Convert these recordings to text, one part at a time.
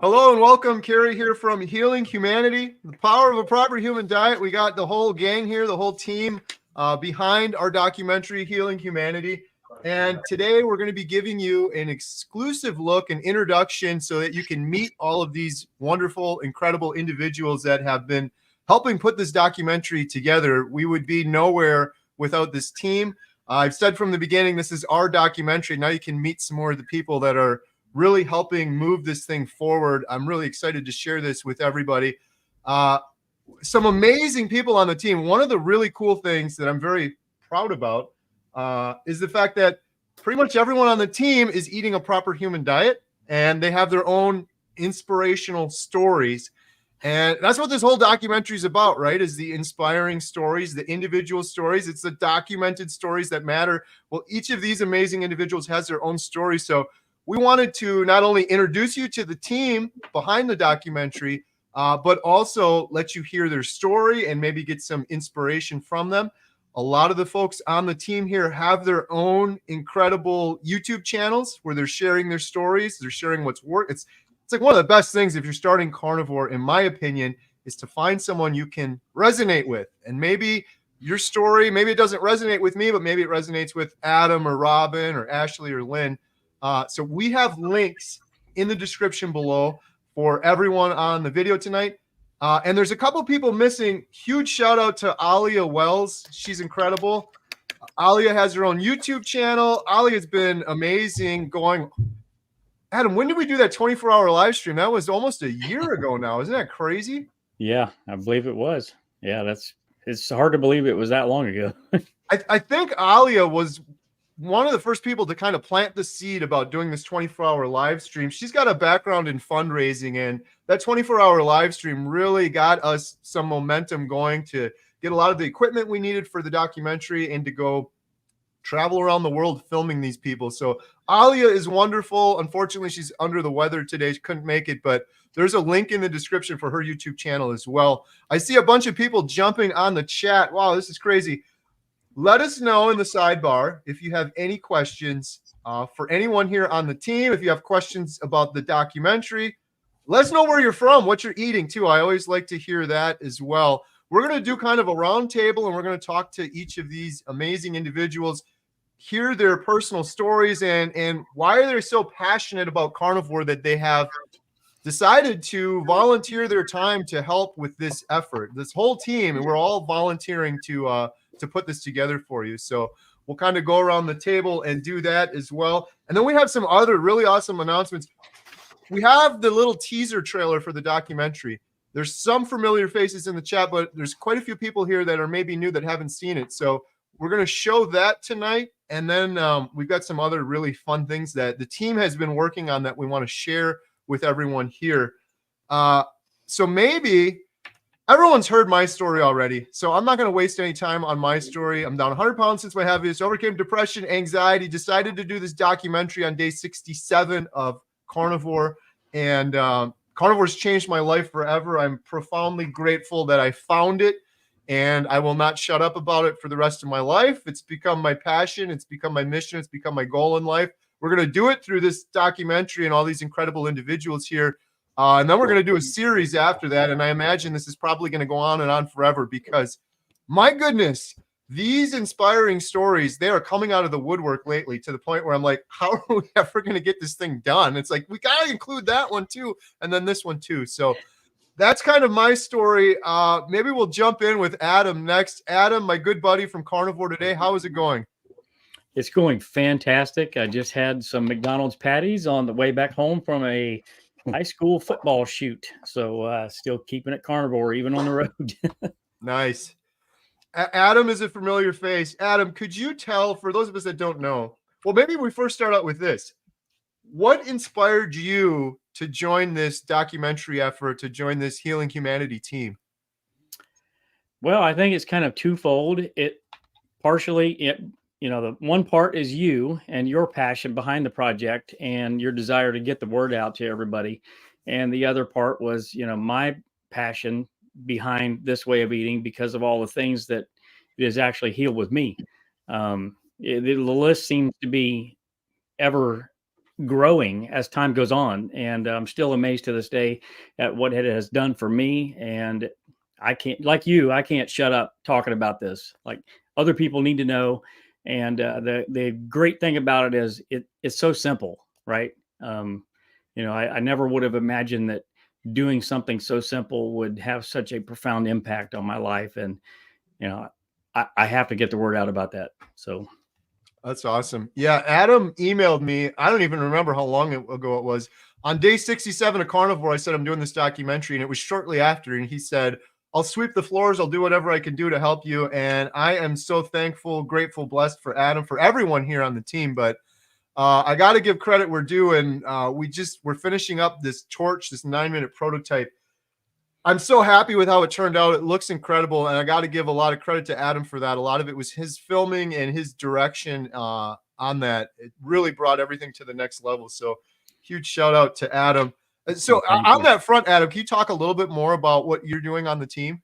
Hello and welcome. Kerry here from Healing Humanity, the power of a proper human diet. We got the whole gang here, the whole team behind our documentary, Healing Humanity. And today we're going to be giving you an exclusive look, an introduction, so that you can meet all of these wonderful, incredible individuals that have been helping put this documentary together. We would be nowhere without this team. I've said from the beginning, this is our documentary. Now you can meet some more of the people that are really helping move this thing forward. I'm really excited to share this with everybody. Some amazing people on the team. One of the really cool things that I'm very proud about is the fact that pretty much everyone on the team is eating a proper human diet, and they have their own inspirational stories. And that's what this whole documentary is about, right? Is the inspiring stories, the individual stories. It's the documented stories that matter. Well, each of these amazing individuals has their own story. So we wanted to not only introduce you to the team behind the documentary, but also let you hear their story and maybe get some inspiration from them. A lot of the folks on the team here have their own incredible YouTube channels where they're sharing their stories. They're sharing what's worked. It's like one of the best things if you're starting Carnivore, in my opinion, is to find someone you can resonate with. And maybe your story, maybe it doesn't resonate with me, but maybe it resonates with Adam or Robin or Ashley or Lynn. So we have links in the description below for everyone on the video tonight. And there's a couple people missing. Huge shout out to Alia Wells. She's incredible. Alia has her own YouTube channel. Alia has been amazing going. Adam, when did we do that 24-hour live stream? That was almost a year ago now. Isn't that crazy? Yeah, I believe it was. Yeah, it's hard to believe it was that long ago. I think Alia was one of the first people to kind of plant the seed about doing this 24-hour live stream. She's got a background in fundraising, and that 24-hour live stream really got us some momentum going to get a lot of the equipment we needed for the documentary and to go travel around the world filming these people. So Alia is wonderful. Unfortunately, she's under the weather today. She couldn't make it, but there's a link in the description for her YouTube channel as well. I see a bunch of people jumping on the chat. Wow, this is crazy. Let us know in the sidebar if you have any questions for anyone here on the team. If you have questions about the documentary, let us know where you're from, what you're eating too. I always like to hear that as well. We're going to do kind of a round table, and we're going to talk to each of these amazing individuals, hear their personal stories, and why are they so passionate about Carnivore that they have decided to volunteer their time to help with this effort. This whole team, and we're all volunteering to put this together for you. So we'll kind of go around the table and do that as well. And then we have some other really awesome announcements. We have the little teaser trailer for the documentary. There's some familiar faces in the chat, but there's quite a few people here that are maybe new that haven't seen it. So we're going to show that tonight. And then we've got some other really fun things that the team has been working on that we want to share with everyone here. So maybe everyone's heard my story already, so I'm not going to waste any time on my story. I'm down 100 pounds since my heaviest, overcame depression, anxiety, decided to do this documentary on day 67 of Carnivore, and Carnivore's changed my life forever. I'm profoundly grateful that I found it, and I will not shut up about it for the rest of my life. It's become my passion. It's become my mission. It's become my goal in life. We're going to do it through this documentary and all these incredible individuals here. And then we're going to do a series after that. And I imagine this is probably going to go on and on forever because, my goodness, these inspiring stories, they are coming out of the woodwork lately to the point where I'm like, how are we ever going to get this thing done? It's like, we got to include that one too. And then this one too. So that's kind of my story. Maybe we'll jump in with Adam next. Adam, my good buddy from Carnivore today. How is it going? It's going fantastic. I just had some McDonald's patties on the way back home from a high school football shoot. So still keeping it carnivore, even on the road. Nice. Adam is a familiar face. Adam, could you tell, for those of us that don't know, well, maybe we first start out with this. What inspired you to join this documentary effort, to join this Healing Humanity team? Well, I think it's kind of twofold. The one part is you and your passion behind the project and your desire to get the word out to everybody. And the other part was, my passion behind this way of eating because of all the things that it has actually healed with me. The list seems to be ever growing as time goes on. And I'm still amazed to this day at what it has done for me. And I can't, like you, I can't shut up talking about this. Like, other people need to know. And the great thing about it is it's so simple, right? Um, I never would have imagined that doing something so simple would have such a profound impact on my life. And, I have to get the word out about that. So That's awesome. Yeah, Adam emailed me. I don't even remember how long ago it was. On day 67 of Carnivore, I said, I'm doing this documentary, and it was shortly after. And he said, I'll sweep the floors. I'll do whatever I can do to help you. And I am so thankful, grateful, blessed for Adam, for everyone here on the team. But I got to give credit where due. And we're finishing up this torch, this 9-minute prototype. I'm so happy with how it turned out. It looks incredible, and I got to give a lot of credit to Adam for that. A lot of it was his filming and his direction on that. It really brought everything to the next level. So huge shout out to Adam. So on that front, Adam, can you talk a little bit more about what you're doing on the team?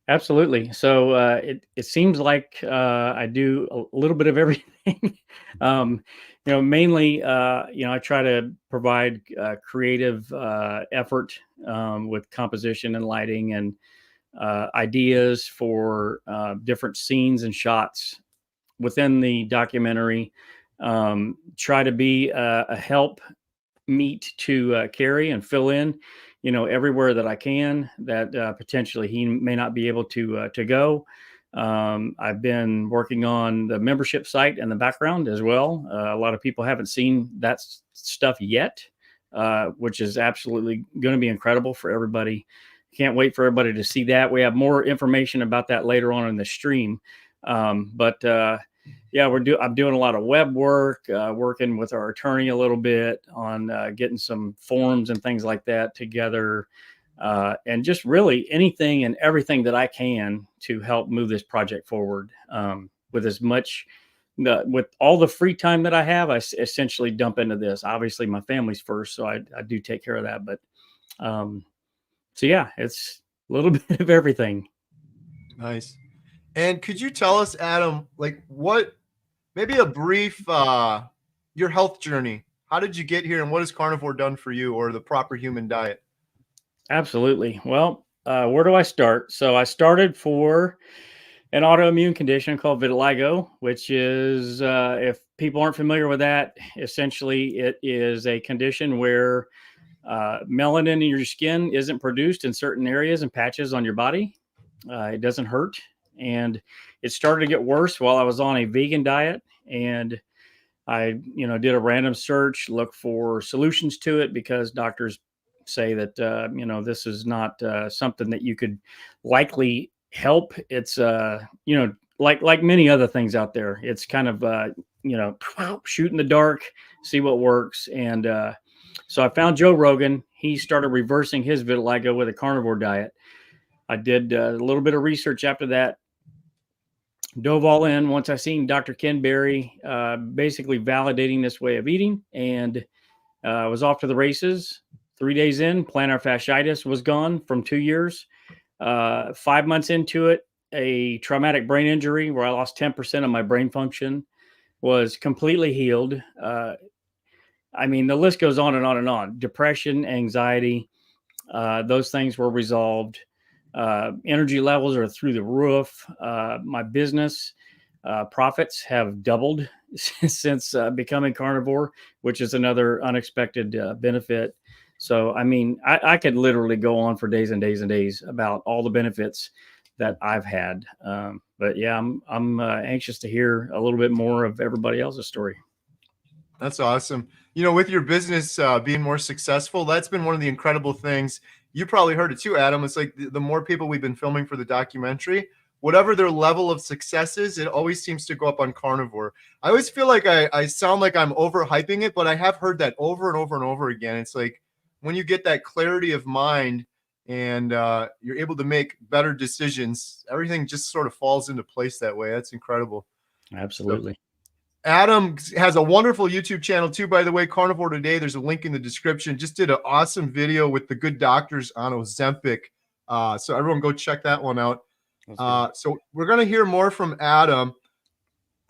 Absolutely. So it seems like I do a little bit of everything. Mainly, I try to provide creative effort with composition and lighting and ideas for different scenes and shots within the documentary. Try to be a help meet to carry and fill in, everywhere that I can that potentially he may not be able to go. I've been working on the membership site in the background as well. A lot of people haven't seen that stuff yet, which is absolutely going to be incredible for everybody. Can't wait for everybody to see that. We have more information about that later on in the stream. Yeah, I'm doing a lot of web work, working with our attorney a little bit on getting some forms and things like that together, and just really anything and everything that I can to help move this project forward. With as much, with all the free time that I have, I essentially dump into this. Obviously, my family's first, so I do take care of that. But so yeah, it's a little bit of everything. Nice. And could you tell us, Adam, like maybe a brief, your health journey? How did you get here, and what has Carnivore done for you, or the proper human diet? Absolutely. Well, where do I start? So I started for an autoimmune condition called vitiligo, which is, if people aren't familiar with that, essentially it is a condition where melanin in your skin isn't produced in certain areas and patches on your body. It doesn't hurt. And it started to get worse while I was on a vegan diet. And I, did a random search, look for solutions to it, because doctors say that, this is not something that you could likely help. It's, like many other things out there, it's kind of, shoot in the dark, see what works. And so I found Joe Rogan. He started reversing his vitiligo with a carnivore diet. I did a little bit of research after that, dove all in once I seen Dr. Ken Berry basically validating this way of eating, and was off to the races. 3 days in, plantar fasciitis was gone from 2 years. 5 months into it, a traumatic brain injury where I lost 10% of my brain function was completely healed. I mean, the list goes on and on and on. Depression, anxiety, those things were resolved. Energy levels are through the roof. My business profits have doubled since becoming carnivore, which is another unexpected benefit. So, I mean, I could literally go on for days and days and days about all the benefits that I've had. But yeah, I'm anxious to hear a little bit more of everybody else's story. That's awesome. With your business being more successful, that's been one of the incredible things. You probably heard it too, Adam. It's like the more people we've been filming for the documentary, whatever their level of success is, it always seems to go up on Carnivore. I always feel like I sound like I'm overhyping it, but I have heard that over and over and over again. It's like when you get that clarity of mind and you're able to make better decisions, everything just sort of falls into place that way. That's incredible. Absolutely. So, Adam has a wonderful YouTube channel too, by the way, Carnivore Today. There's a link in the description. Just did an awesome video with the good doctors on Ozempic. So everyone go check that one out. So we're going to hear more from Adam.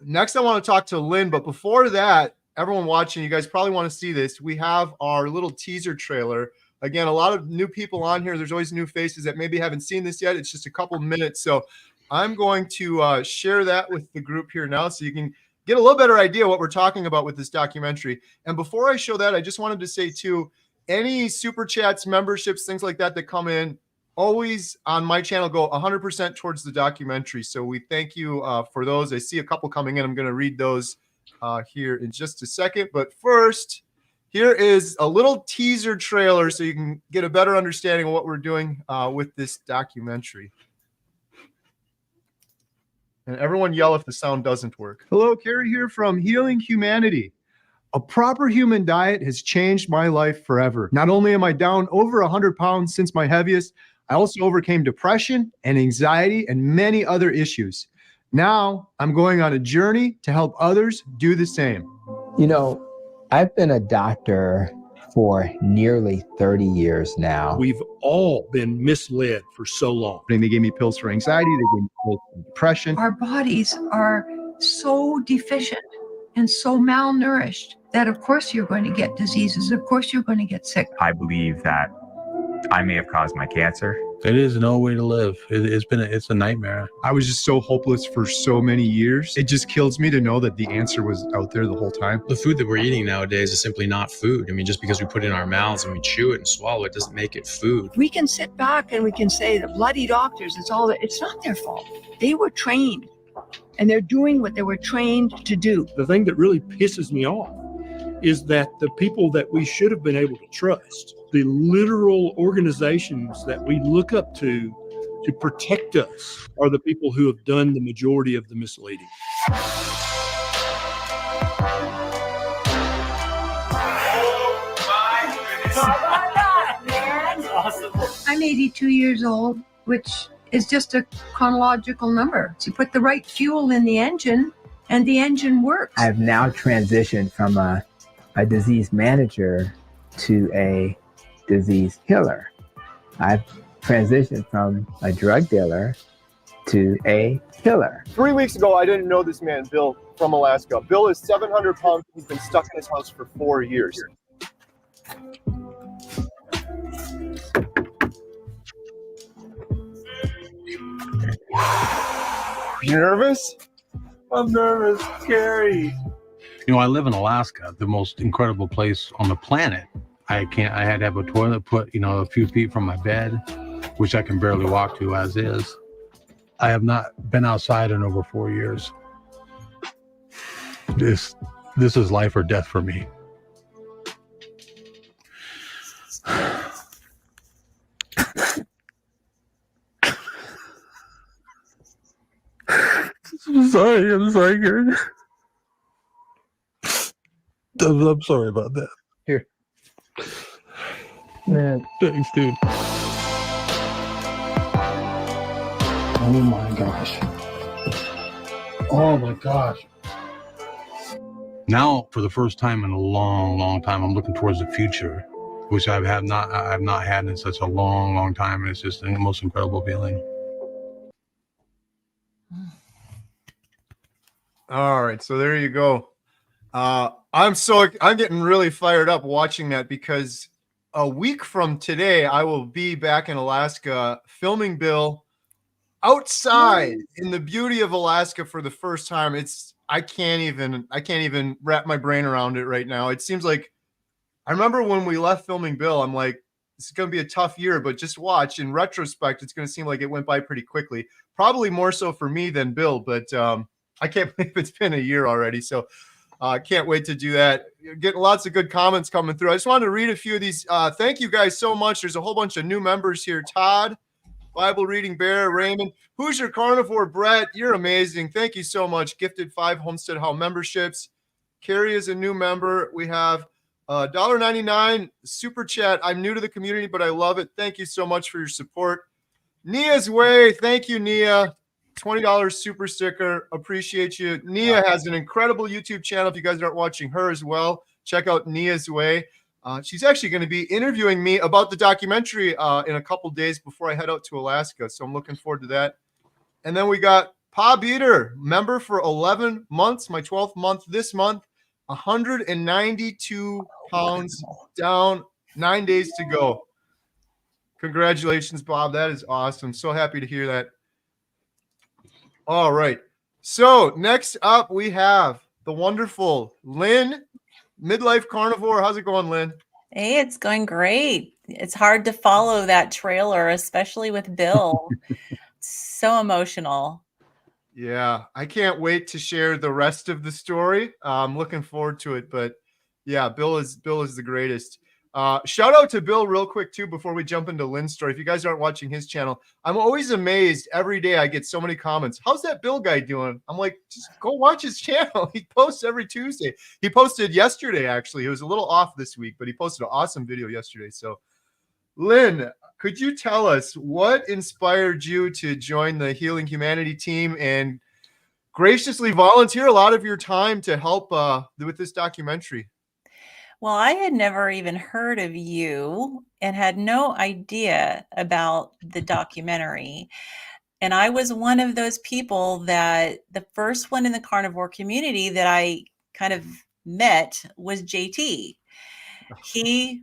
Next, I want to talk to Lynn. But before that, everyone watching, you guys probably want to see this. We have our little teaser trailer. Again, a lot of new people on here. There's always new faces that maybe haven't seen this yet. It's just a couple minutes. So I'm going to share that with the group here now so you can get a little better idea what we're talking about with this documentary. And before I show that, I just wanted to say too, any super chats, memberships, things like that that come in, always on my channel go 100% towards the documentary. So we thank you for those. I see a couple coming in. I'm going to read those here in just a second. But first, here is a little teaser trailer so you can get a better understanding of what we're doing with this documentary. And everyone yell if the sound doesn't work. Hello, Carrie here from Healing Humanity. A proper human diet has changed my life forever. Not only am I down over 100 pounds since my heaviest, I also overcame depression and anxiety and many other issues. Now I'm going on a journey to help others do the same. You know, I've been a doctor for nearly 30 years now. We've all been misled for so long. They gave me pills for anxiety. They gave me pills for depression. Our bodies are so deficient and so malnourished that of course you're going to get diseases. Of course you're going to get sick. I believe that I may have caused my cancer. It is no way to live. It's a nightmare. I was just so hopeless for so many years. It just kills me to know that the answer was out there the whole time. The food that we're eating nowadays is simply not food. I mean, just because we put it in our mouths and we chew it and swallow it doesn't make it food. We can sit back and we can say the bloody doctors, it's not their fault. They were trained and they're doing what they were trained to do. The thing that really pisses me off is that the people that we should have been able to trust, the literal organizations that we look up to protect us, are the people who have done the majority of the misleading. I'm 82 years old, which is just a chronological number. So you put the right fuel in the engine and the engine works. I've now transitioned from a disease manager to a disease healer. I've transitioned from a drug dealer to a healer. 3 weeks ago, I didn't know this man, Bill, from Alaska. Bill is 700 pounds. He's been stuck in his house for 4 years. You nervous? I'm nervous, scary. You know, I live in Alaska, the most incredible place on the planet. I had to have a toilet put, a few feet from my bed, which I can barely walk to as is. I have not been outside in over 4 years. This is life or death for me. I'm sorry, Gary. I'm sorry about that. Here. Man, thanks, dude. Oh my gosh. Oh my gosh. Now, for the first time in a long, long time, I'm looking towards the future, which I've not had in such a long, long time. And it's just the most incredible feeling. All right, so there you go. I'm getting really fired up watching that because a week from today, I will be back in Alaska filming Bill outside in the beauty of Alaska for the first time. I can't even wrap my brain around it right now. It seems like I remember when we left filming Bill, I'm like, this is going to be a tough year, but just watch. In retrospect, it's going to seem like it went by pretty quickly. Probably more so for me than Bill, but I can't believe it's been a year already. So I can't wait to do that. You're getting lots of good comments coming through. I just wanted to read a few of these. Thank you guys so much. There's a whole bunch of new members here. Todd, Bible Reading Bear, Raymond. Who's your carnivore? Brett, you're amazing. Thank you so much. Gifted 5 Homestead Hall memberships. Carrie is a new member. We have $1.99 super chat. I'm new to the community, but I love it. Thank you so much for your support. Nia's Way. Thank you, Nia. $20 super sticker. Appreciate you. Nia has an incredible YouTube channel. If you guys aren't watching her as well, check out Nia's Way. She's actually going to be interviewing me about the documentary in a couple days before I head out to Alaska. So I'm looking forward to that. And then we got Pa Beater, member for 11 months, my 12th month this month. 192 pounds down, 9 days to go. Congratulations, Bob. That is awesome. So happy to hear that. All right. So next up, we have the wonderful Lynn, midlife carnivore. How's it going, Lynn? Hey, it's going great. It's hard to follow that trailer, especially with Bill. So emotional. Yeah, I can't wait to share the rest of the story. I'm looking forward to it. But yeah, Bill is the greatest. Shout out to Bill real quick too before we jump into Lynn's story. If you guys aren't watching his channel, I'm always amazed every day. I get so many comments. How's that Bill guy doing? I'm like, just go watch his channel. He posts every Tuesday. He posted yesterday actually. He was a little off this week, but he posted an awesome video yesterday. So, Lynn, could you tell us what inspired you to join the Healing Humanity team and graciously volunteer a lot of your time to help with this documentary? Well, I had never even heard of you and had no idea about the documentary. And I was one of those people that the first one in the carnivore community that I kind of met was JT. He,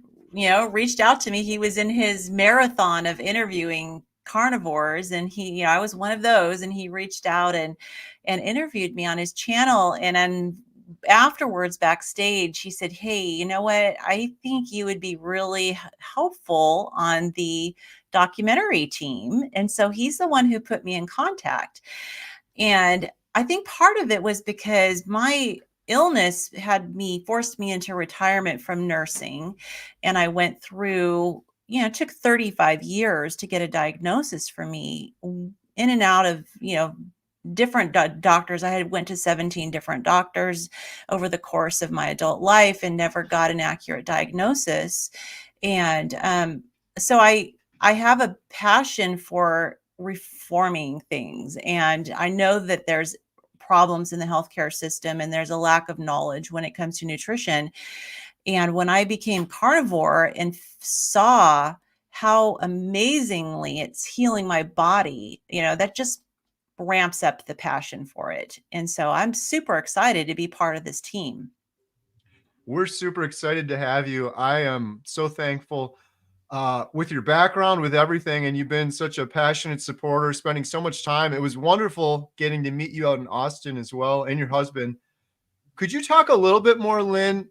reached out to me. He was in his marathon of interviewing carnivores, and he, I was one of those, and he reached out and interviewed me on his channel. And then afterwards, backstage, he said, "Hey, you know what? I think you would be really helpful on the documentary team." And so he's the one who put me in contact. And I think part of it was because my illness had forced me into retirement from nursing. And I went through, it took 35 years to get a diagnosis for me, in and out of, different doctors. I had went to 17 different doctors over the course of my adult life and never got an accurate diagnosis. And so I have a passion for reforming things. And I know that there's problems in the healthcare system and there's a lack of knowledge when it comes to nutrition. And when I became carnivore and saw how amazingly it's healing my body, that just ramps up the passion for it. And so I'm super excited to be part of this team. We're super excited to have you. I am so thankful with your background, with everything, and you've been such a passionate supporter, spending so much time. It was wonderful getting to meet you out in Austin as well, and your husband. Could you talk a little bit more, Lynn?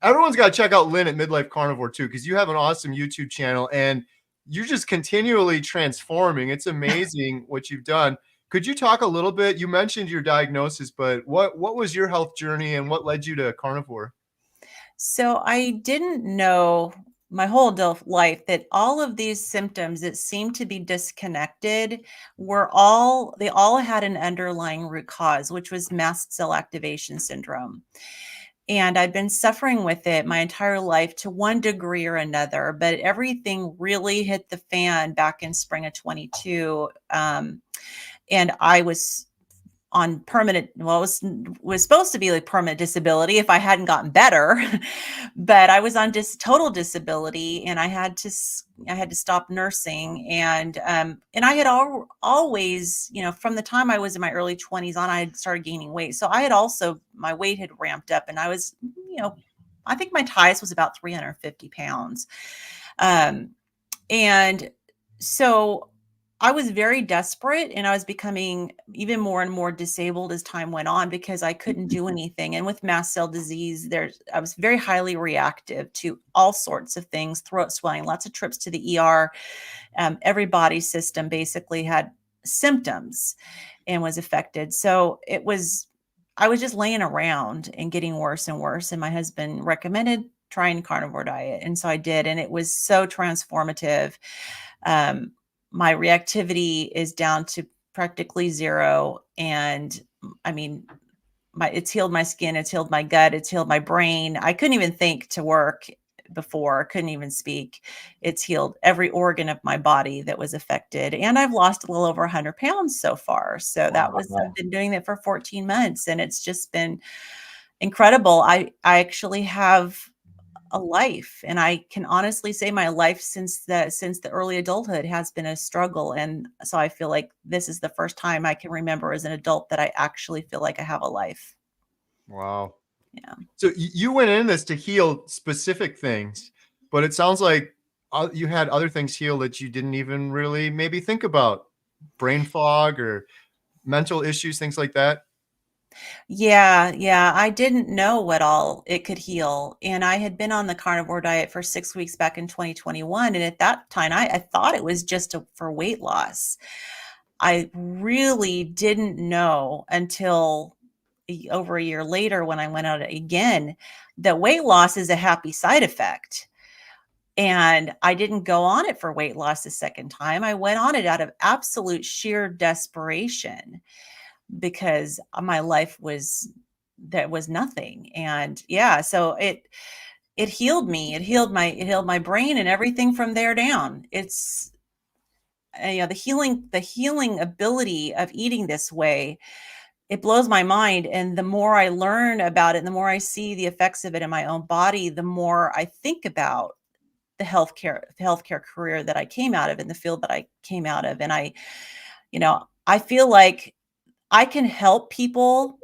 Everyone's got to check out Lynn at Midlife Carnivore too, because you have an awesome YouTube channel and you're just continually transforming. It's amazing what you've done. Could you talk a little bit? You mentioned your diagnosis, but what was your health journey and what led you to carnivore? So I didn't know my whole adult life that all of these symptoms that seemed to be disconnected they all had an underlying root cause, which was mast cell activation syndrome. And I'd been suffering with it my entire life to one degree or another, but everything really hit the fan back in spring of 22. And I was on permanent, well, it was supposed to be like permanent disability if I hadn't gotten better, but I was on total disability, and I had to stop nursing. And I had always, from the time I was in my early 20s on, I had started gaining weight. So I had my weight had ramped up, and I was, I think my highest was about 350 pounds. And so I was very desperate, and I was becoming even more and more disabled as time went on because I couldn't do anything. And with mast cell disease, I was very highly reactive to all sorts of things, throat swelling, lots of trips to the ER. Every body system basically had symptoms and was affected. So I was just laying around and getting worse and worse. And my husband recommended trying a carnivore diet. And so I did, and it was so transformative. My reactivity is down to practically zero. And I mean, it's healed my skin, it's healed my gut, it's healed my brain. I couldn't even think to work before, couldn't even speak. It's healed every organ of my body that was affected. And I've lost a little over 100 pounds so far. So I've been doing that for 14 months, and it's just been incredible. I actually have a life, and I can honestly say my life since the early adulthood has been a struggle. And so I feel like this is the first time I can remember as an adult that I actually feel like I have a life. Wow. Yeah. So you went in this to heal specific things, but it sounds like you had other things heal that you didn't even really maybe think about, brain fog or mental issues, things like that. Yeah, I didn't know what all it could heal. And I had been on the carnivore diet for 6 weeks back in 2021. And at that time, I thought it was just for weight loss. I really didn't know until over a year later when I went out again that weight loss is a happy side effect. And I didn't go on it for weight loss the second time. I went on it out of absolute sheer desperation because my life was nothing. And yeah, so it healed me. It healed my brain and everything from there down. It's the healing ability of eating this way, it blows my mind. And the more I learn about it, and the more I see the effects of it in my own body, the more I think about the healthcare career that I came out of, in the field that I came out of. And I feel like I can help people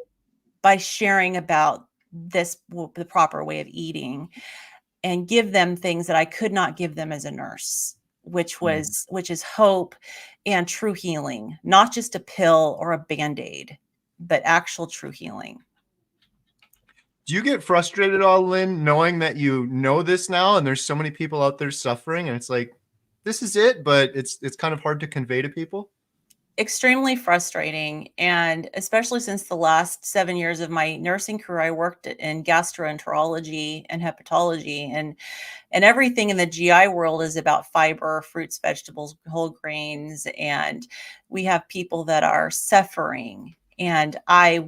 by sharing about the proper way of eating, and give them things that I could not give them as a nurse, which is hope and true healing, not just a pill or a Band-Aid, but actual true healing. Do you get frustrated at all, Lynn, knowing that you know this now and there's so many people out there suffering and it's like, this is it, but it's kind of hard to convey to people? Extremely frustrating. And especially since the last 7 years of my nursing career, I worked in gastroenterology and hepatology, and everything in the GI world is about fiber, fruits, vegetables, whole grains. And we have people that are suffering. And I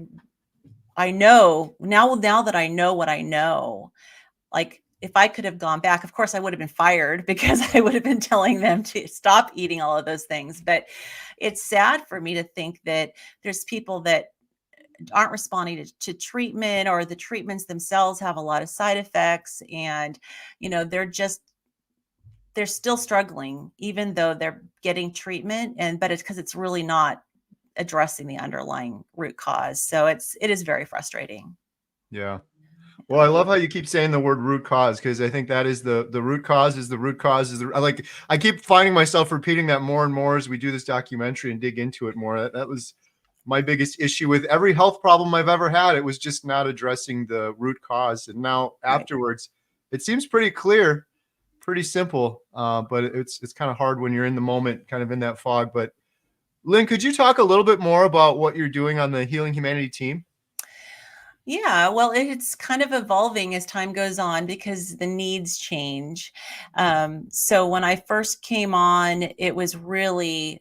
know now that I know what I know, like, if I could have gone back, of course I would have been fired because I would have been telling them to stop eating all of those things. But it's sad for me to think that there's people that aren't responding to treatment, or the treatments themselves have a lot of side effects. And, they're still struggling, even though they're getting treatment. But it's because it's really not addressing the underlying root cause. So it is very frustrating. Yeah. Well, I love how you keep saying the word root cause, because I think that is the root cause is the root cause is I keep finding myself repeating that more and more as we do this documentary and dig into it more. That was my biggest issue with every health problem I've ever had. It was just not addressing the root cause. And now afterwards, it seems pretty clear, pretty simple, but it's kind of hard when you're in the moment, kind of in that fog. But Lynn, could you talk a little bit more about what you're doing on the Healing Humanity team? Yeah, well, it's kind of evolving as time goes on because the needs change. So when I first came on, it was really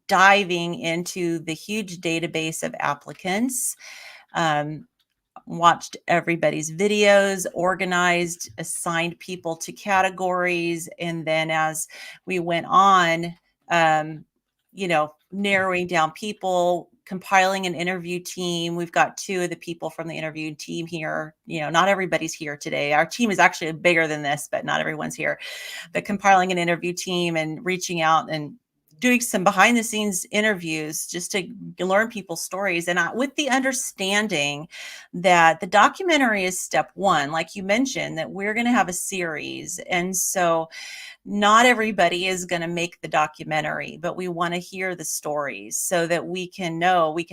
diving into the huge database of applicants, watched everybody's videos, organized, assigned people to categories. And then as we went on, narrowing down people, compiling an interview team. We've got 2 of the people from the interview team here. Not everybody's here today. Our team is actually bigger than this, but not everyone's here. But compiling an interview team and reaching out and doing some behind the scenes interviews just to learn people's stories. And with the understanding that the documentary is step 1, like you mentioned, that we're going to have a series. And so not everybody is going to make the documentary, but we want to hear the stories so that we can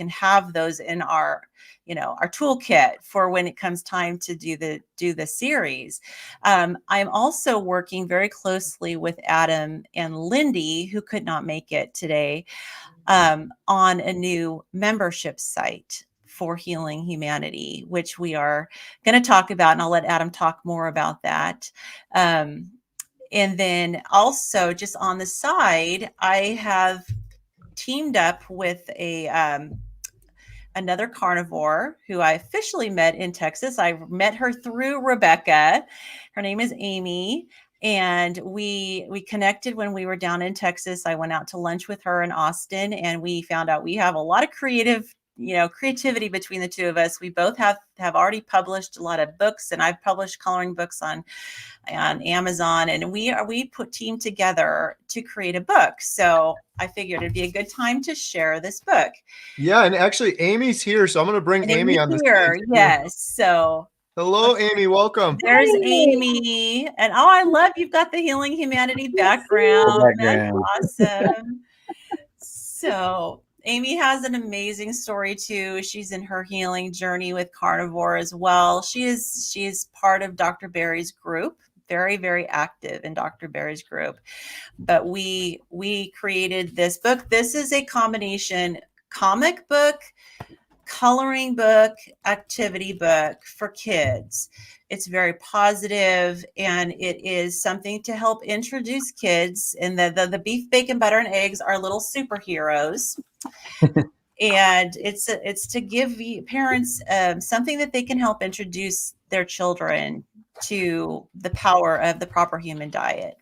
have those in our toolkit for when it comes time to do the series. I'm also working very closely with Adam and Lindy, who could not make it today, on a new membership site for Healing Humanity, which we are going to talk about. And I'll let Adam talk more about that. And then also, just on the side, I have teamed up with another carnivore who I officially met in Texas. I met her through Rebecca. Her name is Amy. And we connected when we were down in Texas. I went out to lunch with her in Austin, and we found out we have a lot of creativity between the 2 of us. We both have already published a lot of books, and I've published coloring books on Amazon, and we put team together to create a book. So I figured it'd be a good time to share this book. Yeah, and actually Amy's here, so I'm going to bring Amy on the stage. Yes. So Hello, Amy. Welcome. There's Amy. And oh, I love you've got the Healing Humanity background. That's awesome. So Amy has an amazing story too. She's in her healing journey with Carnivore as well. She is part of Dr. Barry's group, very, very active in Dr. Barry's group. But we created this book. This is a combination comic book, coloring book, activity book for kids. It's very positive, and it is something to help introduce kids. And the beef, bacon, butter, and eggs are little superheroes. And it's to give parents something that they can help introduce their children to the power of the proper human diet.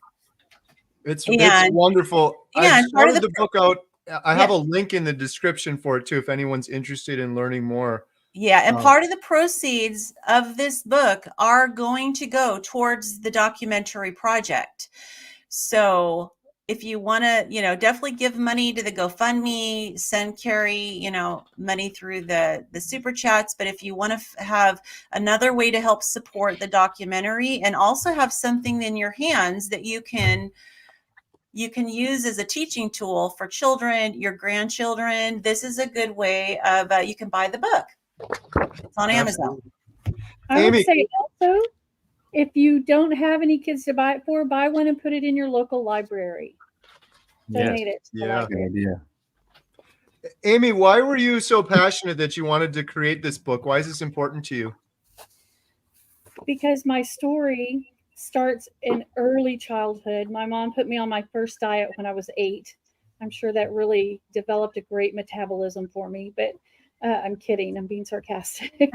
It's wonderful. I started the book out. I have a link in the description for it too, if anyone's interested in learning more. Yeah, and part of the proceeds of this book are going to go towards the documentary project. So if you want to, definitely give money to the GoFundMe, send Carrie, money through the super chats. But if you want to have another way to help support the documentary and also have something in your hands that you can use as a teaching tool for children, your grandchildren, this is a good way of, you can buy the book. It's on Amazon. I would say also, if you don't have any kids to buy it for, buy one and put it in your local library. Donate it to the library. Good idea. Amy, why were you so passionate that you wanted to create this book? Why is this important to you? Because my story starts in early childhood. My mom put me on my first diet when I was 8. I'm sure that really developed a great metabolism for me, but I'm kidding. I'm being sarcastic.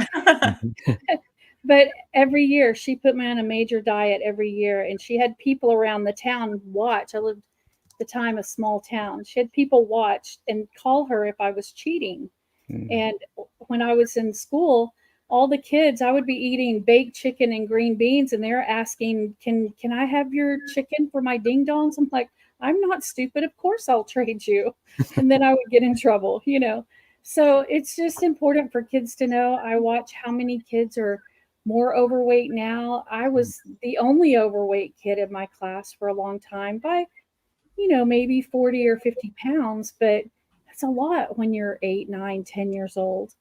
But every year she put me on a major diet every year, and she had people around the town watch. I lived at the time a small town. She had people watch and call her if I was cheating. And when I was in school, all the kids, I would be eating baked chicken and green beans, and they're asking, can I have your chicken for my ding dongs? I'm like, I'm not stupid. Of course I'll trade you. And then I would get in trouble, So it's just important for kids to know. I watch how many kids are more overweight now. I was the only overweight kid in my class for a long time by, maybe 40 or 50 pounds, but that's a lot when you're 8, 9, 10 years old.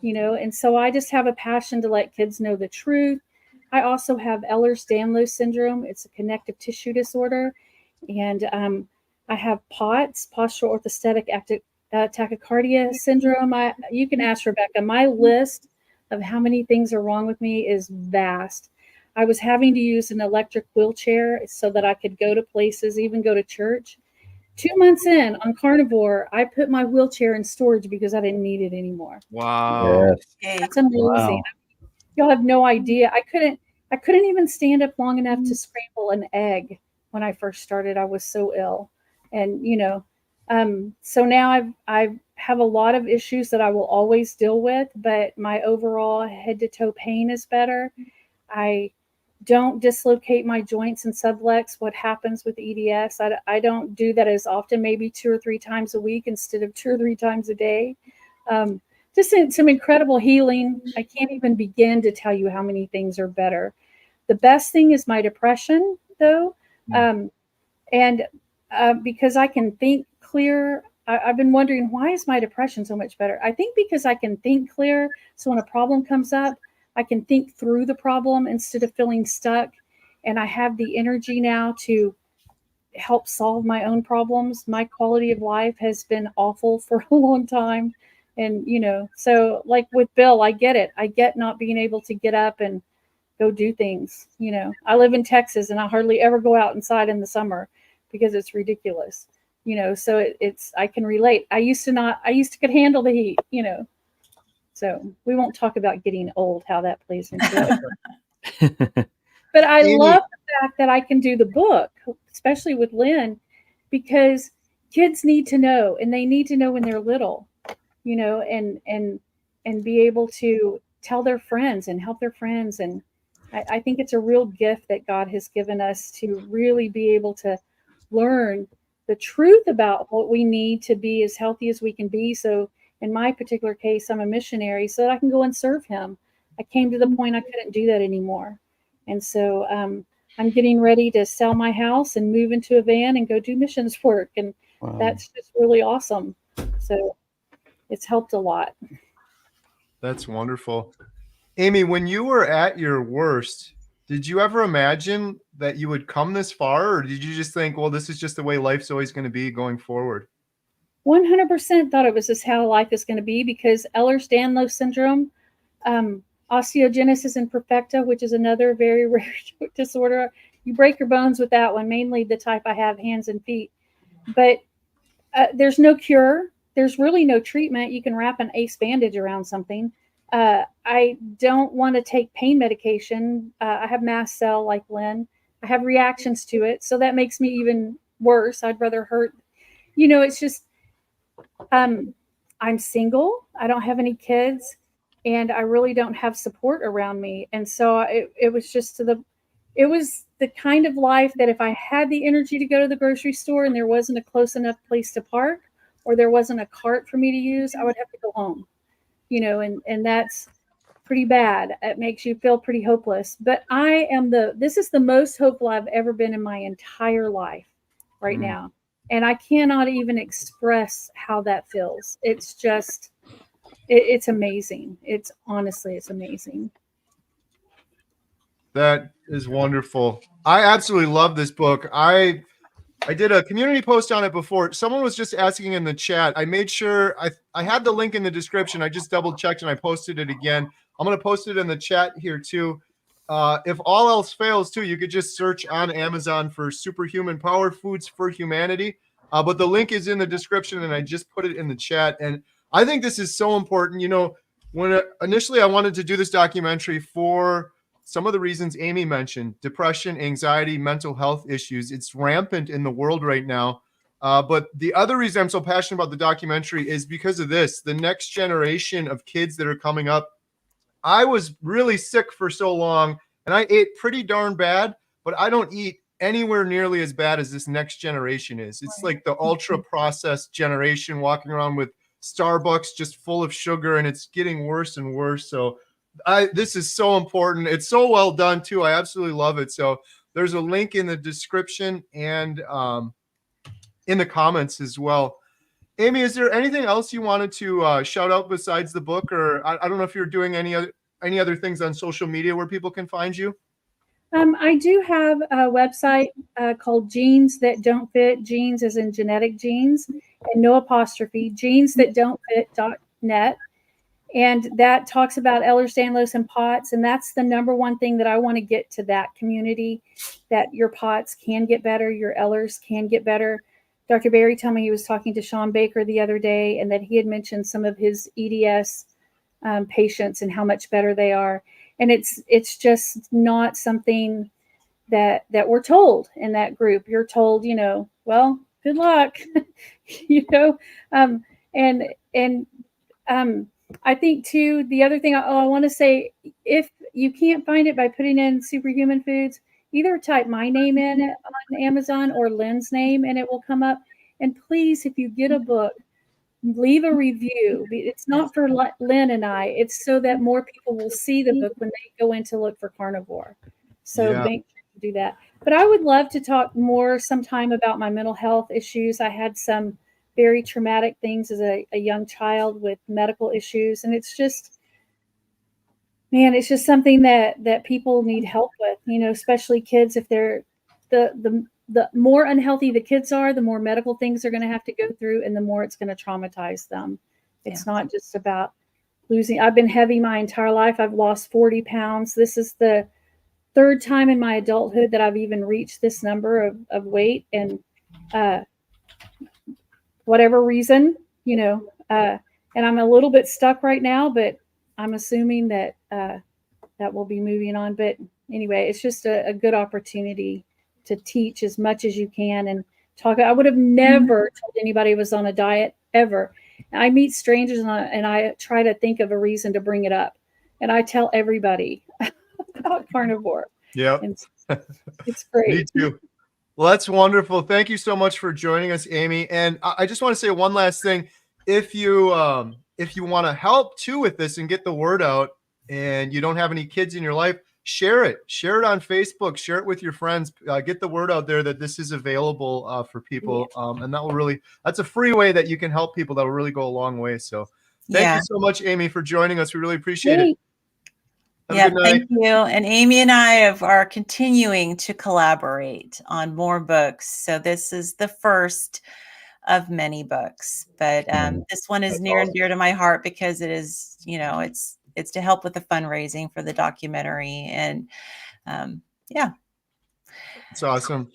And so I just have a passion to let kids know the truth. I also have Ehlers-Danlos syndrome. It's a connective tissue disorder. And I have POTS, postural orthostatic tachycardia syndrome. You can ask Rebecca. My list of how many things are wrong with me is vast. I was having to use an electric wheelchair so that I could go to places, even go to church. 2 months in on Carnivore, I put my wheelchair in storage because I didn't need it anymore. Wow. Yes. That's amazing. Wow. Y'all have no idea. I couldn't even stand up long enough to scramble an egg when I first started. I was so ill. And, so now I have a lot of issues that I will always deal with, but my overall head to toe pain is better. I don't dislocate my joints and subluxes. What happens with EDS? I don't do that as often, maybe 2 or 3 times a week instead of 2 or 3 times a day. Just some incredible healing. I can't even begin to tell you how many things are better. The best thing is my depression, though. Because I can think clear. I've been wondering, why is my depression so much better? I think because I can think clear. So when a problem comes up, I can think through the problem instead of feeling stuck. And I have the energy now to help solve my own problems. My quality of life has been awful for a long time. And, so like with Bill, I get it. I get not being able to get up and go do things. I live in Texas and I hardly ever go out inside in the summer because it's ridiculous. So it's, I can relate. I used to could handle the heat, So we won't talk about getting old, how that plays into it. But I love the fact that I can do the book, especially with Lynn, because kids need to know, and they need to know when they're little, and be able to tell their friends and help their friends. And I think it's a real gift that God has given us to really be able to learn the truth about what we need to be as healthy as we can be. So in my particular case, I'm a missionary so that I can go and serve him I came to the point I couldn't do that anymore. And so I'm getting ready to sell my house and move into a van and go do missions work. And that's just really awesome. So it's helped a lot. That's wonderful. Amy, when you were at your worst, did you ever imagine that you would come this far, or did you just think, well, this is just the way life's always going to be going forward? 100% thought it was just how life is going to be, because Ehlers-Danlos syndrome, osteogenesis imperfecta, which is another very rare disorder. You break your bones with that one, mainly the type I have, hands and feet. But there's no cure. There's really no treatment. You can wrap an ACE bandage around something. I don't want to take pain medication. I have mast cell like Lynn. I have reactions to it. So that makes me even worse. I'd rather hurt. You know, it's just, I'm single. I don't have any kids, and I really don't have support around me. And so it was just it was the kind of life that if I had the energy to go to the grocery store and there wasn't a close enough place to park, or there wasn't a cart for me to use, I would have to go home. You know, and that's pretty bad. It makes you feel pretty hopeless. But this is the most hopeful I've ever been in my entire life right now. And I cannot even express how that feels. It's just, it's amazing. It's amazing. That is wonderful. I absolutely love this book. I did a community post on it before. Someone was just asking in the chat. I made sure I had the link in the description. I just double checked and I posted it again. I'm going to post it in the chat here too. If all else fails too, you could just search on Amazon for Superhuman Power Foods for Humanity. But the link is in the description and I just put it in the chat. And I think this is so important. You know, when initially I wanted to do this documentary for some of the reasons Amy mentioned: depression, anxiety, mental health issues. It's rampant in the world right now. But the other reason I'm so passionate about the documentary is because of this, the next generation of kids that are coming up. I was really sick for so long and I ate pretty darn bad, but I don't eat anywhere nearly as bad as this next generation is. It's like the ultra processed generation walking around with Starbucks just full of sugar, and it's getting worse and worse. So this is so important. It's so well done too. I absolutely love it. So there's a link in the description and in the comments as well. Amy, is there anything else you wanted to shout out besides the book, or I don't know if you're doing any other things on social media where people can find you? I do have a website called Genes That Don't Fit. Genes as in genetic genes, and no apostrophe. GenesThatDon'tFit.net. And that talks about Ehlers-Danlos and POTS. And that's the number one thing that I want to get to that community, that your POTS can get better, your Ehlers can get better. Dr. Barry told me he was talking to Sean Baker the other day, and that he had mentioned some of his EDS patients and how much better they are. And it's just not something that we're told in that group. You're told, you know, well, good luck, you know, I think too, the other thing I want to say, if you can't find it by putting in Superhuman Foods, either type my name in on Amazon or Lynn's name and it will come up. And please, if you get a book, leave a review. It's not for Lynn and I, it's so that more people will see the book when they go in to look for Carnivore. So make sure to do that. But I would love to talk more sometime about my mental health issues. I had some very traumatic things as a young child with medical issues. And it's just, man, it's just something that people need help with, you know, especially kids. If they're the more unhealthy the kids are, the more medical things they're going to have to go through, and the more it's going to traumatize them. It's not just about losing. I've been heavy my entire life. I've lost 40 pounds. This is the third time in my adulthood that I've even reached this number of weight. And whatever reason, you know, and I'm a little bit stuck right now, but I'm assuming that that will be moving on. But anyway, it's just a good opportunity to teach as much as you can and talk. I would have never told anybody I was on a diet ever. I meet strangers and I try to think of a reason to bring it up. And I tell everybody about Carnivore. Yeah. It's great. Me too. Well, that's wonderful. Thank you so much for joining us, Amy. And I just want to say one last thing. If you want to help too with this and get the word out, and you don't have any kids in your life, share it on Facebook, share it with your friends, get the word out there that this is available for people. And that will really, that's a free way that you can help people that will really go a long way. So thank you so much, Amy, for joining us. We really appreciate it. Yeah, thank you. And Amy and I are continuing to collaborate on more books. So this is the first of many books, but this one is near and dear to my heart because it is, you know, it's to help with the fundraising for the documentary. And yeah. It's awesome.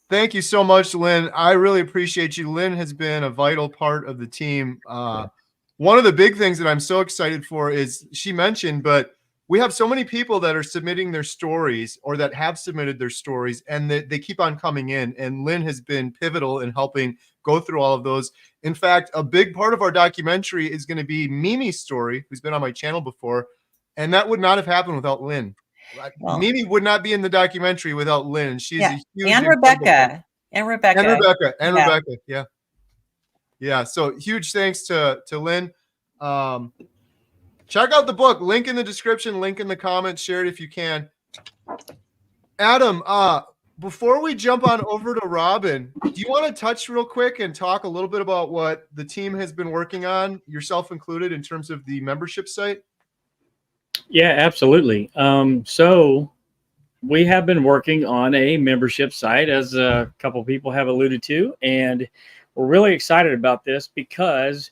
Thank you so much, Lynn. I really appreciate you. Lynn has been a vital part of the team. One of the big things that I'm so excited for is she mentioned, but we have so many people that are submitting their stories or that have submitted their stories, and they keep on coming in. And Lynn has been pivotal in helping go through all of those. In fact, a big part of our documentary is going to be Mimi's story, who's been on my channel before. And that would not have happened without Lynn. Well, Mimi would not be in the documentary without Lynn. She's a huge and Rebecca. Yeah. Yeah. So huge thanks to Lynn. Check out the book, link in the description, link in the comments, share it if you can. Adam, before we jump on over to Robin, do you want to touch real quick and talk a little bit about what the team has been working on, yourself included, in terms of the membership site? Yeah, absolutely. So we have been working on a membership site, as a couple of people have alluded to, and we're really excited about this because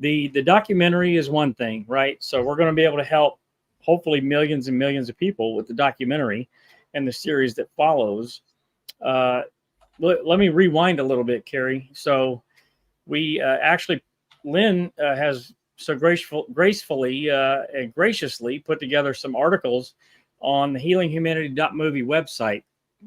the documentary is one thing, right? So we're going to be able to help hopefully millions and millions of people with the documentary and the series that follows. Let me rewind a little bit, Carrie. So we actually, Lynn has so gracefully and graciously put together some articles on the healinghumanity.movie website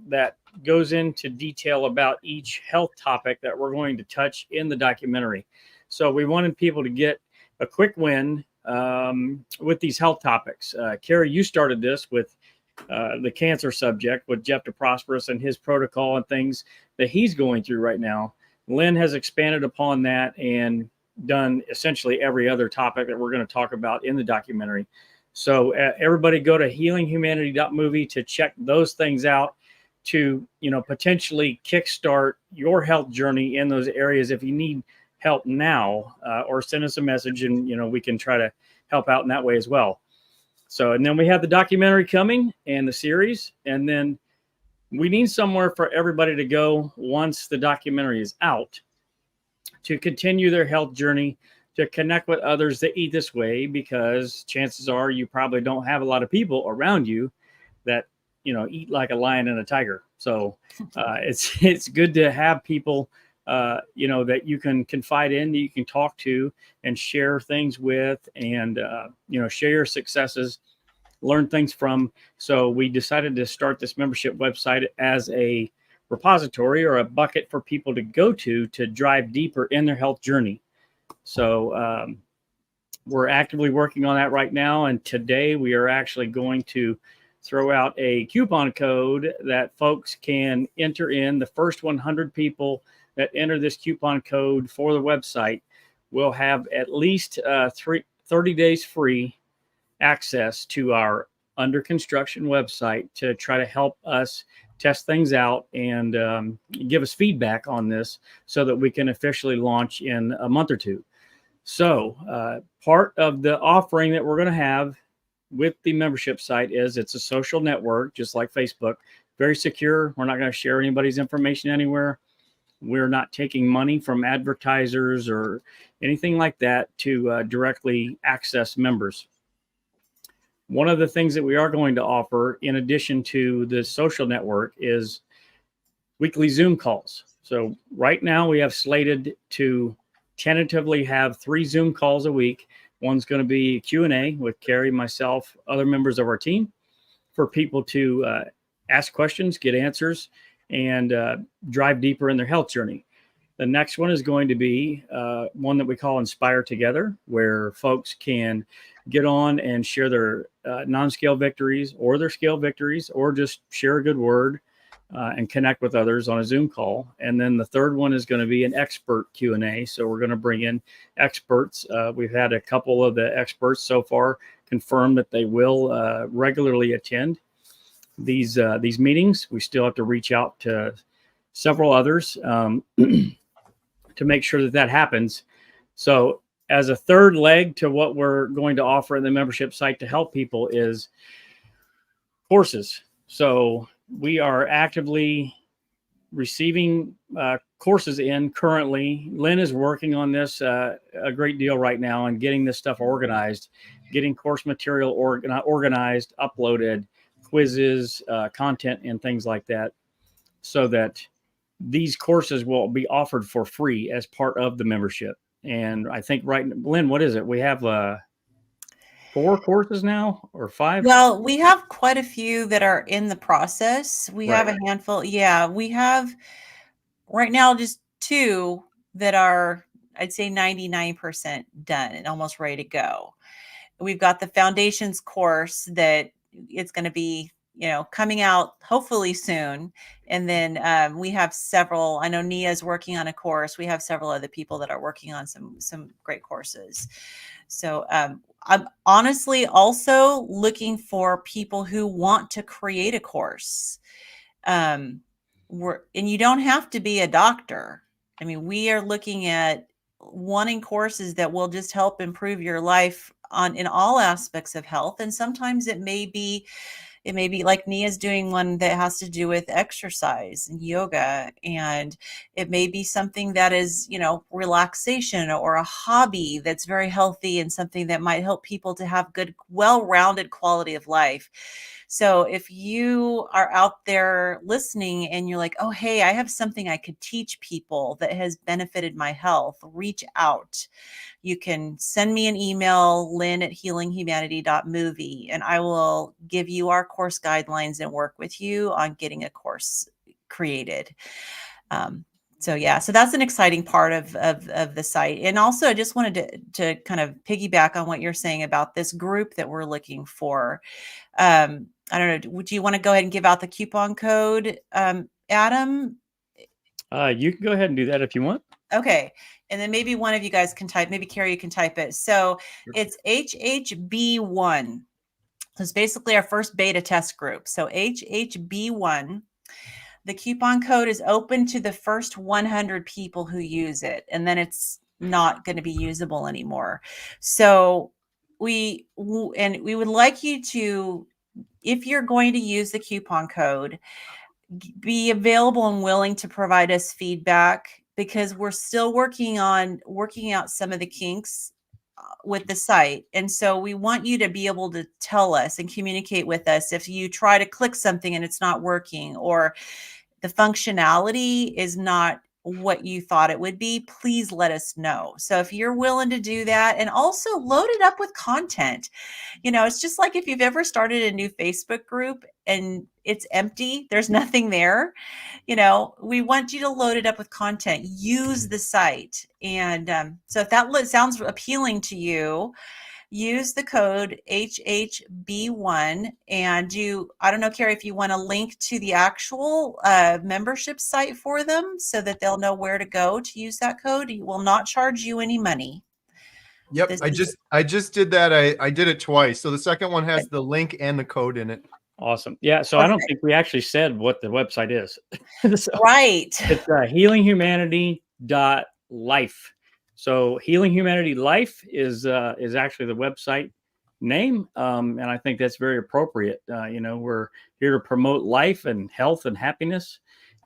that goes into detail about each health topic that we're going to touch in the documentary. So we wanted people to get a quick win with these health topics. Carrie, you started this with the cancer subject with Jeff DeProsperous and his protocol and things that he's going through right now. Lynn has expanded upon that and done essentially every other topic that we're going to talk about in the documentary. So everybody go to healinghumanity.movie to check those things out, to, you know, potentially kickstart your health journey in those areas. If you need help now, or send us a message and, you know, we can try to help out in that way as well. So, and then we have the documentary coming and the series, and then we need somewhere for everybody to go once the documentary is out to continue their health journey, to connect with others that eat this way, because chances are you probably don't have a lot of people around you that, you know, eat like a lion and a tiger. So it's good to have people you know, that you can confide in, that you can talk to and share things with, and, you know, share your successes, learn things from. So we decided to start this membership website as a repository or a bucket for people to go to drive deeper in their health journey. So we're actively working on that right now. And today we are actually going to throw out a coupon code that folks can enter in. The first 100 people that enter this coupon code for the website will have at least 30 days free access to our under construction website to try to help us test things out and give us feedback on this so that we can officially launch in a month or two. So part of the offering that we're going to have with the membership site is it's a social network, just like Facebook, very secure. We're not going to share anybody's information anywhere. We're not taking money from advertisers or anything like that to directly access members. One of the things that we are going to offer, in addition to the social network, is weekly Zoom calls. So right now we have slated to tentatively have 3 Zoom calls a week. One's going to be Q&A with Carrie, myself, other members of our team, for people to ask questions, get answers, and drive deeper in their health journey. The next one is going to be one that we call Inspire Together, where folks can get on and share their non-scale victories or their scale victories, or just share a good word and connect with others on a Zoom call. And then the third one is going to be an expert Q&A. So we're going to bring in experts. We've had a couple of the experts so far confirmed that they will regularly attend these meetings. We still have to reach out to several others to make sure that that happens. So as a third leg to what we're going to offer in the membership site to help people is courses. So we are actively receiving courses in currently. Lynn is working on this a great deal right now and getting this stuff organized, getting course material organized, uploaded, quizzes, content, and things like that, so that these courses will be offered for free as part of the membership. And I think, right, Lynn, what is it? We have 4 courses now, or 5? Well, we have quite a few that are in the process. We have a handful. Yeah, we have right now just 2 that are, I'd say 99% done and almost ready to go. We've got the foundations course that it's going to be, coming out hopefully soon. And then we have several. I know Nia's working on a course. We have several other people that are working on some great courses. So I'm honestly also looking for people who want to create a course. And you don't have to be a doctor. I mean, we are looking at wanting courses that will just help improve your life in all aspects of health. And sometimes it may be like Nia's doing one that has to do with exercise and yoga. And it may be something that is, relaxation or a hobby that's very healthy and something that might help people to have good, well-rounded quality of life. So if you are out there listening and you're like, oh, hey, I have something I could teach people that has benefited my health, reach out. You can send me an email, lynn@healinghumanity.movie, and I will give you our course guidelines and work with you on getting a course created. So that's an exciting part of the site. And also I just wanted to kind of piggyback on what you're saying about this group that we're looking for. I don't know. Would you want to go ahead and give out the coupon code, Adam? You can go ahead and do that if you want. Okay. And then maybe one of you guys can type, maybe Carrie, you can type it. So it's HHB1. It's basically our first beta test group. So HHB1. The coupon code is open to the first 100 people who use it, and then it's not going to be usable anymore. So we would like you to, if you're going to use the coupon code, be available and willing to provide us feedback, because we're still working out some of the kinks with the site. And so we want you to be able to tell us and communicate with us if you try to click something and it's not working, or the functionality is not what you thought it would be. Please let us know. So if you're willing to do that, and also load it up with content, it's just like if you've ever started a new Facebook group and it's empty, there's nothing there. We want you to load it up with content, use the site. And so if that sounds appealing to you, use the code HHB1, and I don't know, Carrie, if you want a link to the actual membership site for them so that they'll know where to go to use that code. It will not charge you any money. Yep. I just did that. I did it twice. So the second one has the link and the code in it. Awesome. Yeah. So I don't think we actually said what the website is. So right. It's healinghumanity.life. So Healing Humanity Life is actually the website name. And I think that's very appropriate. We're here to promote life and health and happiness.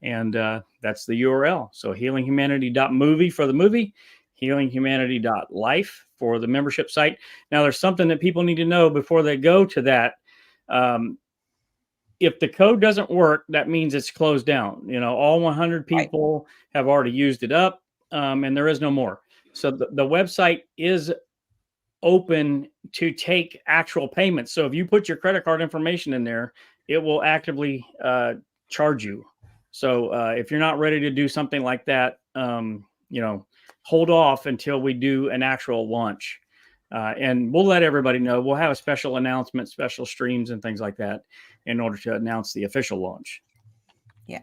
And that's the URL. So healinghumanity.movie for the movie, healinghumanity.life for the membership site. Now, there's something that people need to know before they go to that. If the code doesn't work, that means it's closed down. All 100 people have already used it up, and there is no more. So the website is open to take actual payments. So if you put your credit card information in there, it will actively charge you. So if you're not ready to do something like that, hold off until we do an actual launch. And we'll let everybody know. We'll have a special announcement, special streams and things like that in order to announce the official launch. Yeah.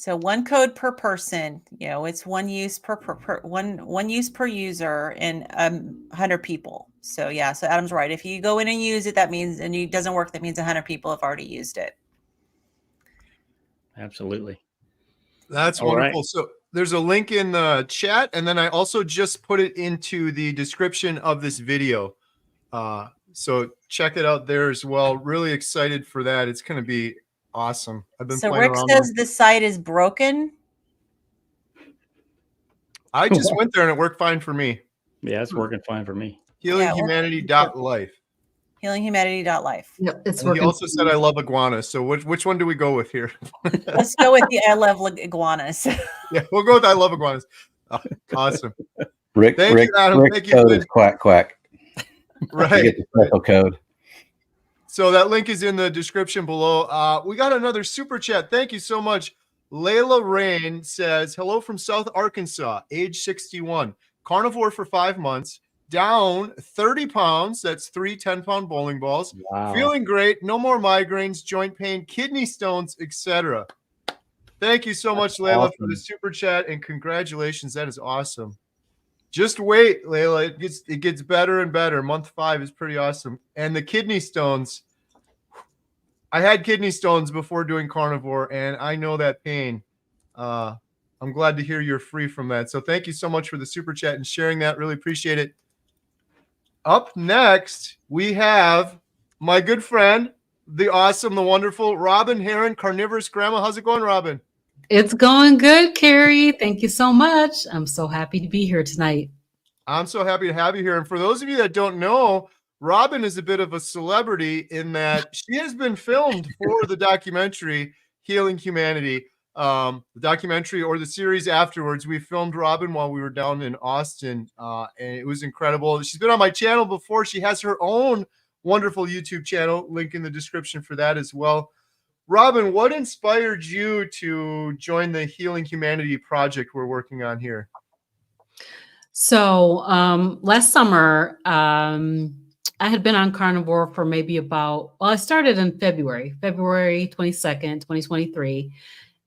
So one code per person, it's one use per one use per user and 100 people. So yeah, so Adam's right. If you go in and use it, that means, and it doesn't work, that means 100 people have already used it. Absolutely. That's All wonderful. right. So there's a link in the chat, and then I also just put it into the description of this video. So check it out there as well. Really excited for that. It's going to be awesome. I've been So playing Rick around says with the site is broken. I just went there and it worked fine for me. Yeah, it's working fine for me. Healinghumanity.life. Healinghumanity.life. Yep, it's And he working. also said I love iguanas. So which one do we go with here? Let's go with the I love iguanas. Yeah, we'll go with I love iguanas. Awesome. Rick, Thank you, Adam. Rick's Thank you, code Lynn. is quack quack. Right. You get the special code. So that link is in the description below. We got another super chat. Thank you so much. Layla Rain says, hello from South Arkansas, age 61, carnivore for 5 months, down 30 pounds. That's 3 10-pound bowling balls. Wow. Feeling great. No more migraines, joint pain, kidney stones, etc. Thank you so much, Layla, for the super chat, and congratulations. That is awesome. Just wait, Layla. It gets better and better. Month 5 is pretty awesome. And the kidney stones, I had kidney stones before doing carnivore, and I know that pain. I'm glad to hear you're free from that. So thank you so much for the super chat and sharing that. Really appreciate it. Up next, we have my good friend, the awesome, the wonderful Robin Heron, Carnivorous Grandma. How's it going, Robin? It's going good, Carrie. Thank you so much. I'm so happy to be here tonight. I'm so happy to have you here. And for those of you that don't know, Robin is a bit of a celebrity in that she has been filmed for the documentary Healing Humanity, the documentary or the series afterwards. We filmed Robin while we were down in Austin, and it was incredible. She's been on my channel before. She has her own wonderful YouTube channel, link in the description for that as well. Robin, what inspired you to join the Healing Humanity project we're working on here? So last summer, I had been on carnivore for maybe I started in February 22nd, 2023.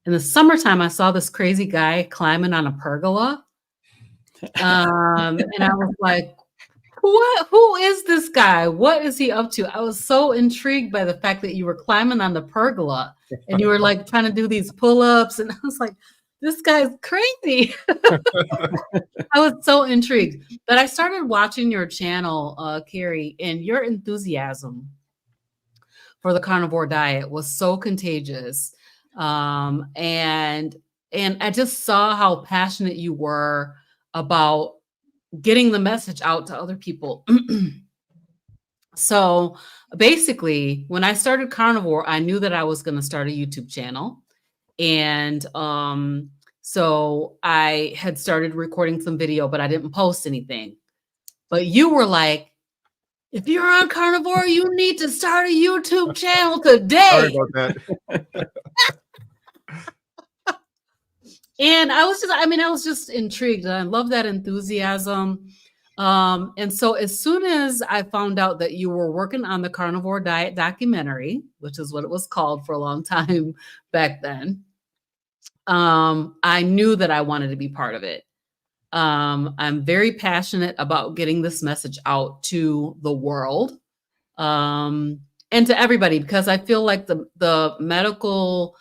In the summertime, I saw this crazy guy climbing on a pergola. And I was like, who is this guy? What is he up to? I was so intrigued by the fact that you were climbing on the pergola and you were like trying to do these pull-ups. And I was like, this guy's crazy. I was so intrigued. But I started watching your channel, Carrie, and your enthusiasm for the carnivore diet was so contagious. And I just saw how passionate you were about getting the message out to other people. So basically, when I started carnivore, I knew that I was going to start a YouTube channel. And so I had started recording some video, but I didn't post anything. But you were like, if you're on carnivore, you need to start a YouTube channel today. Sorry about that. And I was just intrigued. And I love that enthusiasm. And so as soon as I found out that you were working on the carnivore diet documentary, which is what it was called for a long time back then, I knew that I wanted to be part of it. I'm very passionate about getting this message out to the world, and to everybody, because I feel like the medical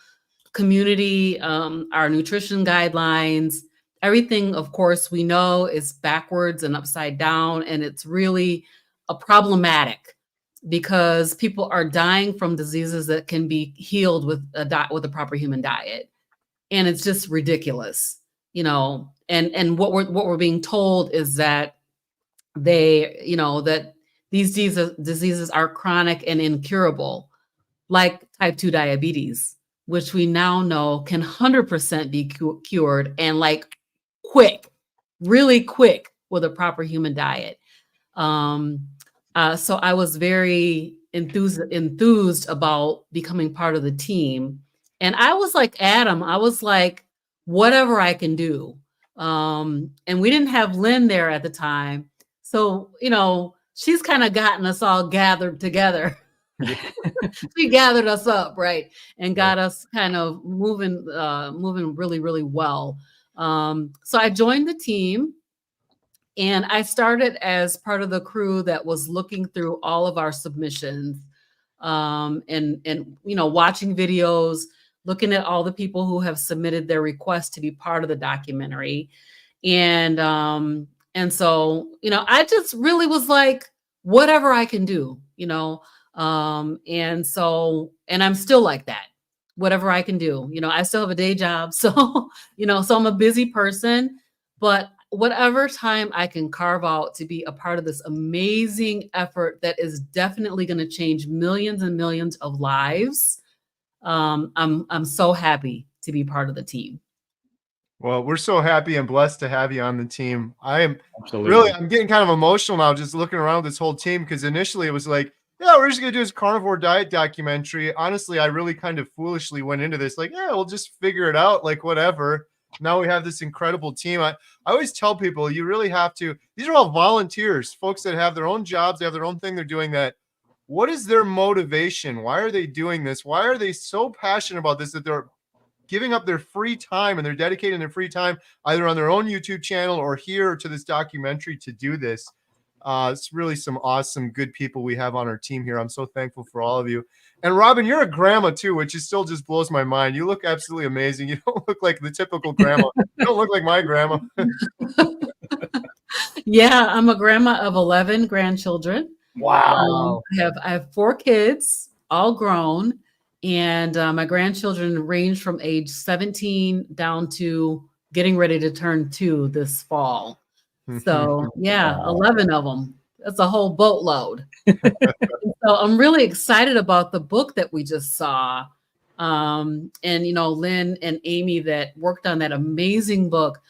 community, our nutrition guidelines, everything, of course, we know is backwards and upside down, and it's really problematic because people are dying from diseases that can be healed with a proper human diet. And it's just ridiculous, and what we're being told is that that these diseases are chronic and incurable, like type 2 diabetes, which we now know can 100% be cured, and like really quick with a proper human diet. So I was very enthused about becoming part of the team. And I was like, Adam, I was like, whatever I can do. And we didn't have Lynn there at the time. So, she's kind of gotten us all gathered together. She gathered us up, right, and got us kind of moving really, really well. So I joined the team, and I started as part of the crew that was looking through all of our submissions, and watching videos, looking at all the people who have submitted their request to be part of the documentary. And so, I just really was like, whatever I can do, and I'm still like that, whatever I can do. I still have a day job. So, so I'm a busy person, but whatever time I can carve out to be a part of this amazing effort that is definitely going to change millions and millions of lives. I'm so happy to be part of the team. Well, we're so happy and blessed to have you on the team. I'm Absolutely. getting kind of emotional now just looking around this whole team, because initially it was like, yeah, we're just going to do this carnivore diet documentary. Honestly, I really kind of foolishly went into this like, yeah, we'll just figure it out, like whatever. Now we have this incredible team. I always tell people, you really have to, these are all volunteers, folks that have their own jobs, they have their own thing they're doing. That what is their motivation? Why are they doing this? Why are they so passionate about this that they're giving up their free time and they're dedicating their free time either on their own YouTube channel or here to this documentary to do this? It's really some awesome, good people we have on our team here. I'm so thankful for all of you. And Robin, you're a grandma too, which is still just blows my mind. You look absolutely amazing. You don't look like the typical grandma. You don't look like my grandma. Yeah, I'm a grandma of 11 grandchildren. Wow. I have 4 kids, all grown, and my grandchildren range from age 17 down to getting ready to turn 2 this fall. So yeah, 11 of them. That's a whole boatload. So I'm really excited about the book that we just saw. And Lynn and Amy that worked on that amazing book.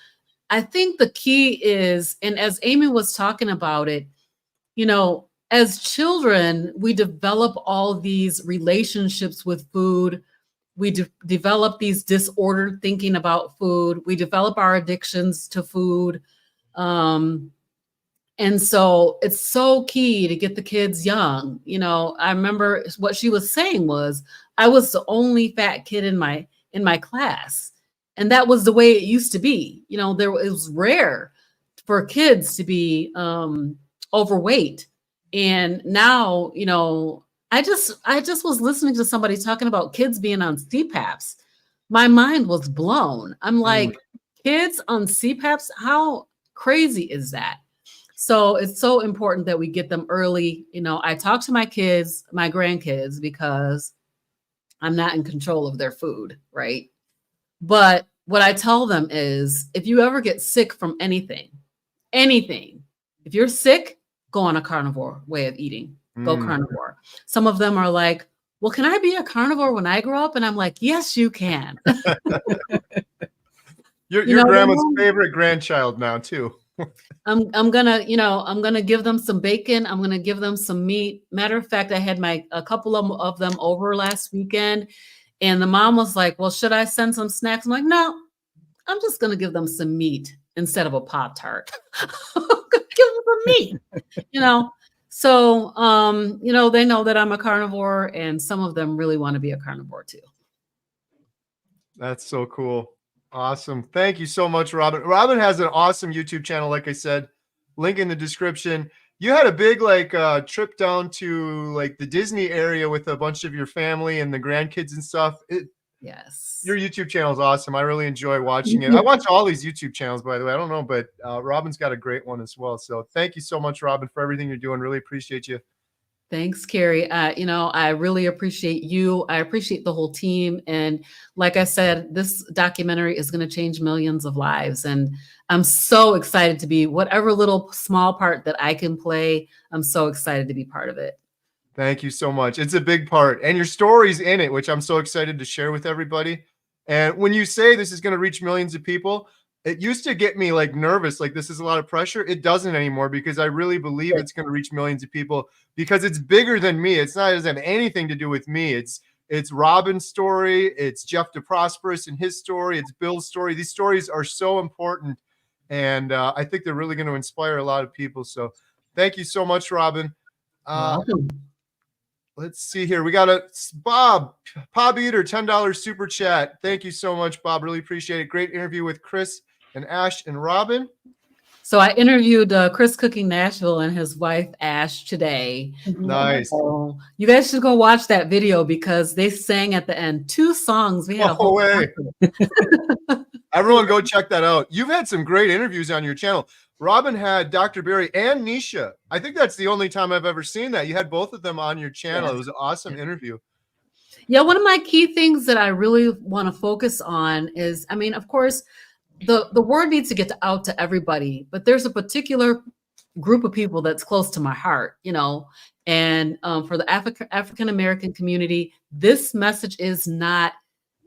I think the key is, and as Amy was talking about it, as children, we develop all these relationships with food. We develop these disordered thinking about food. We develop our addictions to food. And so it's so key to get the kids young. I remember what she was saying was, I was the only fat kid in my class. And that was the way it used to be. It was rare for kids to be overweight. And now, I just was listening to somebody talking about kids being on CPAPs. My mind was blown. I'm like, kids on CPAPs, how crazy is that? So it's so important that we get them early. I talk to my kids, my grandkids, because I'm not in control of their food, right? But what I tell them is, if you ever get sick from anything, if you're sick, go on a carnivore way of eating. Go carnivore. Some of them are like, well, can I be a carnivore when I grow up? And I'm like, yes, you can. Your grandma's favorite grandchild now too. I'm gonna give them some bacon. I'm gonna give them some meat. Matter of fact, I had a couple of them over last weekend, and the mom was like, well, should I send some snacks? I'm like, no, I'm just gonna give them some meat instead of a Pop-Tart. I'm gonna give them some meat, So, they know that I'm a carnivore, and some of them really want to be a carnivore too. That's so cool. Awesome. Thank you so much, Robin. Robin has an awesome YouTube channel. Like I said, link in the description. You had a big trip down to like the Disney area with a bunch of your family and the grandkids and stuff. Yes. Your YouTube channel is awesome. I really enjoy watching it. I watch all these YouTube channels, by the way. I don't know, but Robin's got a great one as well. So thank you so much, Robin, for everything you're doing. Really appreciate you. Thanks, Carrie. I really appreciate you. I appreciate the whole team. And like I said, this documentary is going to change millions of lives. And I'm so excited to be whatever little small part that I can play. I'm so excited to be part of it. Thank you so much. It's a big part. And your story's in it, which I'm so excited to share with everybody. And when you say this is going to reach millions of people, it used to get me like nervous, like this is a lot of pressure. It doesn't anymore, because I really believe it's going to reach millions of people, because it's bigger than me. It doesn't have anything to do with me. It's Robin's story. It's Jeff DeProsperous and his story. It's Bill's story. These stories are so important. And I think they're really going to inspire a lot of people. So thank you so much, Robin. Welcome. let's see here. We got a Bob Eater, $10 super chat. Thank you so much, Bob. Really appreciate it. Great interview with Chris and Ash and Robin. So I interviewed Chris Cooking Nashville and his wife Ash today. Nice. So you guys should go watch that video because they sang at the end 2 songs. We had a whole way. Everyone go check that out. You've had some great interviews on your channel. Robin had Dr. Barry and Nisha. I think that's the only time I've ever seen that. You had both of them on your channel. It was an awesome interview. Yeah, one of my key things that I really want to focus on is, I mean, of course, the word needs to get out to everybody, but there's a particular group of people that's close to my heart, you know, and for the African American community, this message is not,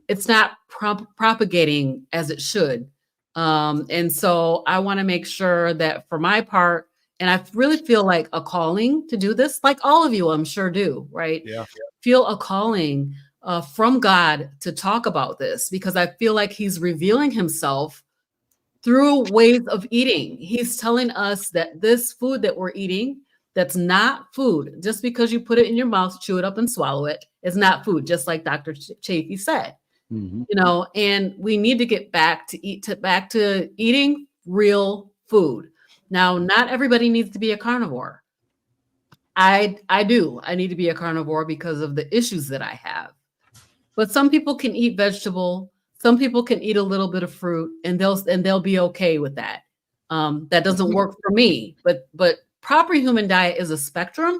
it's not propagating as it should. And so I want to make sure that for my part, and I really feel like a calling to do this, like all of you, I'm sure do, right? Yeah. Feel a calling from God to talk about this because I feel like he's revealing himself through ways of eating. He's telling us that this food that we're eating, that's not food. Just because you put it in your mouth, chew it up and swallow it, is not food, just like Dr. Chafee said. You know, and we need to get back to eating real food. Now, not everybody needs to be a carnivore. I need to be a carnivore because of the issues that I have. But some people can eat vegetable. Some people can eat a little bit of fruit, and they'll be okay with that. That doesn't work for me. But proper human diet is a spectrum,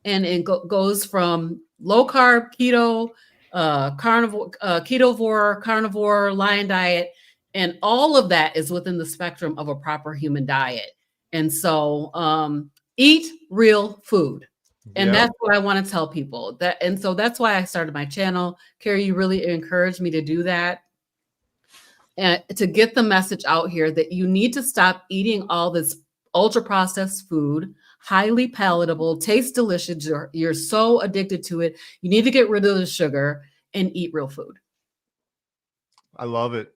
and it goes from low carb, keto, carnivore, ketovore, carnivore, lion diet, and all of that is within the spectrum of a proper human diet. And so eat real food. And that's what I want to tell people. And so that's why I started my channel. Carrie, you really encouraged me to do that. And to get the message out here that you need to stop eating all this ultra processed food, highly palatable, tastes delicious. You're so addicted to it. You need to get rid of the sugar and eat real food. I love it.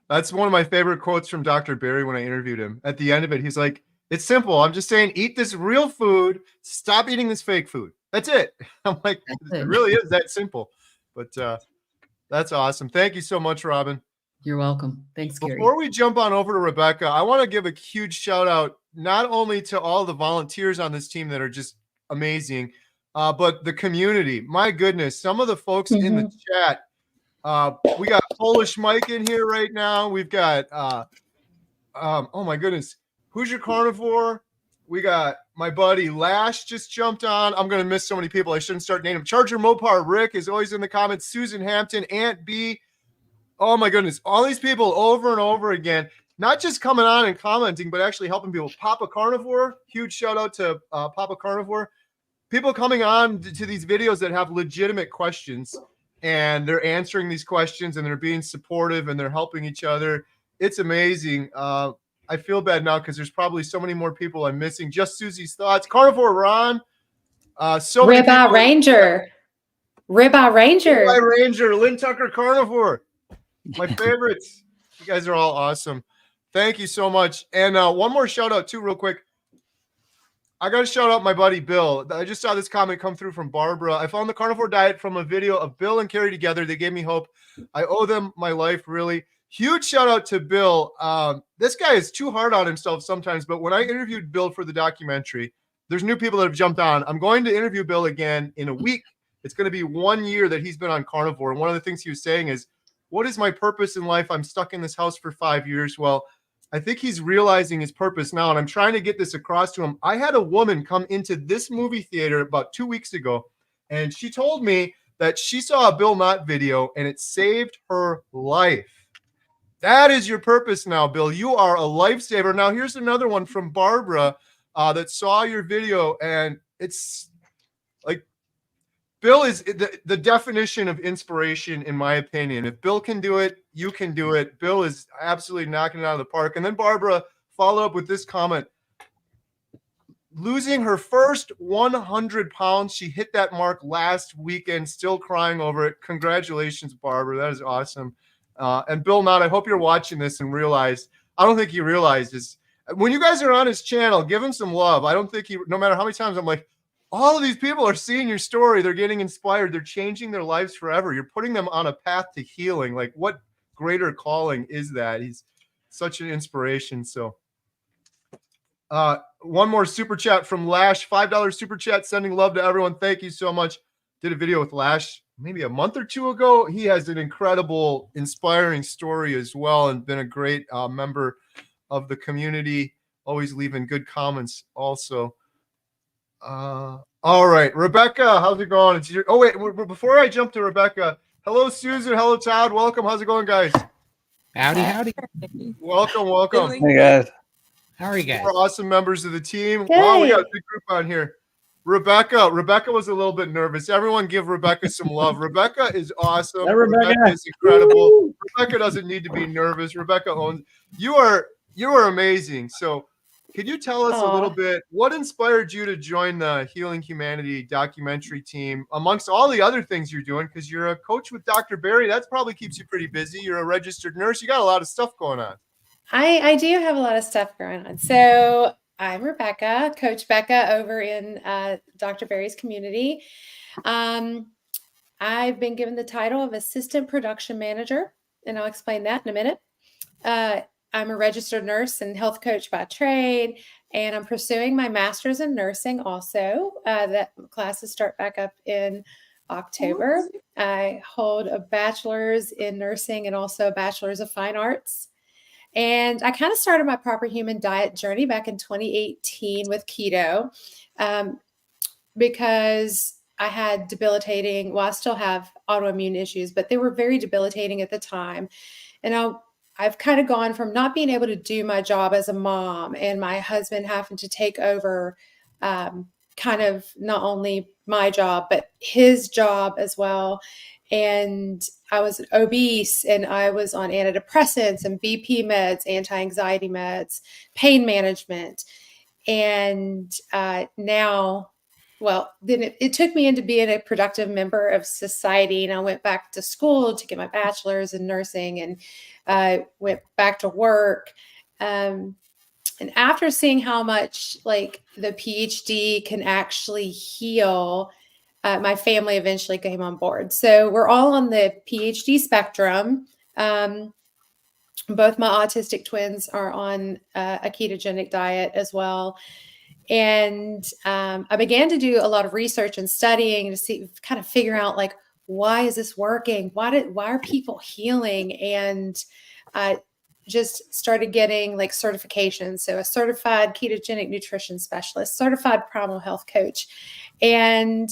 That's one of my favorite quotes from Dr. Barry when I interviewed him. At the end of it, he's like, it's simple. I'm just saying, eat this real food. Stop eating this fake food. That's it. I'm like, it really is that simple. But that's awesome. Thank you so much, Robin. You're welcome. Thanks, Carrie. Before we jump on over to Rebecca, I want to give a huge shout out, not only to all the volunteers on this team that are just amazing, but the community. My goodness, some of the folks in the chat. We got Polish Mike in here right now. We've got, oh my goodness, who's your carnivore? We got my buddy Lash just jumped on. I'm going to miss so many people. I shouldn't start naming them. Charger Mopar Rick is always in the comments. Susan Hampton, Aunt B. Oh my goodness. All these people over and over again, not just coming on and commenting, but actually helping people. Papa Carnivore, huge shout out to Papa Carnivore. People coming on to these videos that have legitimate questions, and they're answering these questions, and they're being supportive, and they're helping each other. It's amazing. I feel bad now because there's probably so many more people I'm missing. Just Susie's Thoughts, Carnivore Ron, Ribeye Ranger, Ribeye Ranger, Lynn Tucker Carnivore, my favorites. You guys are all awesome. Thank you so much. And one more shout out too, real quick. I got to shout out my buddy Bill. I just saw this comment come through from Barbara. I found the carnivore diet from a video of Bill and Carrie together. They gave me hope. I owe them my life, really. Huge shout out to Bill. This guy is too hard on himself sometimes, but when I interviewed Bill for the documentary, there's new people that have jumped on. I'm going to interview Bill again in a week. It's going to be 1 year that he's been on carnivore. And one of the things he was saying is, what is my purpose in life? I'm stuck in this house for 5 years. Well, I think he's realizing his purpose now, and I'm trying to get this across to him. I had a woman come into this movie theater about 2 weeks ago, and she told me that she saw a Bill Knott video, and it saved her life. That is your purpose now, Bill. You are a lifesaver. Now, here's another one from Barbara that saw your video, and it's like, Bill is the definition of inspiration, in my opinion. If Bill can do it, you can do it. Bill is absolutely knocking it out of the park. And then Barbara followed up with this comment. Losing her first 100 pounds. She hit that mark last weekend, still crying over it. Congratulations, Barbara. That is awesome. And Bill Knott, I hope you're watching this and realize, I don't think he realizes, when you guys are on his channel, give him some love. I don't think no matter how many times I'm like, all of these people are seeing your story. They're getting inspired. They're changing their lives forever. You're putting them on a path to healing. Like, what greater calling is that? He's such an inspiration. So one more super chat from Lash, $5 super chat, sending love to everyone. Thank you so much. Did a video with Lash maybe a month or two ago. He has an incredible, inspiring story as well, and been a great member of the community, always leaving good comments also. All right, Rebecca, how's it going? It's your, oh wait, before I jump to Rebecca, hello Susan, hello Todd, welcome. How's it going, guys? Howdy. Welcome. Hey guys. How are you guys? We're awesome members of the team. Good. Wow, we got a big group on here. Rebecca was a little bit nervous. Everyone give Rebecca some love. Rebecca is awesome. Hey, Rebecca. Is incredible. Rebecca doesn't need to be nervous. Rebecca owns. You are amazing. So could you tell us a little bit what inspired you to join the Healing Humanity documentary team amongst all the other things you're doing? Because you're a coach with Dr. Barry. That probably keeps you pretty busy. You're a registered nurse. You got a lot of stuff going on. I do have a lot of stuff going on. So I'm Rebecca, Coach Becca over in Dr. Barry's community. I've been given the title of Assistant Production Manager, and I'll explain that in a minute. I'm a registered nurse and health coach by trade, and I'm pursuing my master's in nursing also. That classes start back up in October. I hold a bachelor's in nursing and also a bachelor's of fine arts. And I kind of started my proper human diet journey back in 2018 with keto because I had debilitating, well, I still have autoimmune issues, but they were very debilitating at the time. And I've kind of gone from not being able to do my job as a mom and my husband having to take over kind of not only my job, but his job as well. And I was obese and I was on antidepressants and BP meds, anti-anxiety meds, pain management. And now, well, then it took me into being a productive member of society. And I went back to school to get my bachelor's in nursing and went back to work. And after seeing how much like the PhD can actually heal, my family eventually came on board. So we're all on the PhD spectrum. Both my autistic twins are on a ketogenic diet as well. And I began to do a lot of research and studying to kind of figure out like, why is this working? Why are people healing? And I just started getting like certifications. So a certified ketogenic nutrition specialist, certified primal health coach, and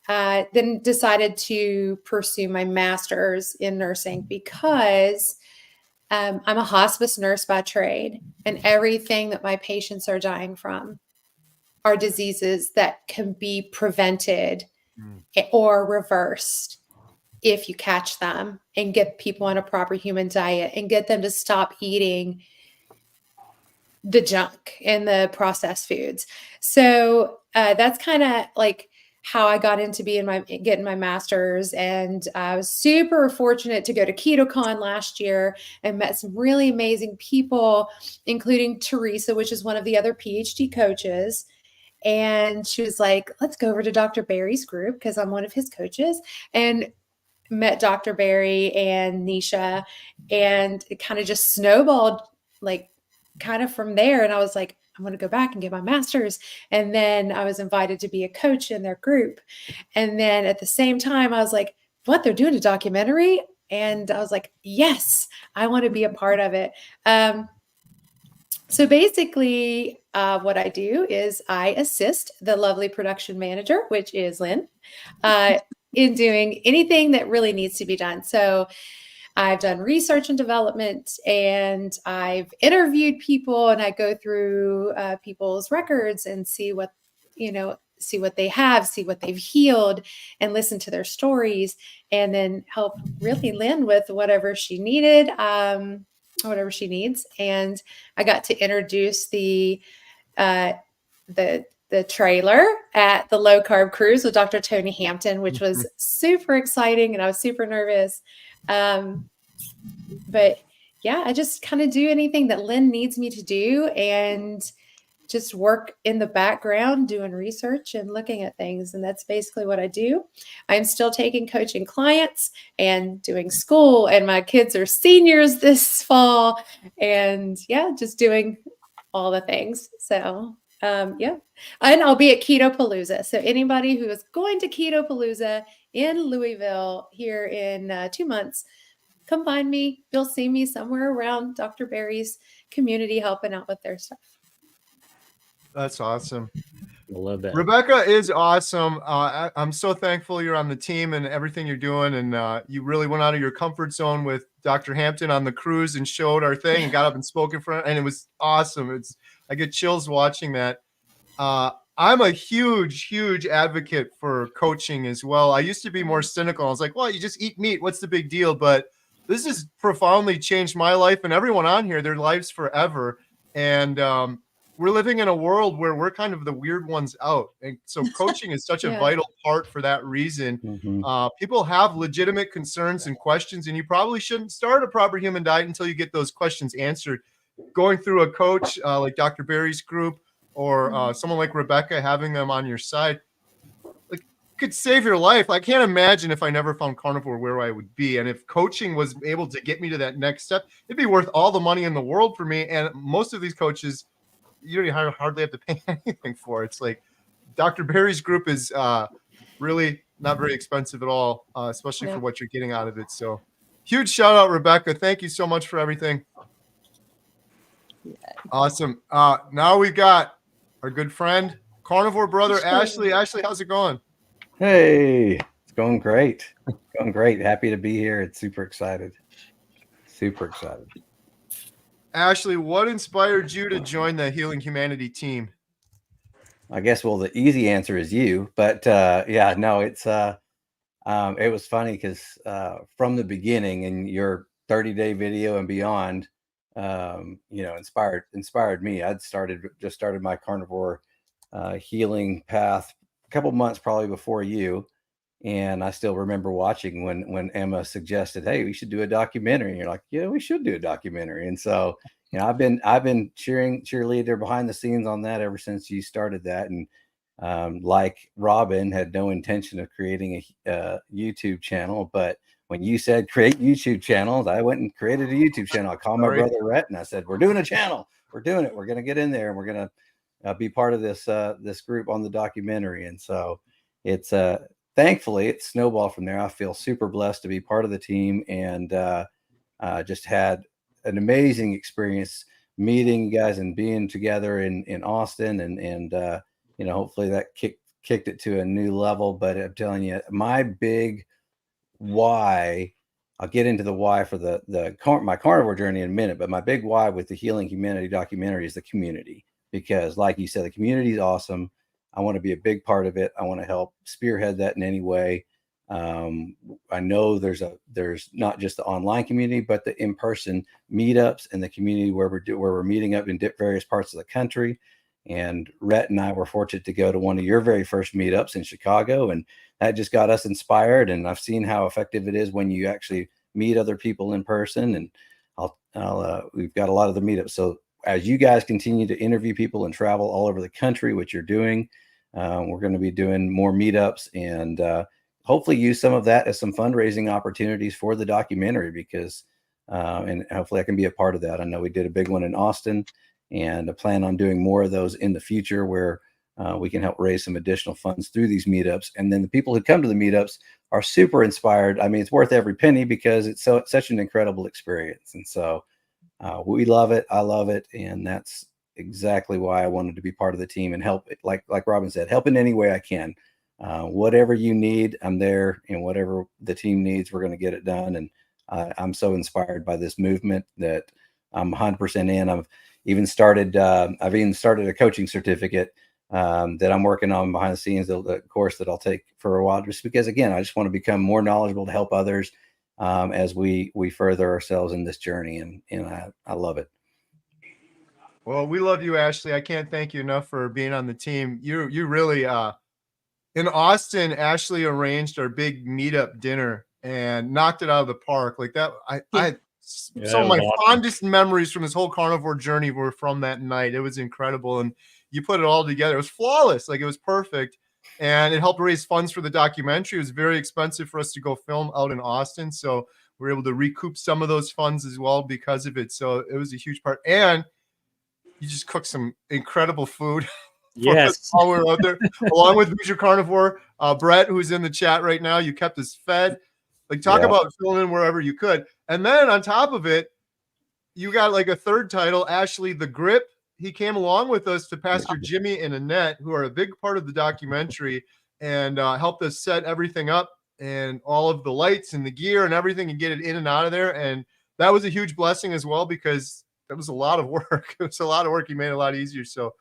then decided to pursue my master's in nursing because I'm a hospice nurse by trade, and everything that my patients are dying from are diseases that can be prevented or reversed if you catch them and get people on a proper human diet and get them to stop eating the junk and the processed foods. So that's kind of like how I got into getting my master's. And I was super fortunate to go to KetoCon last year and met some really amazing people, including Teresa, which is one of the other PhD coaches. And she was like, let's go over to Dr. Barry's group because I'm one of his coaches, and met Dr. Barry and Nisha, and it kind of just snowballed like kind of from there. And I was like, I'm going to go back and get my master's. And then I was invited to be a coach in their group. And then at the same time, I was like, what, they're doing a documentary? And I was like, yes, I want to be a part of it. So basically what I do is I assist the lovely production manager, which is Lynn, in doing anything that really needs to be done. So I've done research and development, and I've interviewed people, and I go through people's records and see what they have, see what they've healed, and listen to their stories, and then help really Lynn with whatever she needed, whatever she needs. And I got to introduce the trailer at the Low Carb Cruise with Dr. Tony Hampton, which was super exciting, and I was super nervous. But yeah, I just kind of do anything that Lynn needs me to do. And just work in the background doing research and looking at things. And that's basically what I do. I'm still taking coaching clients and doing school, and my kids are seniors this fall, and yeah, just doing all the things. So yeah, and I'll be at Keto Palooza. So anybody who is going to Keto Palooza in Louisville here in 2 months, come find me. You'll see me somewhere around Dr. Barry's community helping out with their stuff. That's awesome. I love that. Rebecca is awesome. I'm so thankful you're on the team and everything you're doing. And you really went out of your comfort zone with Dr. Hampton on the cruise and showed our thing and got up and spoke in front. And it was awesome. I get chills watching that. I'm a huge advocate for coaching as well. I used to be more cynical. I was like, well, you just eat meat. What's the big deal? But this has profoundly changed my life and everyone on here, their lives forever. And we're living in a world where we're kind of the weird ones out. And so coaching is such a vital part for that reason. People have legitimate concerns and questions, and you probably shouldn't start a proper human diet until you get those questions answered. Going through a coach like Dr. Barry's group or someone like Rebecca, having them on your side, like, could save your life. I can't imagine if I never found Carnivore where I would be. And if coaching was able to get me to that next step, it'd be worth all the money in the world for me. And most of these coaches, you don't hardly have to pay anything for. It's like Dr. Barry's group is really not very expensive at all, especially for what you're getting out of it. So huge shout out, Rebecca. Thank you so much for everything. Awesome. Now we got our good friend, Carnivore brother, Ashley. Ashley, how's it going? Hey, it's going great. Going great. Happy to be here. It's super excited. Super excited. Ashley, what inspired you to join the Healing Humanity team? I guess, well, the easy answer is you, but yeah, no, it was funny because from the beginning in your 30-day video and beyond, inspired me. Just started my carnivore healing path a couple months probably before you. And I still remember watching when Emma suggested, hey, we should do a documentary. And you're like, yeah, we should do a documentary. And so, I've been cheerleader behind the scenes on that ever since you started that. And like Robin, had no intention of creating a YouTube channel, but when you said create YouTube channels, I went and created a YouTube channel. I called my brother Rhett and I said, we're doing a channel. We're doing it. We're going to get in there and we're going to be part of this group on the documentary. And so it's thankfully it snowballed from there. I feel super blessed to be part of the team, and just had an amazing experience meeting you guys and being together in Austin, and hopefully that kicked it to a new level. But I'm telling you, my big why, I'll get into the why for my carnivore journey in a minute, but my big why with the Healing Humanity documentary is the community, because like you said, the community is awesome. I want to be a big part of it. I want to help spearhead that in any way. I know there's not just the online community, but the in-person meetups and the community where we're meeting up in various parts of the country. And Rhett and I were fortunate to go to one of your very first meetups in Chicago, and that just got us inspired. And I've seen how effective it is when you actually meet other people in person. And we've got a lot of the meetups. So as you guys continue to interview people and travel all over the country, which you're doing, we're going to be doing more meetups and hopefully use some of that as some fundraising opportunities for the documentary, because and hopefully I can be a part of that. I know we did a big one in Austin, and I plan on doing more of those in the future where we can help raise some additional funds through these meetups. And then the people who come to the meetups are super inspired. I mean, it's worth every penny because it's such an incredible experience. And so we love it. I love it. And that's exactly why I wanted to be part of the team and help, like Robin said, help in any way I can. Whatever you need, I'm there, and whatever the team needs, we're going to get it done. And I'm so inspired by this movement that I'm 100% in. I've even started a coaching certificate that I'm working on behind the scenes, the course that I'll take for a while, just because, again, I just want to become more knowledgeable to help others as we further ourselves in this journey. And I love it. Well, we love you, Ashley. I can't thank you enough for being on the team. You really, in Austin, Ashley arranged our big meetup dinner and knocked it out of the park like that. I Yeah, some of that my was awesome. fondest memories from this whole carnivore journey were from that night. It was incredible. And you put it all together. It was flawless. Like, it was perfect. And it helped raise funds for the documentary. It was very expensive for us to go film out in Austin. So we were able to recoup some of those funds as well because of it. So it was a huge part. And you just cooked some incredible food for us Yes. while we were out there, along with Who's Your Carnivore, Brett, who's in the chat right now. You kept us fed. Like, talk Yep. about filling in wherever you could. And then on top of it, you got like a third title, Ashley the Grip. He came along with us to Pastor Jimmy and Annette, who are a big part of the documentary, and helped us set everything up and all of the lights and the gear and everything and get it in and out of there. And that was a huge blessing as well, because that was a lot of work. It was a lot of work. He made it a lot easier. So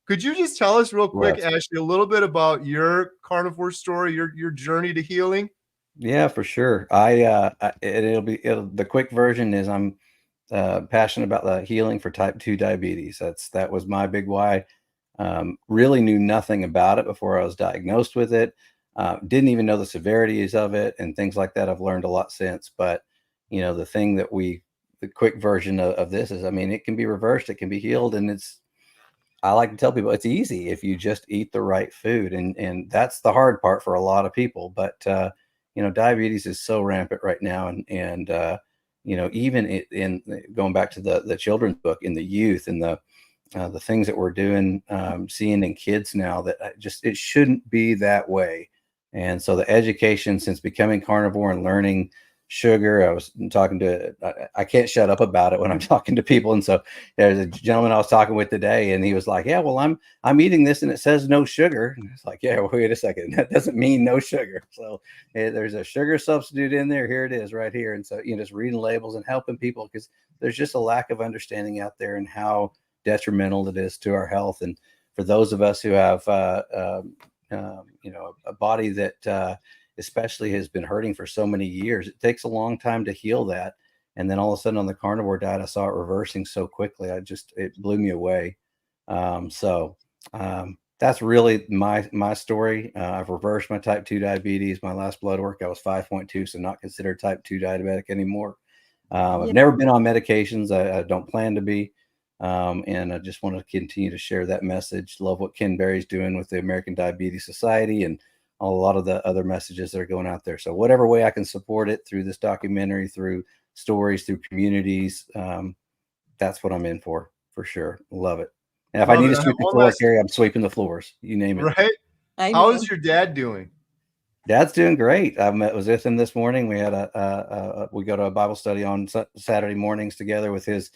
could you just tell us real quick, Yes. Ashley, a little bit about your carnivore story, your journey to healing? Yeah, for sure. The quick version is I'm passionate about the healing for type 2 diabetes. That was my big why. Really knew nothing about it before I was diagnosed with it. Didn't even know the severities of it and things like that. I've learned a lot since, but the quick version of this is, I mean, it can be reversed, it can be healed. And I like to tell people it's easy if you just eat the right food. And that's the hard part for a lot of people. But, diabetes is so rampant right now. And even in going back to the children's book, in the youth and the things that we're doing, seeing in kids now, that it shouldn't be that way. And so the education since becoming carnivore and learning sugar, I was talking to, I can't shut up about it when I'm talking to people. And so there's a gentleman I was talking with today, and he was like, yeah, well, I'm eating this and it says no sugar. And it's like, yeah, well, wait a second. That doesn't mean no sugar. So there's a sugar substitute in there. Here it is right here. And so, just reading labels and helping people, because there's just a lack of understanding out there and how detrimental it is to our health. And for those of us who have, a body that, especially has been hurting for so many years, it takes a long time to heal that. And then all of a sudden on the carnivore diet, I saw it reversing so quickly. It blew me away. That's really my story. I've reversed my type 2 diabetes. My last blood work, I was 5.2, so not considered type 2 diabetic anymore. I've never been on medications. I don't plan to be. And I just want to continue to share that message. Love what Ken Berry's doing with the American Diabetes Society and a lot of the other messages that are going out there. So whatever way I can support it through this documentary, through stories, through communities, that's what I'm in for sure. Love it. And if I need to sweep the floor, Carrie, I'm sweeping the floors. You name it. Right. How is your dad doing? Dad's doing great. I was with him this morning. We had we go to a Bible study on Saturday mornings together with his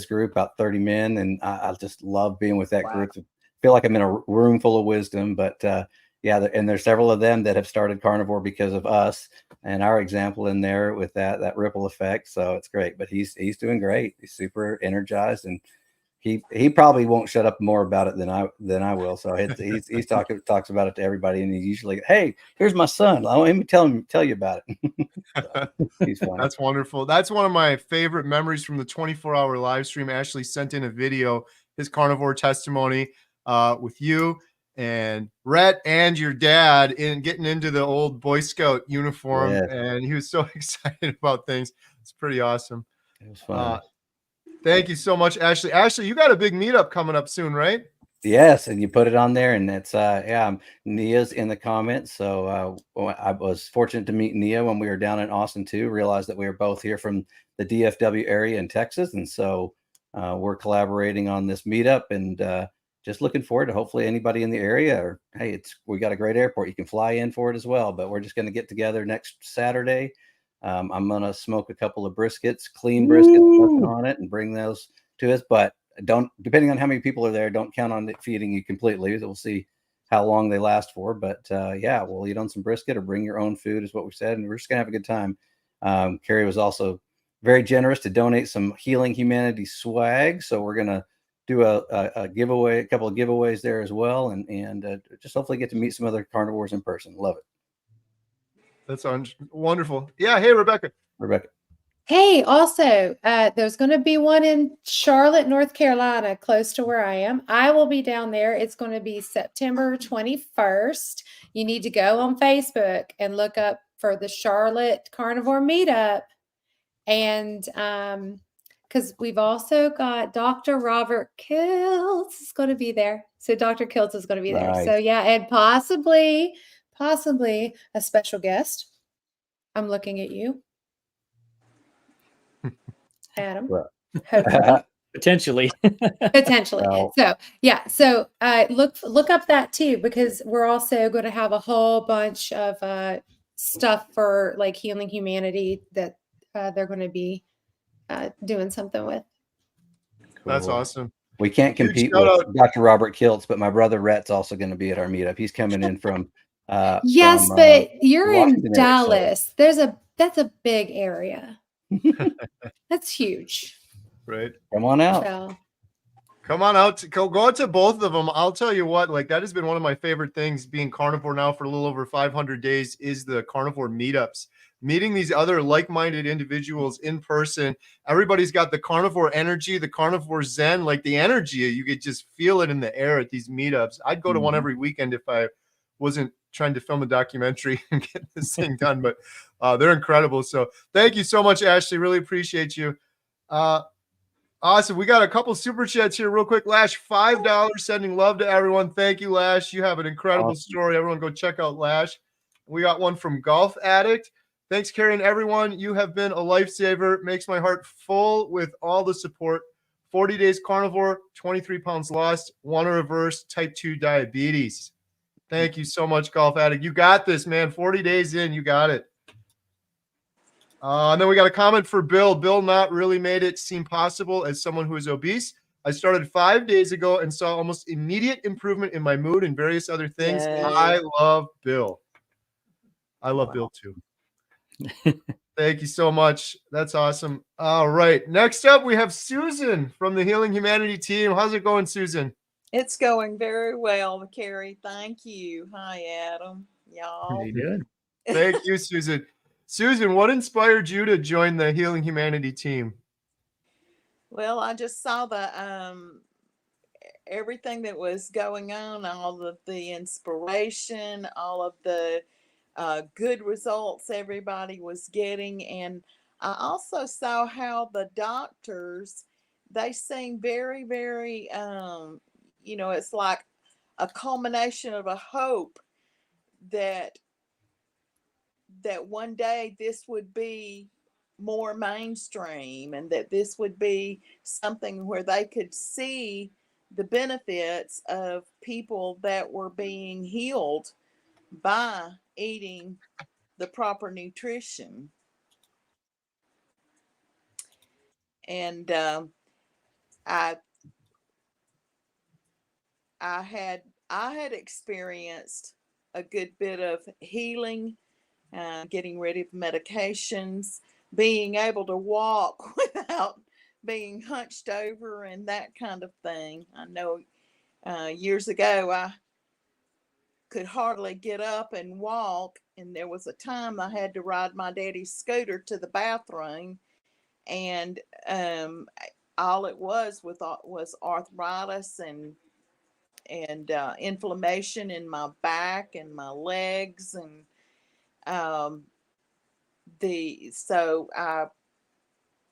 group, about 30 men. And I just love being with that group. I feel like I'm in a room full of wisdom, but and there's several of them that have started carnivore because of us and our example in there with that ripple effect. So it's great, but he's doing great. He's super energized, and he probably won't shut up more about it than I will. So he's talks about it to everybody, and he's usually, hey, here's my son. Let me tell you about it. So, he's fun. That's wonderful. That's one of my favorite memories from the 24-hour live stream. Ashley sent in a video, his carnivore testimony, with you and Rhett and your dad in getting into the old Boy Scout uniform. Yeah. And he was so excited about things. It's pretty awesome. It was fun. Thank you so much, Ashley. Ashley, you got a big meetup coming up soon, right? Yes, and you put it on there, and it's Nia's in the comments. So I was fortunate to meet Nia when we were down in Austin too. Realized that we were both here from the DFW area in Texas, and so we're collaborating on this meetup, and just looking forward to hopefully anybody in the area. Or hey, we got a great airport; you can fly in for it as well. But we're just going to get together next Saturday. I'm gonna smoke a couple of briskets, clean briskets, working on it, and bring those to us. But depending on how many people are there, don't count on it feeding you completely. We'll see how long they last for. But we'll eat on some brisket or bring your own food is what we said. And we're just gonna have a good time. Carrie was also very generous to donate some Healing Humanity swag. So we're gonna do a giveaway, a couple of giveaways there as well. And just hopefully get to meet some other carnivores in person. Love it. That sounds wonderful. Yeah. Hey, Rebecca. Hey, also, there's going to be one in Charlotte, North Carolina, close to where I am. I will be down there. It's going to be September 21st. You need to go on Facebook and look up for the Charlotte Carnivore Meetup. And because we've also got Dr. Robert Kiltz is going to be there. So Dr. Kiltz is going to be there. So Nice. yeah, and possibly a special guest. I'm looking at you, Adam. Well, Hopefully. Potentially. Potentially. well, So yeah. So look up that too, because we're also going to have a whole bunch of stuff for like Healing Humanity that they're going to be doing something with. That's cool. awesome. We can't Huge compete shout with out. Dr. Robert Kiltz, but my brother Rhett's also going to be at our meetup. He's coming in from Yes, but you're in Washington area, so Dallas. That's a big area. That's huge. Right. come on out. So Come on out. Go out to both of them. I'll tell you what, like that has been one of my favorite things being carnivore now for a little over 500 days is the carnivore meetups. Meeting these other like-minded individuals in person. Everybody's got the carnivore energy, the carnivore zen, like the energy. You could just feel it in the air at these meetups. I'd go to one every weekend if I wasn't trying to film a documentary and get this thing done, but they're incredible. So thank you so much, Ashley. Really appreciate you. Awesome. We got a couple super chats here real quick. Lash, $5 sending love to everyone. Thank you, Lash. You have an incredible Awesome. story. Everyone go check out Lash. We got one from Golf Addict. Thanks, Carrie, and everyone. You have been a lifesaver. Makes my heart full with all the support. 40 days carnivore, 23 pounds lost, want to reverse type 2 diabetes. Thank you so much, Golf Addict. You got this, man. 40 days in, you got it. And then we got a comment for Bill. Bill not really made it seem possible as someone who is obese. I started 5 days ago and saw almost immediate improvement in my mood and various other things. Yay. I love Bill. I love Bill too. Thank you so much. That's awesome. All right. Next up, we have Susan from the Healing Humanity team. How's it going, Susan? It's going very well, Carrie. Thank you. Hi, Adam. Y'all. How you doing? Thank you, Susan. Susan, what inspired you to join the Healing Humanity team? Well, I just saw the everything that was going on, all of the inspiration, all of the good results everybody was getting, and I also saw how the doctors, they seem very, very it's like a culmination of a hope that one day this would be more mainstream and that this would be something where they could see the benefits of people that were being healed by eating the proper nutrition. And I had experienced a good bit of healing, getting rid of medications, being able to walk without being hunched over and that kind of thing. I know years ago I could hardly get up and walk, and there was a time I had to ride my daddy's scooter to the bathroom, and all it was arthritis and inflammation in my back and my legs, and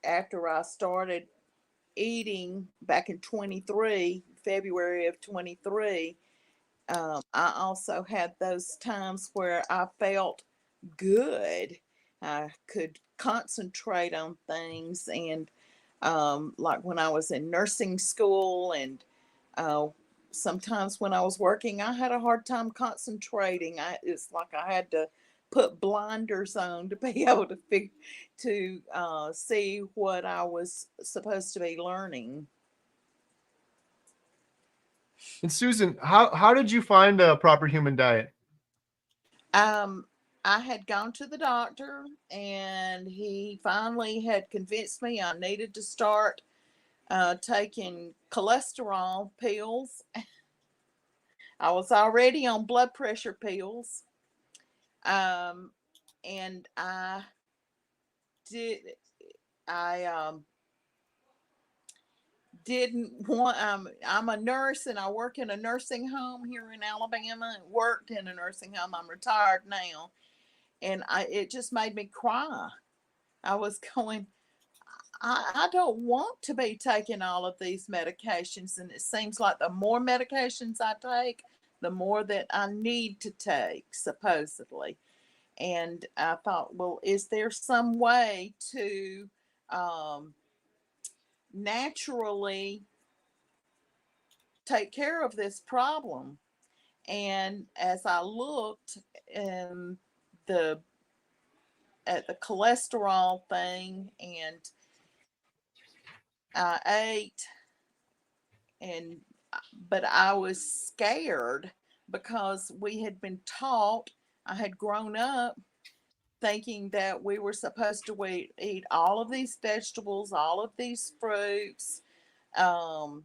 after I started eating back in February of 23, I also had those times where I felt good. I could concentrate on things, and like when I was in nursing school, and sometimes when I was working, I had a hard time concentrating. It's like I had to put blinders on to be able to see what I was supposed to be learning. And Susan, how did you find a proper human diet? I had gone to the doctor, and he finally had convinced me I needed to start taking cholesterol pills. I was already on blood pressure pills. And I didn't want, I'm a nurse, and I work in a nursing home here in Alabama, and worked in a nursing home. I'm retired now. And it just made me cry. I was going, I don't want to be taking all of these medications. And it seems like the more medications I take, the more that I need to take, supposedly. And I thought, well, is there some way to naturally take care of this problem? And as I looked the at the cholesterol thing, and I ate, but I was scared because we had been taught, I had grown up thinking that we were supposed to eat all of these vegetables, all of these fruits, and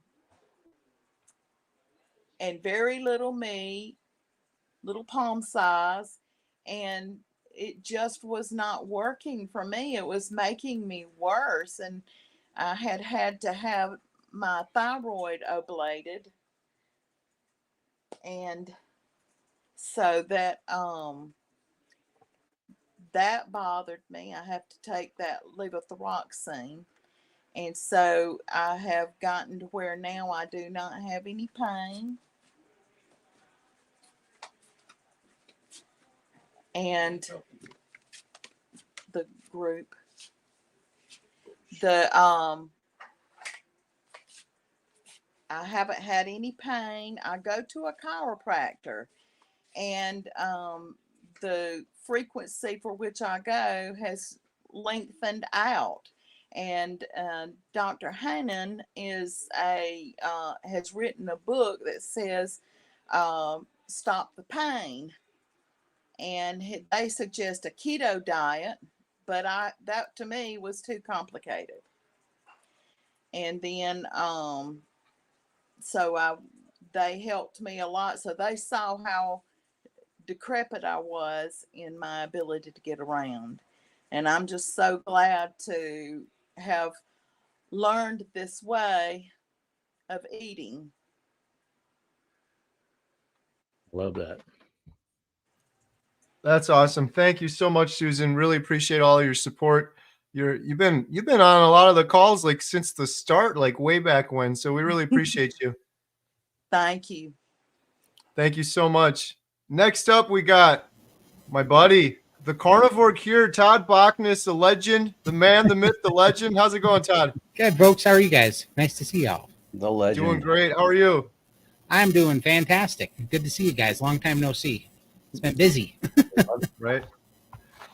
very little meat, little palm size. And it just was not working for me. It was making me worse. And I had to have my thyroid ablated. And so that bothered me. I have to take that levothyroxine. And so I have gotten to where now I do not have any pain. And the group, I haven't had any pain. I go to a chiropractor, and the frequency for which I go has lengthened out. And Dr. Hannon has written a book that says Stop the Pain. And they suggest a keto diet, but that to me was too complicated. And then they helped me a lot. So they saw how decrepit I was in my ability to get around. And I'm just so glad to have learned this way of eating. Love that. That's awesome. Thank you so much, Susan. Really appreciate all your support. You've been on a lot of the calls like since the start, like way back when. So we really appreciate you. Thank you. Thank you so much. Next up, we got my buddy, the Carnivore Cure, Todd Bachnes, the legend, the man, the myth, the legend. How's it going, Todd? Good, folks. How are you guys? Nice to see y'all. The legend. Doing great. How are you? I'm doing fantastic. Good to see you guys. Long time no see. It's been busy. Right.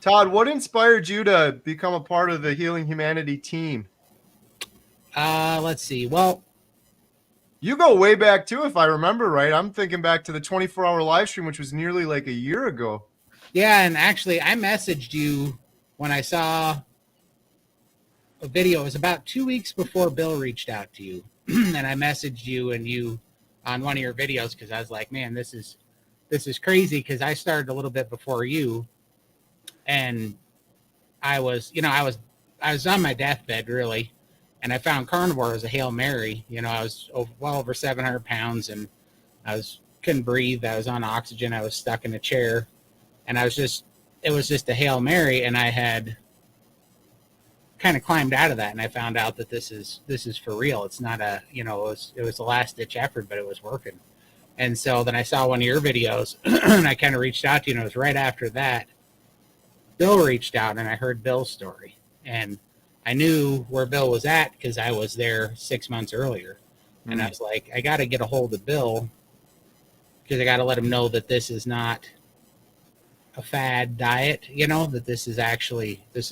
Todd, what inspired you to become a part of the Healing Humanity team? Let's see. Well, you go way back too, if I remember right. I'm thinking back to the 24-hour live stream, which was nearly like a year ago. Yeah, and actually, I messaged you when I saw a video. It was about 2 weeks before Bill reached out to you, and I messaged you and you on one of your videos because I was like, man, this is crazy because I started a little bit before you, and I was on my deathbed really, and I found Carnivore as a Hail Mary. I was well over 700 pounds, and couldn't breathe. I was on oxygen. I was stuck in a chair, and it was just a Hail Mary, and I had kind of climbed out of that, and I found out that this is for real. It's not it was a last ditch effort, but it was working. And so then I saw one of your videos and I kind of reached out to you, and it was right after that Bill reached out, and I heard Bill's story, and I knew where Bill was at because I was there 6 months earlier. And I was like, I got to get a hold of Bill because I got to let him know that this is not a fad diet, that this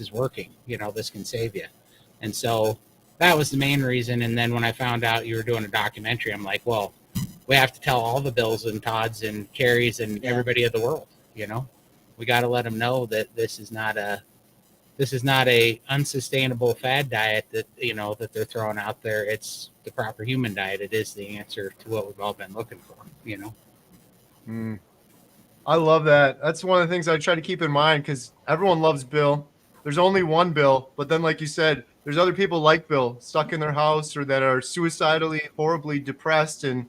is working, this can save you. And so that was the main reason. And then when I found out you were doing a documentary, I'm like, well, we have to tell all the Bills and Todds and Carries and everybody of the world, we got to let them know that this is not a unsustainable fad diet that, that they're throwing out there. It's the proper human diet. It is the answer to what we've all been looking for, I love that. That's one of the things I try to keep in mind because everyone loves Bill. There's only one Bill, but then like you said, there's other people like Bill stuck in their house or that are suicidally, horribly depressed, and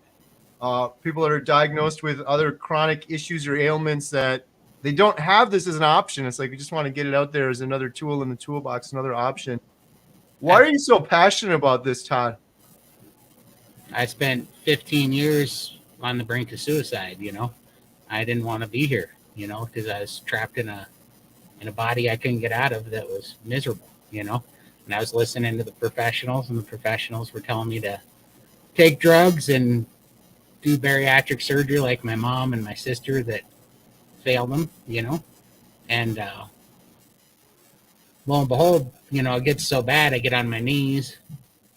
people that are diagnosed with other chronic issues or ailments that they don't have this as an option. It's like we just want to get it out there as another tool in the toolbox, another option. Why are you so passionate about this, Todd? I spent 15 years on the brink of suicide. I didn't want to be here, because I was trapped in a body I couldn't get out of that was miserable, and I was listening to the professionals, and the professionals were telling me to take drugs and do bariatric surgery like my mom and my sister that failed them, and lo and behold, it gets so bad I get on my knees,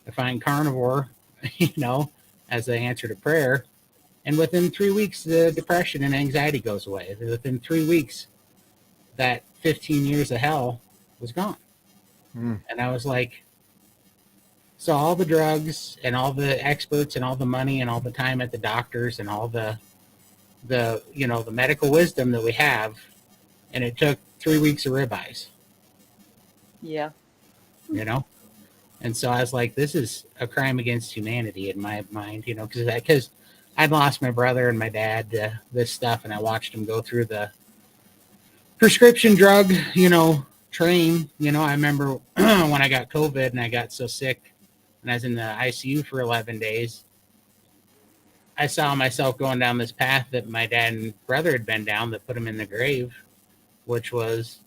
I find Carnivore, as the answer to prayer. And within 3 weeks, the depression and anxiety goes away. Within 3 weeks, that 15 years of hell was gone. And I was like, so all the drugs and all the experts and all the money and all the time at the doctors and all the medical wisdom that we have, and it took 3 weeks of ribeyes. Yeah. And so I was like, this is a crime against humanity in my mind, because I'd lost my brother and my dad to this stuff, and I watched them go through the prescription drug, train. I remember when I got COVID and I got so sick and I was in the ICU for 11 days, I saw myself going down this path that my dad and brother had been down that put him in the grave, which was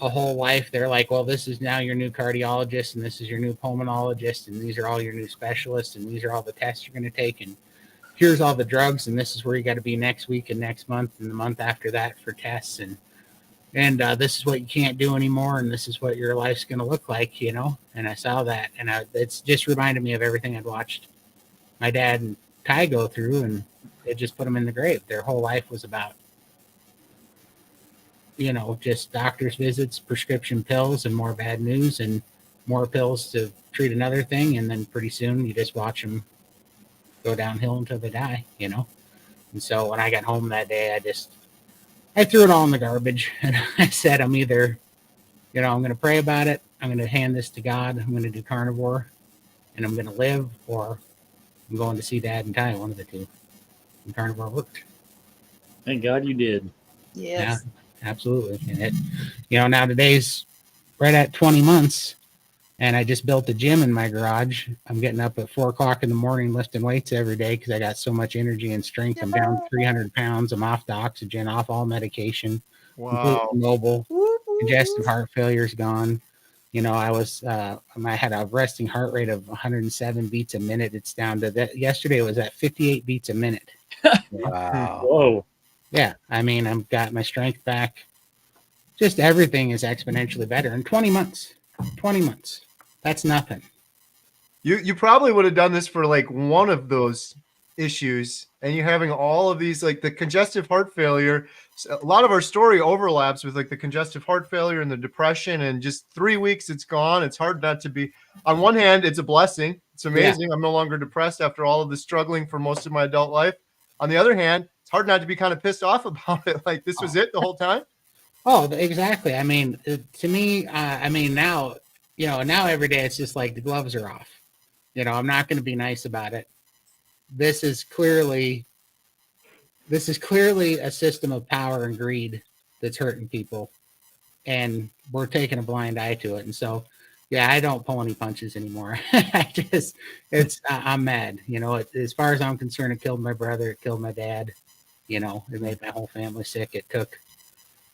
a whole life. They're like, well, this is now your new cardiologist, and this is your new pulmonologist, and these are all your new specialists, and these are all the tests you're going to take, and here's all the drugs, and this is where you got to be next week and next month and the month after that for tests, and this is what you can't do anymore, and this is what your life's going to look like, And I saw that, and it's just reminded me of everything I'd watched my dad and Ty go through, and it just put them in the grave. Their whole life was about just doctor's visits, prescription pills, and more bad news, and more pills to treat another thing. And then pretty soon you just watch them go downhill until they die, And so when I got home that day, I threw it all in the garbage. And I said, I'm either, I'm going to pray about it. I'm going to hand this to God. I'm going to do Carnivore, and I'm going to live, or I'm going to see Dad and Ty, one of the two. And Carnivore worked. Thank God you did. Yes. Yeah. Absolutely. And it, now today's right at 20 months, and I just built a gym in my garage. I'm getting up at 4:00 in the morning, lifting weights every day because I got so much energy and strength. I'm down 300 pounds. I'm off the oxygen, off all medication, completely mobile. Congestive heart failure is gone. I had a resting heart rate of 107 beats a minute. It's down to that. Yesterday it was at 58 beats a minute. Wow. Whoa. Yeah, I've got my strength back. Just everything is exponentially better in 20 months. 20 months. That's nothing. You probably would have done this for like one of those issues, and you're having all of these, like the congestive heart failure. A lot of our story overlaps with like the congestive heart failure and the depression, and just 3 weeks it's gone. It's hard not to be. On one hand, it's a blessing. It's amazing. Yeah. I'm no longer depressed after all of the struggling for most of my adult life. On the other hand, it's hard not to be kind of pissed off about it. Like this was it the whole time. Oh, exactly. To me, now, now every day it's just like the gloves are off. I'm not going to be nice about it. This is clearly a system of power and greed that's hurting people, and we're taking a blind eye to it. And so, yeah, I don't pull any punches anymore. I'm mad. As far as I'm concerned, it killed my brother. It killed my dad. It made my whole family sick. It took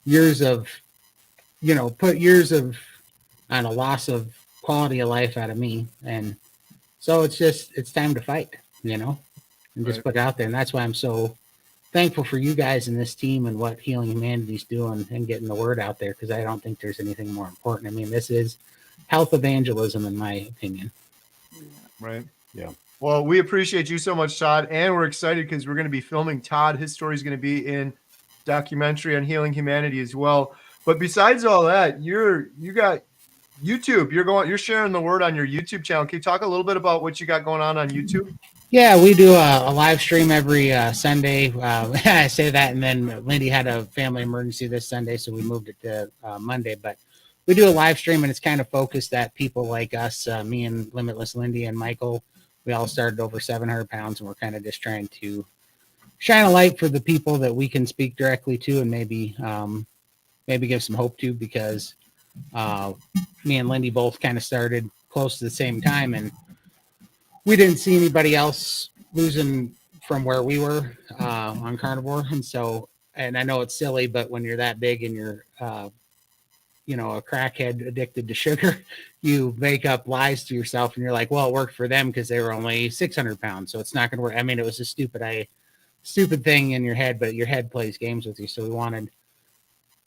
years of, on a loss of quality of life out of me. And so it's time to fight, and just put it out there. And that's why I'm so thankful for you guys and this team and what Healing Humanity's doing and getting the word out there, because I don't think there's anything more important. This is health evangelism, in my opinion. Right. Yeah. Well, we appreciate you so much, Todd, and we're excited because we're going to be filming Todd. His story is going to be in documentary on Healing Humanity as well. But besides all that, you got YouTube. You're sharing the word on your YouTube channel. Can you talk a little bit about what you got going on YouTube? Yeah, we do a live stream every Sunday. I say that, and then Lindy had a family emergency this Sunday, so we moved it to Monday. But we do a live stream, and it's kind of focused at people like us, me and Limitless Lindy and Michael. We all started over 700 pounds, and we're kind of just trying to shine a light for the people that we can speak directly to, and maybe give some hope to, because Me and Lindy both kind of started close to the same time, and we didn't see anybody else losing from where we were on Carnivore. And so, and I know it's silly, but when you're that big and you're, you know, a crackhead addicted to sugar, you make up lies to yourself and you're like, well, it worked for them because they were only 600 pounds. So it's not going to work. I mean, it was a stupid thing in your head, but your head plays games with you. So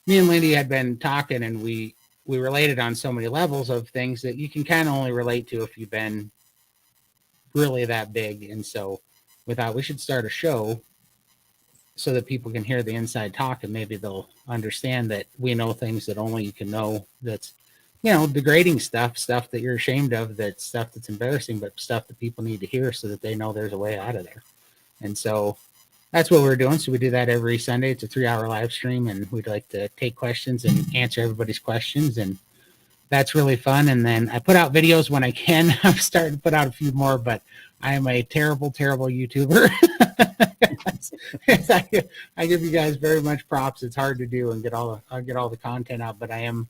me and Lindy had been talking, and we related on so many levels of things that you can kind of only relate to if you've been really that big. And so we thought we should start a show so that people can hear the inside talk, and maybe they'll understand that we know things that only you can know. That's, you know, degrading stuff that you're ashamed of, that stuff that's embarrassing, but stuff that people need to hear so that they know there's a way out of there. And so that's what we're doing. So we do that every Sunday. It's a 3-hour live stream, and we'd like to take questions and answer everybody's questions. And that's really fun. And then I put out videos when I can. I'm starting to put out a few more, but I am a terrible, terrible YouTuber. I give you guys very much props. It's hard to do and get all the content out, but I am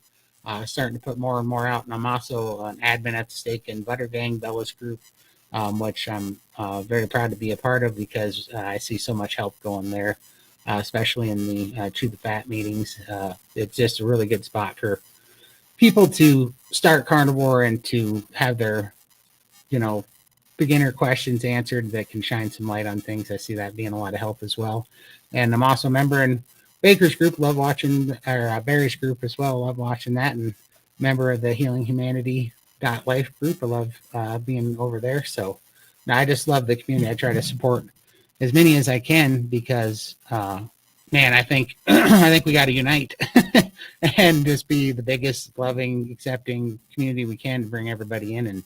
starting to put more and more out. And I'm also an admin at the Steak and Butter Gang, Bella's group, which I'm very proud to be a part of, because I see so much help going there, especially in the Chew the Fat meetings. It's just a really good spot for people to start Carnivore and to have their, you know, beginner questions answered that can shine some light on things. I see that being a lot of help as well. And I'm also a member in Baker's group, love watching, or Barry's group as well, love watching that, and member of the Healing Humanity .life group. I love being over there. So I just love the community. I try to support as many as I can, because man, I think I think we got to unite and just be the biggest, loving, accepting community we can to bring everybody in and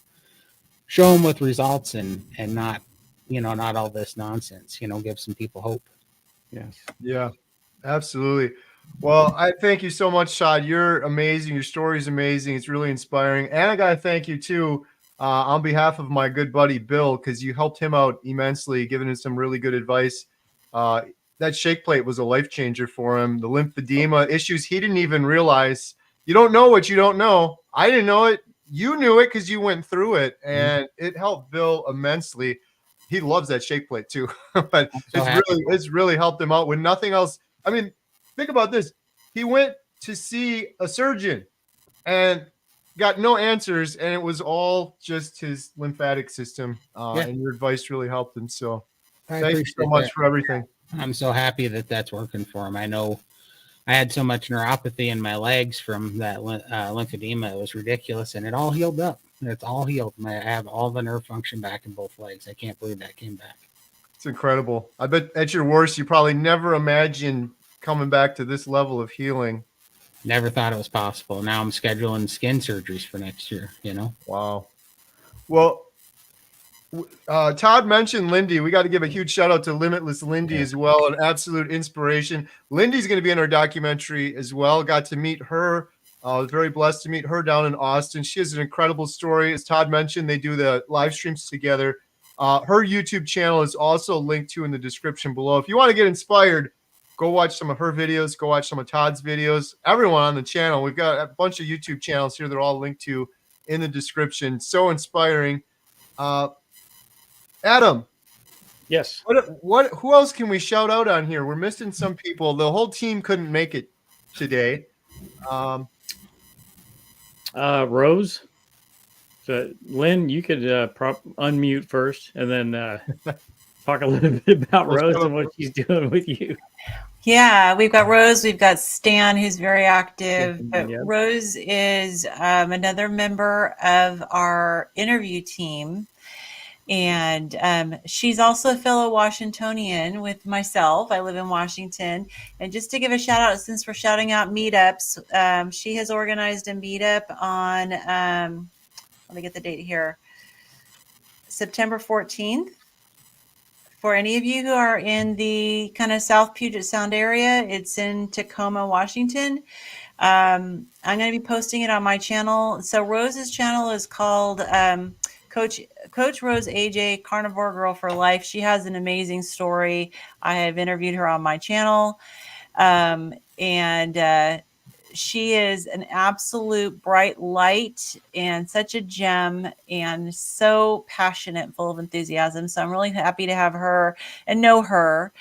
show them with results, and not, you know, not all this nonsense, you know, give some people hope. Yes. Yeah, absolutely. Well, I thank you so much, Shad. You're amazing. Your story is amazing. It's really inspiring. And I got to thank you too, on behalf of my good buddy, Bill, because you helped him out immensely, giving him some really good advice. That shake plate was a life changer for him. The lymphedema issues, he didn't even realize. You don't know what you don't know. I didn't know it. You knew it because you went through it, and it helped Bill immensely. He loves that shake plate too, but it's really helped him out when nothing else. I mean, think about this. He went to see a surgeon and got no answers, and it was all just his lymphatic system. And your advice really helped him. So thank you so much for everything. I'm so happy that that's working for him. I know I had so much neuropathy in my legs from that lymphedema. It was ridiculous, and it all healed up. It's all healed. I have all the nerve function back in both legs. I can't believe that came back. It's incredible. I bet at your worst, you probably never imagined coming back to this level of healing. Never thought it was possible. Now I'm scheduling skin surgeries for next year, you know? Wow. Well, Todd mentioned Lindy. We got to give a huge shout out to Limitless Lindy as well, an absolute inspiration. Lindy's going to be in our documentary as well. Got to meet her. I was very blessed to meet her down in Austin. She has an incredible story. As Todd mentioned, they do the live streams together. Her YouTube channel is also linked to in the description below. If you want to get inspired, go watch some of her videos. Go watch some of Todd's videos. Everyone on the channel. We've got a bunch of YouTube channels here. They're all linked to in the description. So inspiring. Adam. Yes. Who else can we shout out on here? We're missing some people. The whole team couldn't make it today. Rose. So Lynn, you could unmute first and then talk a little bit about Rose and what she's doing with you. Yeah, we've got Rose, we've got Stan, who's very active, but Rose is another member of our interview team. And she's also a fellow Washingtonian with myself. I live in Washington. And just to give a shout out, since we're shouting out meetups, she has organized a meetup on, let me get the date here, September 14th. For any of you who are in the kind of South Puget Sound area, it's in Tacoma, Washington. I'm going to be posting it on my channel. So Rose's channel is called Coach Rose AJ, Carnivore Girl for Life. She has an amazing story. I have interviewed her on my channel. And she is an absolute bright light and such a gem and so passionate, full of enthusiasm. So I'm really happy to have her and know her.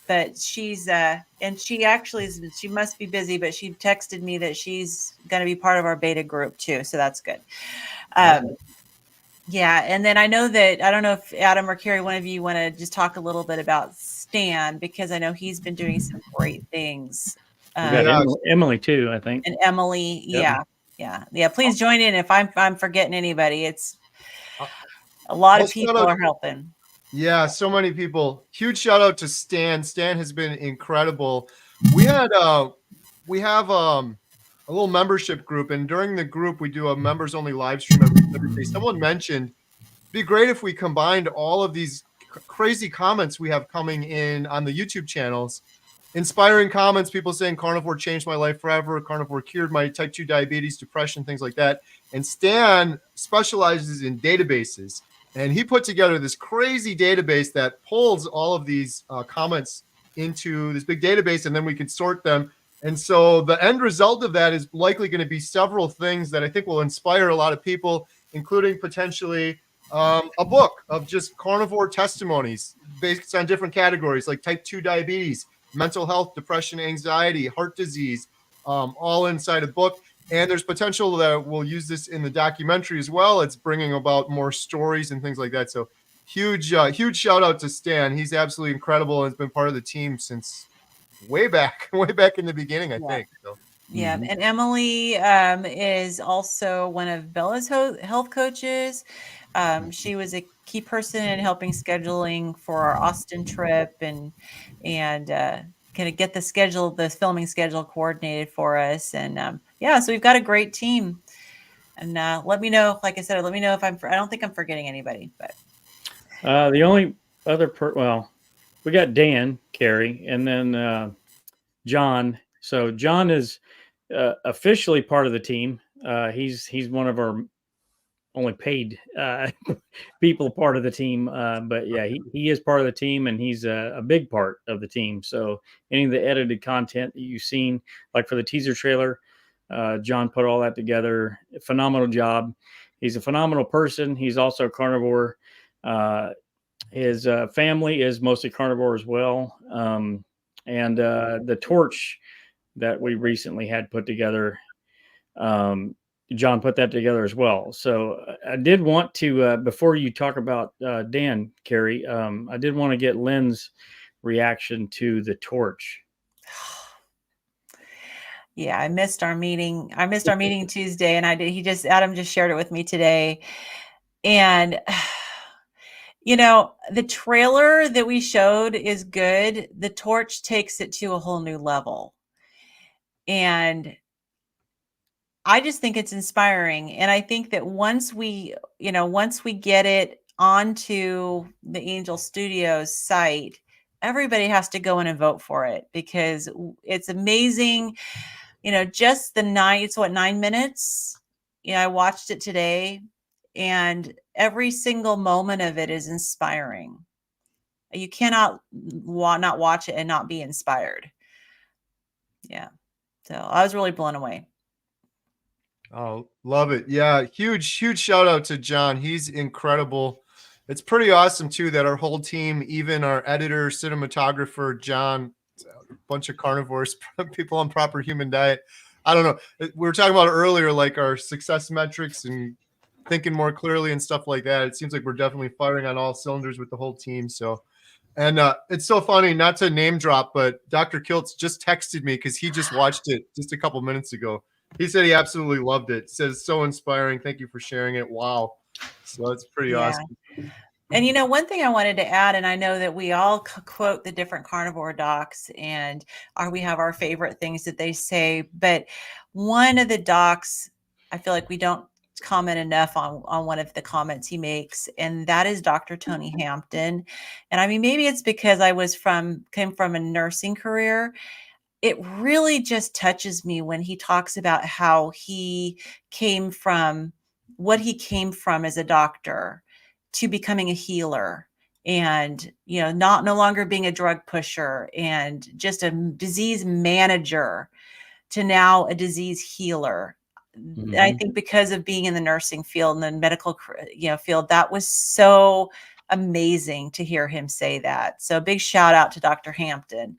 But she's and she actually is, she must be busy, but she texted me that she's going to be part of our beta group too. So that's good. Yeah. And then I know that, I don't know if Adam or Carrie, one of you want to just talk a little bit about Stan, because I know he's been doing some great things. We got Emily too, I think. And Emily. Yep. Yeah. Please join in if I'm forgetting anybody. It's a lot of people are helping. Yeah, so many people. Huge shout out to Stan. Stan has been incredible. We have a little membership group, and during the group we do a members only live stream every day. Someone mentioned it'd be great if we combined all of these crazy comments we have coming in on the YouTube channels. Inspiring comments, people saying carnivore changed my life forever, carnivore cured my type 2 diabetes, depression, things like that. And Stan specializes in databases. And he put together this crazy database that pulls all of these comments into this big database, and then we can sort them. And so the end result of that is likely going to be several things that I think will inspire a lot of people, including potentially a book of just carnivore testimonies based on different categories like type 2 diabetes, mental health, depression, anxiety, heart disease, all inside a book. And there's potential that we'll use this in the documentary as well. It's bringing about more stories and things like that. So huge shout out to Stan. He's absolutely incredible and has been part of the team since way back in the beginning, I think. So. Yeah. And Emily is also one of Bella's health coaches. She was a key person in helping scheduling for our Austin trip and kind of get the filming schedule coordinated for us. And so we've got a great team. And let me know, like I said, let me know if I don't think I'm forgetting anybody, but the only other we got Dan, Carrie, and then John. So John is officially part of the team. He's one of our only paid people part of the team. But yeah, he is part of the team, and he's a big part of the team. So any of the edited content that you've seen, like for the teaser trailer, John put all that together. Phenomenal job. He's a phenomenal person. He's also a carnivore. His family is mostly carnivore as well. And the torch that we recently had put together, John put that together as well. So I did want to, before you talk about Dan, Carrie, I did want to get Lynn's reaction to the torch. Yeah, I missed our meeting. Tuesday, and Adam just shared it with me today. And the trailer that we showed is good. The torch takes it to a whole new level. And I just think it's inspiring. And I think that once we get it onto the Angel Studios site, everybody has to go in and vote for it, because it's amazing. Just it's 9 minutes. I watched it today, and every single moment of it is inspiring. You cannot not watch it and not be inspired. Yeah. So I was really blown away. Oh, love it. Yeah. Huge shout out to John. He's incredible. It's pretty awesome too that our whole team, even our editor, cinematographer, John, a bunch of carnivores, people on proper human diet. I don't know. We were talking about earlier, like our success metrics and thinking more clearly and stuff like that. It seems like we're definitely firing on all cylinders with the whole team. So, and it's so funny, not to name drop, but Dr. Kiltz just texted me because he just watched it just a couple minutes ago. He said he absolutely loved it. He said it's so inspiring. Thank you for sharing it. Wow. So that's pretty awesome. And one thing I wanted to add, and I know that we all quote the different carnivore docs, and we have our favorite things that they say, but one of the docs, I feel like we don't comment enough on one of the comments he makes, and that is Dr. Tony Hampton. And I mean, maybe it's because I came from a nursing career. It really just touches me when he talks about how he came from as a doctor to becoming a healer, and no longer being a drug pusher and just a disease manager, to now a disease healer. I think because of being in the nursing field and the medical, field, that was so amazing to hear him say that. So big shout out to Dr. Hampton.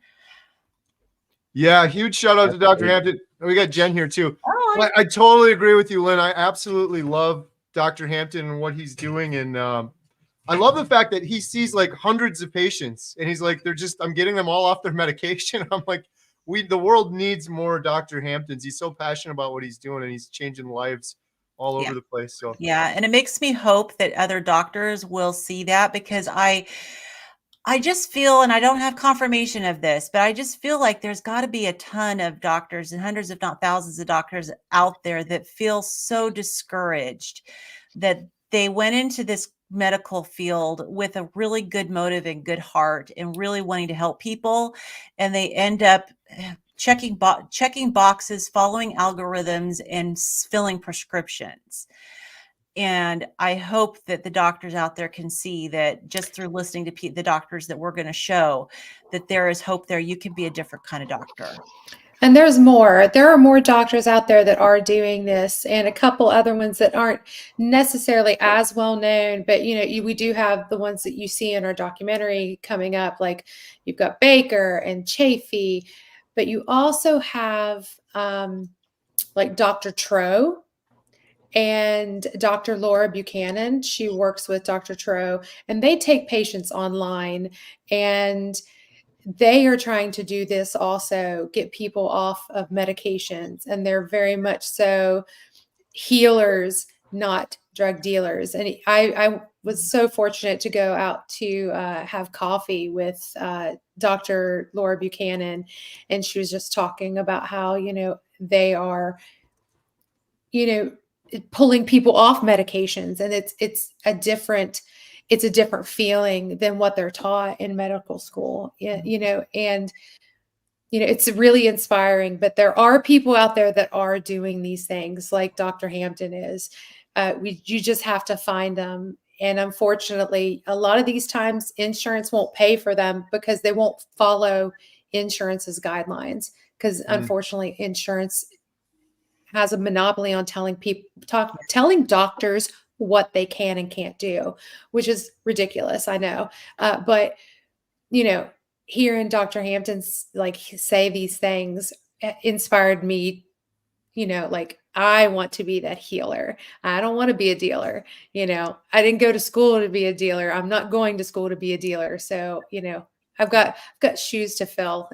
Yeah, huge shout out to Dr. Hampton. We got Jen here too. Oh, I totally agree with you, Lynn. I absolutely love Dr. Hampton and what he's doing. And I love the fact that he sees like hundreds of patients and he's like, I'm getting them all off their medication. I'm like, the world needs more Dr. Hamptons. He's so passionate about what he's doing and he's changing lives all over the place. So yeah, and it makes me hope that other doctors will see that, because I just feel, and I don't have confirmation of this, but I just feel like there's got to be a ton of doctors and hundreds, if not thousands of doctors out there that feel so discouraged that they went into this medical field with a really good motive and good heart and really wanting to help people. And they end up checking boxes, following algorithms, and filling prescriptions. And I hope that the doctors out there can see that just through listening to the doctors that we're going to show, that there is hope there. You can be a different kind of doctor. And there's more. There are more doctors out there that are doing this, and a couple other ones that aren't necessarily as well known. But we do have the ones that you see in our documentary coming up. Like you've got Baker and Chafee, but you also have like Dr. Tro and Dr. Laura Buchanan. She works with Dr. Tro, and they take patients online, and they are trying to do this also, get people off of medications. And they're very much so healers, not drug dealers. And I was so fortunate to go out to have coffee with Dr. Laura Buchanan. And she was just talking about how, they are, pulling people off medications. And it's a different feeling than what they're taught in medical school, and it's really inspiring. But there are people out there that are doing these things like Dr. Hampton is. You just have to find them. And unfortunately, a lot of these times insurance won't pay for them because they won't follow insurance's guidelines, because unfortunately insurance has a monopoly on telling doctors what they can and can't do, which is ridiculous. I know. But, hearing Dr. Hampton's say these things inspired me, like I want to be that healer. I don't want to be a dealer. I didn't go to school to be a dealer. I'm not going to school to be a dealer. So, I've got shoes to fill,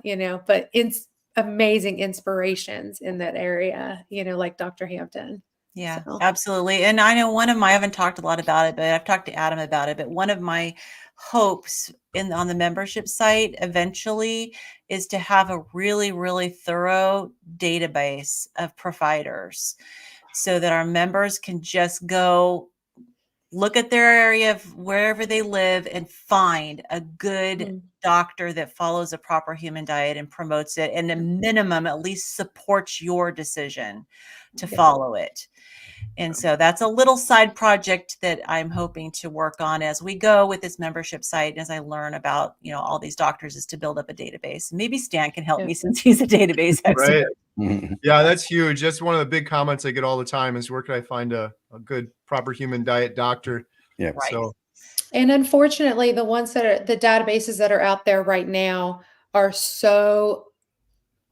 but it's amazing inspirations in that area, like Dr. Hampton. Yeah, absolutely. And I know I haven't talked a lot about it, but I've talked to Adam about it. But one of my hopes on the membership site eventually is to have a really, really thorough database of providers so that our members can just go look at their area of wherever they live and find a good doctor that follows a proper human diet and promotes it, and a minimum at least supports your decision to follow it. And so that's a little side project that I'm hoping to work on as we go with this membership site. And as I learn about, all these doctors, is to build up a database. Maybe Stan can help me since he's a database expert. Right. Yeah, that's huge. That's one of the big comments I get all the time is, where can I find a good, proper human diet doctor? Yeah. Right. So, and unfortunately, the databases that are out there right now are so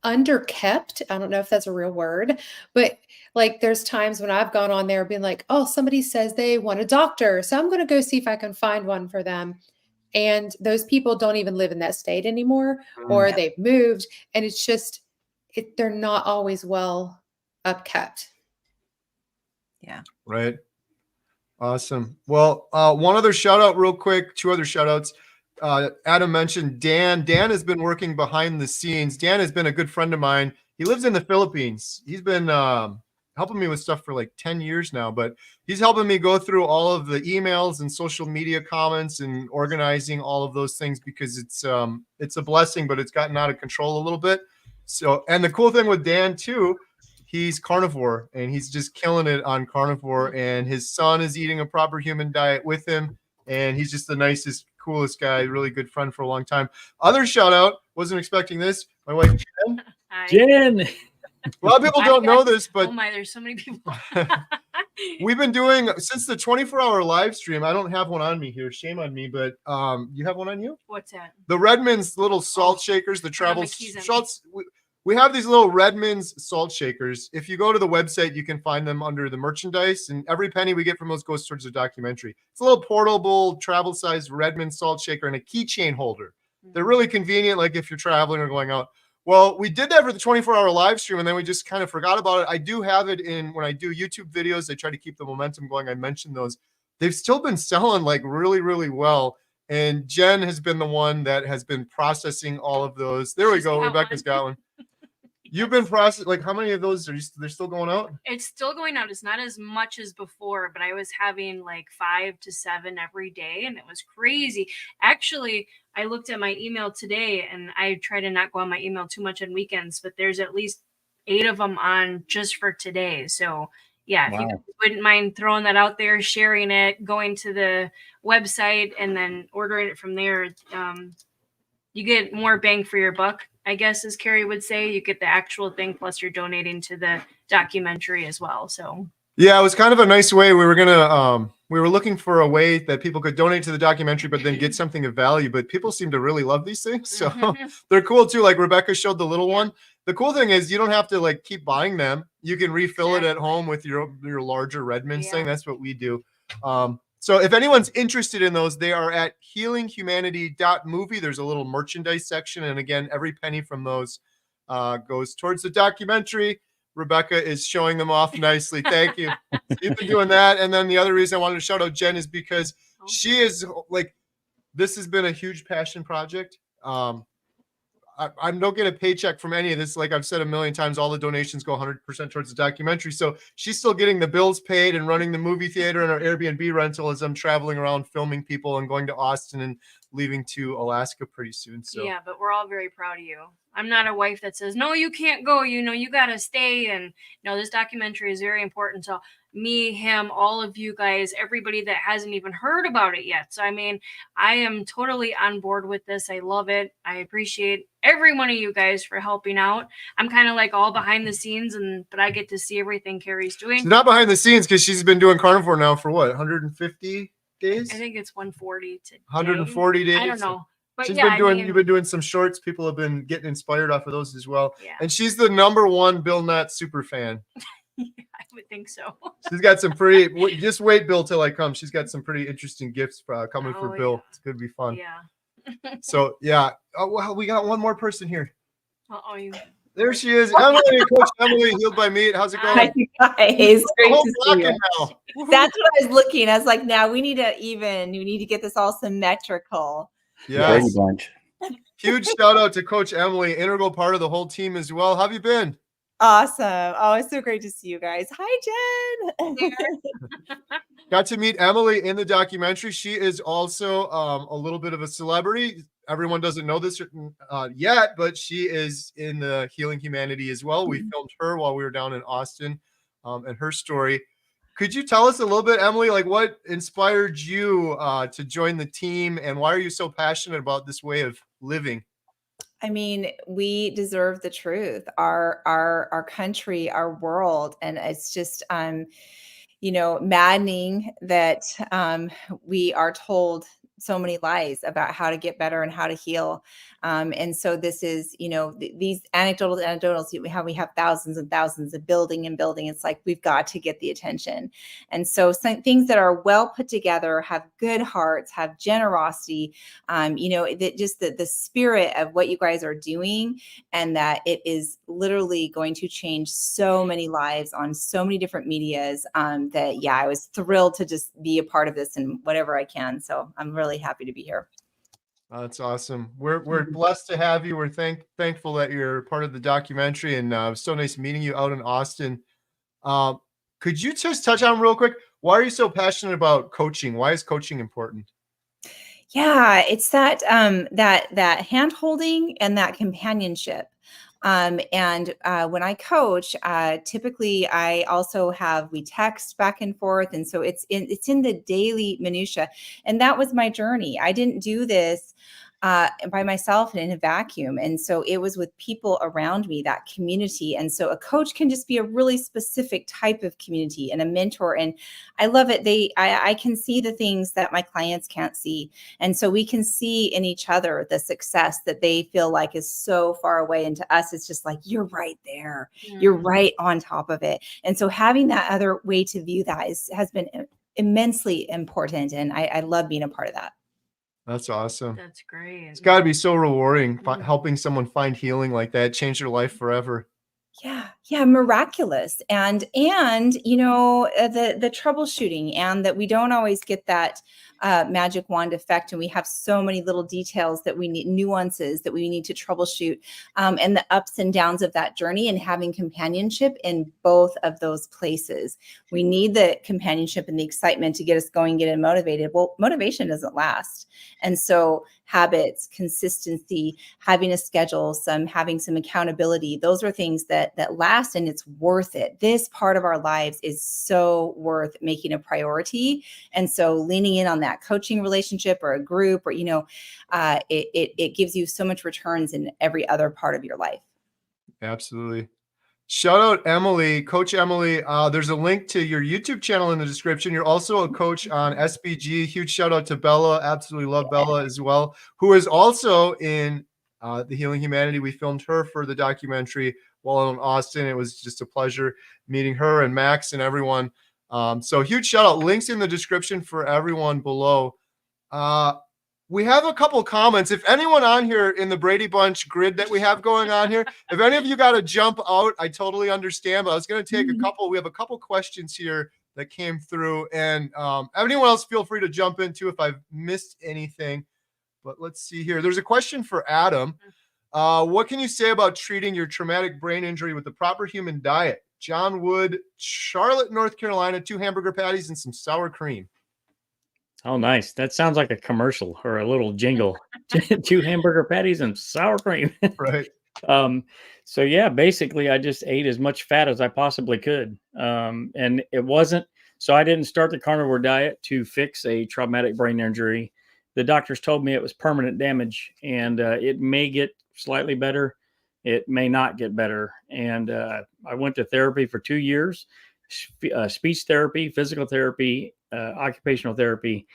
underkept. I don't know if that's a real word, but there's times when I've gone on there being like, oh, somebody says they want a doctor, so I'm going to go see if I can find one for them. And those people don't even live in that state anymore, or they've moved. And it's just, they're not always well upkept. Yeah. Right. Awesome. Well, one other shout out real quick, two other shout outs. Adam mentioned Dan. Dan has been working behind the scenes. Dan has been a good friend of mine. He lives in the Philippines. He's been helping me with stuff for like 10 years now, but he's helping me go through all of the emails and social media comments and organizing all of those things, because it's a blessing, but it's gotten out of control a little bit. So, and the cool thing with Dan too, he's carnivore and he's just killing it on carnivore, and his son is eating a proper human diet with him. And he's just the nicest, coolest guy, really good friend for a long time. Other shout out, wasn't expecting this. My wife, Jen. Jen. A lot of people don't know this, but oh my, there's so many people. we've been doing since the 24-hour live stream. I don't have one on me here. Shame on me, but you have one on you? What's that? The Redmond's little salt shakers, the travel salts. We have these little Redmond's salt shakers. If you go to the website, you can find them under the merchandise, and every penny we get from those goes towards the documentary. It's a little portable, travel-sized Redmond salt shaker and a keychain holder. They're really convenient, like if you're traveling or going out. Well, we did that for the 24-hour live stream, and then we just kind of forgot about it. I do have it in when I do YouTube videos. I try to keep the momentum going. I mentioned those. They've still been selling like really, really well. And Jen has been the one that has been processing all of those. There we go. Rebecca's got one. You've been processing, like how many of those they're still going out? It's still going out. It's not as much as before, but I was having like 5 to 7 every day, and it was crazy. Actually, I looked at my email today, and I try to not go on my email too much on weekends, but there's at least 8 of them on just for today. So yeah, if you guys wouldn't mind throwing that out there, sharing it, going to the website, and then ordering it from there, you get more bang for your buck, I guess, as Carrie would say. You get the actual thing, plus you're donating to the documentary as well. So yeah, it was kind of a nice way. We were looking for a way that people could donate to the documentary, but then get something of value. But people seem to really love these things, so they're cool too. Like Rebecca showed the little one. The cool thing is you don't have to like keep buying them. You can refill it at home with your larger Redmond's thing. That's what we do. So if anyone's interested in those, they are at healinghumanity.movie. There's a little merchandise section. And again, every penny from those goes towards the documentary. Rebecca is showing them off nicely. Thank you. You've been doing that. And then the other reason I wanted to shout out Jen is because she is like, this has been a huge passion project. I don't get a paycheck from any of this. Like I've said a million times, all the donations go 100% towards the documentary. So she's still getting the bills paid and running the movie theater and our Airbnb rental as I'm traveling around filming people and going to Austin and leaving to Alaska pretty soon. So yeah, but we're all very proud of you. I'm not a wife that says, no, you can't go, you got to stay. And this documentary is very important to me, him, all of you guys, everybody that hasn't even heard about it yet. So, I mean, I am totally on board with this. I love it. I appreciate every one of you guys for helping out. I'm kind of like all behind the scenes, but I get to see everything Carrie's doing. She's not behind the scenes because she's been doing Carnivore now for what, 150 days? I think it's 140 today. 140 days. I don't know. But she's yeah, you've been doing some shorts. People have been getting inspired off of those as well. Yeah. And she's the #1 Bill Nutt super fan. I would think so. She's got some just wait, Bill, till I come. She's got some pretty interesting gifts coming for Bill. Yeah. It's going to be fun. Yeah. So, yeah. Oh, well, we got one more person here. There she is. Emily, Coach Emily, Healed by Meat. How's it going? Hi, you guys. Great to see you. Now. That's what I was looking. I was like, now we need to get this all symmetrical. Yeah. Huge shout out to Coach Emily, integral part of the whole team as well. How have you been? Awesome. Oh, it's so great to see you guys. Hi, Jen. Got to meet Emily in the documentary. She is also a little bit of a celebrity. Everyone doesn't know this yet, but she is in the Healing Humanity as well. We filmed her while we were down in Austin and her story. Could you tell us a little bit, Emily, like what inspired you to join the team and why are you so passionate about this way of living? I mean, we deserve the truth, our country, our world. And it's just, maddening that we are told so many lies about how to get better and how to heal. And so this is, these anecdotals, we have thousands and thousands of building. It's like, we've got to get the attention. And so some things that are well put together, have good hearts, have generosity, the spirit of what you guys are doing, and that it is literally going to change so many lives on so many different medias, I was thrilled to just be a part of this and whatever I can. So I'm really happy to be here. That's awesome. We're blessed to have you. We're thankful that you're part of the documentary, and it was so nice meeting you out in Austin. Could you just touch on real quick, why are you so passionate about coaching? Why is coaching important? Yeah, it's that that hand holding and that companionship. When I coach, typically I also we text back and forth. And so it's in the daily minutia. And that was my journey. I didn't do this by myself and in a vacuum. And so it was with people around me, that community. And so a coach can just be a really specific type of community, and a mentor. And I love it. I can see the things that my clients can't see. And so we can see in each other the success that they feel like is so far away. And to us, it's just like, you're right there. You're right on top of it. And so having that other way to view that has been immensely important. And I love being a part of that. That's awesome. That's great. It's got to be so rewarding helping someone find healing like that, change their life forever. Yeah, miraculous. And you know, the troubleshooting, and that we don't always get that magic wand effect, and we have so many little details that we need, nuances that we need to troubleshoot, and the ups and downs of that journey, and having companionship in both of those places. We need the companionship and the excitement to get us going, get us motivated. Well, motivation doesn't last. And so habits, consistency, having a schedule, having some accountability, those are things that last, and it's worth it. This part of our lives is so worth making a priority. And so leaning in on that coaching relationship or a group, or, you know, it gives you so much returns in every other part of your life. Absolutely. Shout out Emily, Coach Emily. There's a link to your YouTube channel in the description. You're also a coach on SBG. Huge shout out to Bella. Absolutely love Bella as well, who is also in The Healing Humanity. We filmed her for the documentary while in Austin. It was just a pleasure meeting her and Max and everyone. So huge shout out. Links in the description for everyone below. We have a couple comments. If anyone on here in the Brady Bunch grid that we have going on here, if any of you got to jump out, I totally understand. But I was going to take a couple. We have a couple questions here that came through, and anyone else feel free to jump in too if I've missed anything. But let's see here. There's a question for Adam. What can you say about treating your traumatic brain injury with the proper human diet? John Wood, Charlotte, North Carolina, 2 hamburger patties and some sour cream. Oh, nice. That sounds like a commercial or a little jingle. 2 hamburger patties and sour cream. Right. So yeah, basically I just ate as much fat as I possibly could. And it wasn't, so I didn't start the carnivore diet to fix a traumatic brain injury. The doctors told me it was permanent damage, and it may get slightly better. It may not get better. And I went to therapy for 2 years, speech therapy, physical therapy, occupational therapy.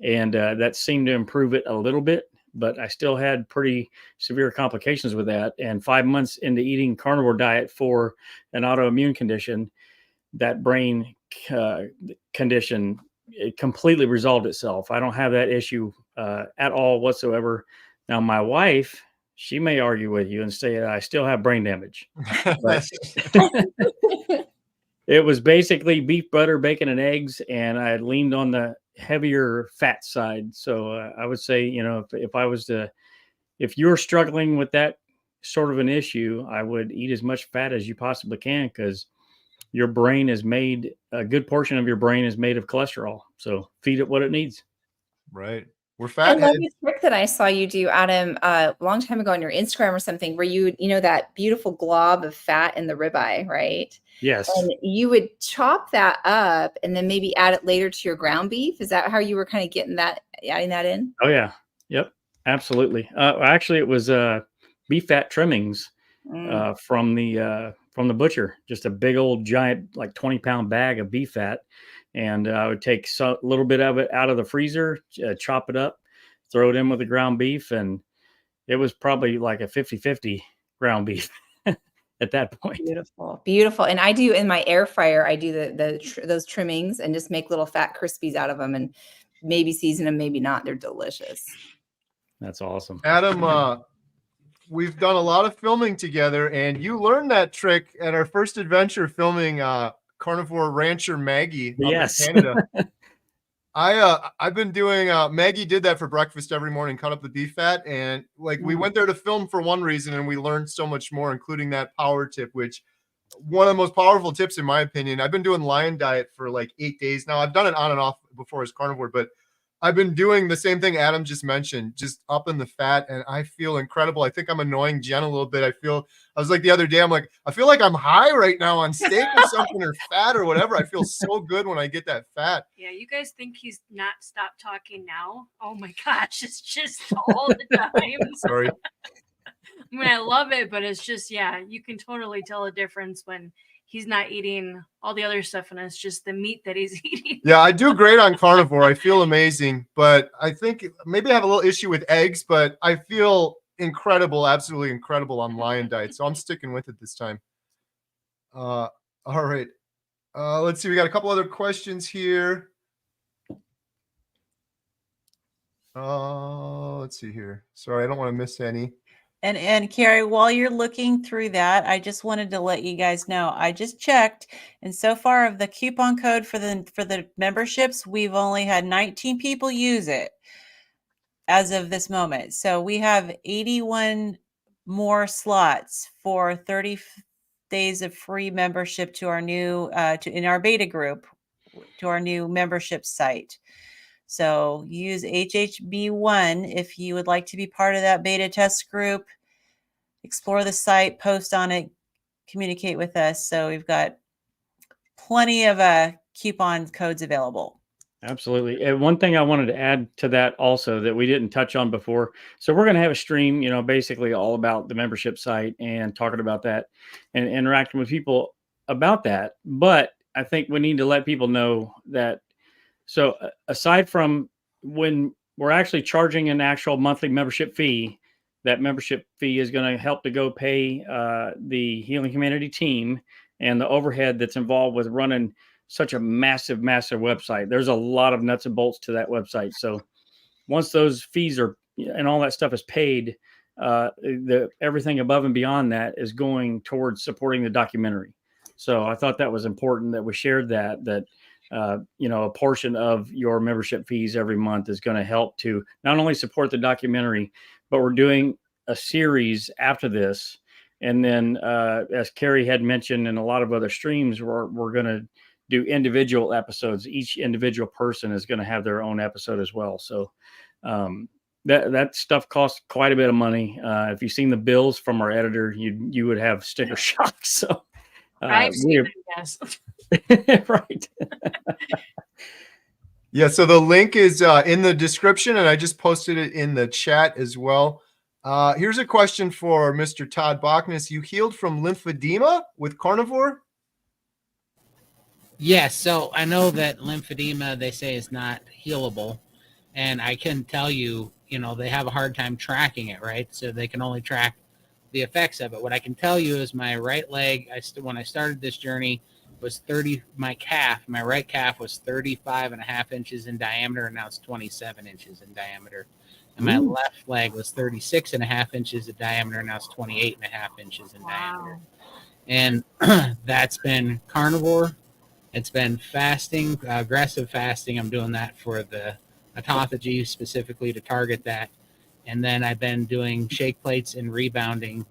And that seemed to improve it a little bit, but I still had pretty severe complications with that. And 5 months into eating carnivore diet for an autoimmune condition, that brain condition, it completely resolved itself. I don't have that issue at all whatsoever. Now, my wife, she may argue with you and say I still have brain damage. But it was basically beef, butter, bacon, and eggs, and I had leaned on the heavier fat side. So I would say, you know, if you're struggling with that sort of an issue, I would eat as much fat as you possibly can, because your brain is made, a good portion of your brain is made of cholesterol. So feed it what it needs. Right. We're I love fatheads. this trick that I saw you do, Adam, a long time ago on your Instagram or something, where you know, that beautiful glob of fat in the ribeye, right? Yes. And you would chop that up and then maybe add it later to your ground beef. Is that how you were kind of adding that in? Oh yeah. Yep. Absolutely. Actually, it was beef fat trimmings from the butcher. Just a big old giant, like 20-pound bag of beef fat. And I would take a little bit of it out of the freezer, chop it up, throw it in with the ground beef. And it was probably like a 50-50 ground beef at that point. Beautiful. Beautiful. And I do in my air fryer, I do those trimmings and just make little fat crispies out of them, and maybe season them, maybe not. They're delicious. That's awesome. Adam, we've done a lot of filming together, and you learned that trick at our first adventure filming Carnivore Rancher Maggie up in Canada. I've been doing Maggie did that for breakfast every morning, cut up the beef fat, and like we went there to film for one reason, and we learned so much more, including that power tip, which one of the most powerful tips in my opinion. I've been doing Lion diet for like 8 days now. I've done it on and off before as carnivore, but I've been doing the same thing Adam just mentioned, just upping the fat, and I feel incredible. I think I'm annoying Jen a little bit. I was like the other day, I'm like, I feel like I'm high right now on steak or something or fat or whatever. I feel so good when I get that fat. Yeah, you guys think he's not stopped talking now? Oh my gosh, it's just all the time. Sorry. I mean, I love it, but it's just, yeah, you can totally tell a difference when he's not eating all the other stuff and it's just the meat that he's eating. Yeah, I do great on carnivore. I feel amazing, but I think maybe I have a little issue with eggs, but I feel incredible, absolutely incredible on lion diet. So I'm sticking with it this time. All right. Let's see. We got a couple other questions here. Let's see here. Sorry, I don't want to miss any. And Carrie, while you're looking through that, I just wanted to let you guys know, I just checked, and so far of the coupon code for the memberships, we've only had 19 people use it as of this moment. So we have 81 more slots for 30 days of free membership to our new in our beta group, to our new membership site. So use HHB1 if you would like to be part of that beta test group. Explore the site, post on it, communicate with us. So we've got plenty of coupon codes available. Absolutely. And one thing I wanted to add to that also that we didn't touch on before. So we're going to have a stream, basically all about the membership site and talking about that and interacting with people about that. But I think we need to let people know that. So aside from when we're actually charging an actual monthly membership fee, that membership fee is going to help to go pay the Healing Humanity team and the overhead that's involved with running such a massive, massive website. There's a lot of nuts and bolts to that website. So once those fees are and all that stuff is paid, everything above and beyond that is going towards supporting the documentary. So I thought that was important that we shared that a portion of your membership fees every month is going to help to not only support the documentary, but we're doing a series after this. And then as Carrie had mentioned in a lot of other streams, we're going to do individual episodes. Each individual person is going to have their own episode as well. So that stuff costs quite a bit of money. If you've seen the bills from our editor, you would have sticker shock. So I've seen it, yes. Right. Yeah, so the link is in the description, and I just posted it in the chat as well. Here's a question for Mr. Todd Bachnes. You healed from lymphedema with carnivore? Yes. So I know that lymphedema, they say, is not healable. And I can tell you, they have a hard time tracking it, right? So they can only track the effects of it. What I can tell you is my right leg, when I started this journey, was my right calf was 35.5 inches in diameter, and now it's 27 inches in diameter. And my left leg was 36.5 inches in diameter, and now it's 28.5 inches in diameter. And that's been carnivore. It's been fasting, aggressive fasting. I'm doing that for the autophagy specifically to target that. And then I've been doing shake plates and rebounding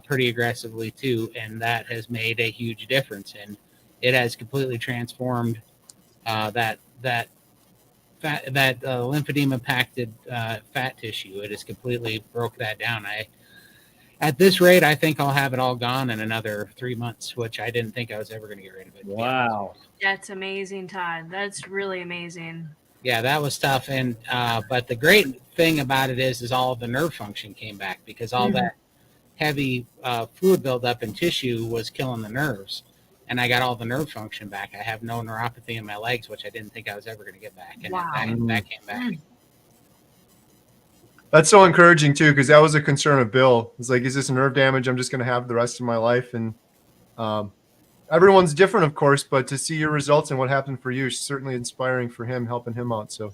pretty aggressively too, and that has made a huge difference. And it has completely transformed that lymphedema impacted fat tissue. It has completely broke that down. At this rate, I think I'll have it all gone in another 3 months, which I didn't think I was ever going to get rid of it. Wow. That's amazing, Todd. That's really amazing. Yeah, that was tough. And but the great thing about it is all of the nerve function came back, because all that heavy fluid buildup in tissue was killing the nerves. And I got all the nerve function back. I have no neuropathy in my legs, which I didn't think I was ever going to get back. And that came back. That's so encouraging too, because that was a concern of Bill. It's like, is this nerve damage I'm just going to have the rest of my life? And everyone's different, of course, but to see your results and what happened for you is certainly inspiring for him, helping him out. So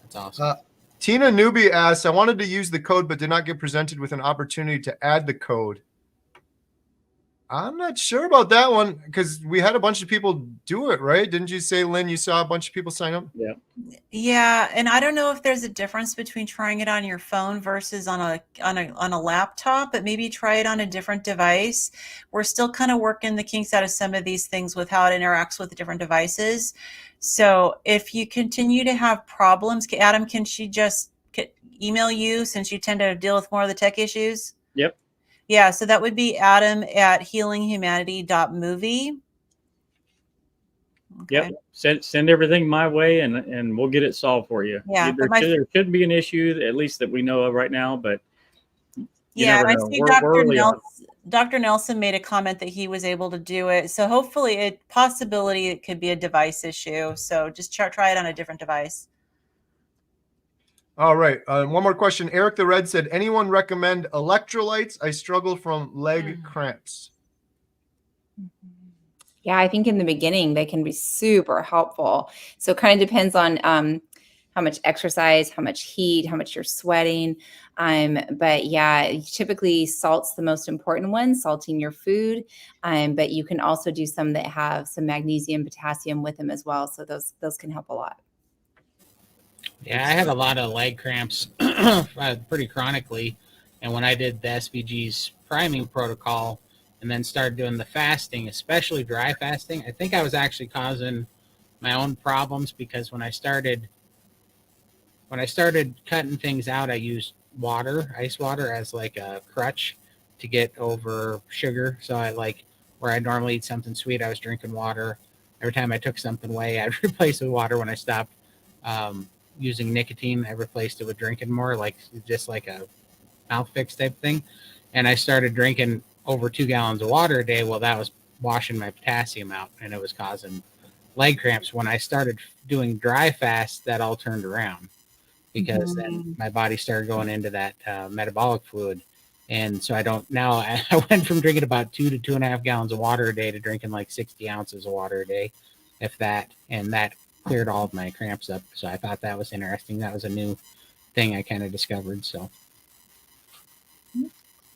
that's awesome. Tina Newby asks, I wanted to use the code, but did not get presented with an opportunity to add the code. I'm not sure about that one because we had a bunch of people do it, right? Didn't you say, Lynn, you saw a bunch of people sign up? Yeah. Yeah, and I don't know if there's a difference between trying it on your phone versus on a laptop, but maybe try it on a different device. We're still kind of working the kinks out of some of these things with how it interacts with the different devices. So if you continue to have problems, Adam, can she just email you since you tend to deal with more of the tech issues? Yep. Yeah, so that would be adam@healinghumanity.movie. Yep. Send everything my way and we'll get it solved for you. Yeah, but There shouldn't be an issue, at least that we know of right now, but you yeah, never and I know. see We're Dr. early on. Dr. Nelson made a comment that he was able to do it. So hopefully it could be a device issue. So just try it on a different device. All right. One more question. Eric the Red said, anyone recommend electrolytes? I struggle from leg cramps. Yeah, I think in the beginning they can be super helpful. So it kind of depends on how much exercise, how much heat, how much you're sweating. But yeah, typically salt's the most important one, salting your food. But you can also do some that have some magnesium, potassium with them as well. So those can help a lot. Yeah, I had a lot of leg cramps pretty chronically. And when I did the SVG's priming protocol and then started doing the fasting, especially dry fasting, I think I was actually causing my own problems because when I started cutting things out, I used ice water as like a crutch to get over sugar. So where I normally eat something sweet, I was drinking water. Every time I took something away, I'd replace it with water. When I stopped using nicotine, I replaced it with drinking more, just like a mouth fix type thing. And I started drinking over 2 gallons of water a day. Well, that was washing my potassium out and it was causing leg cramps. When I started doing dry fast, that all turned around because then my body started going into that metabolic fluid. And so I went from drinking about 2 to 2.5 gallons of water a day to drinking like 60 ounces of water a day, if that, and that cleared all of my cramps up. So I thought that was interesting. That was a new thing I kind of discovered. So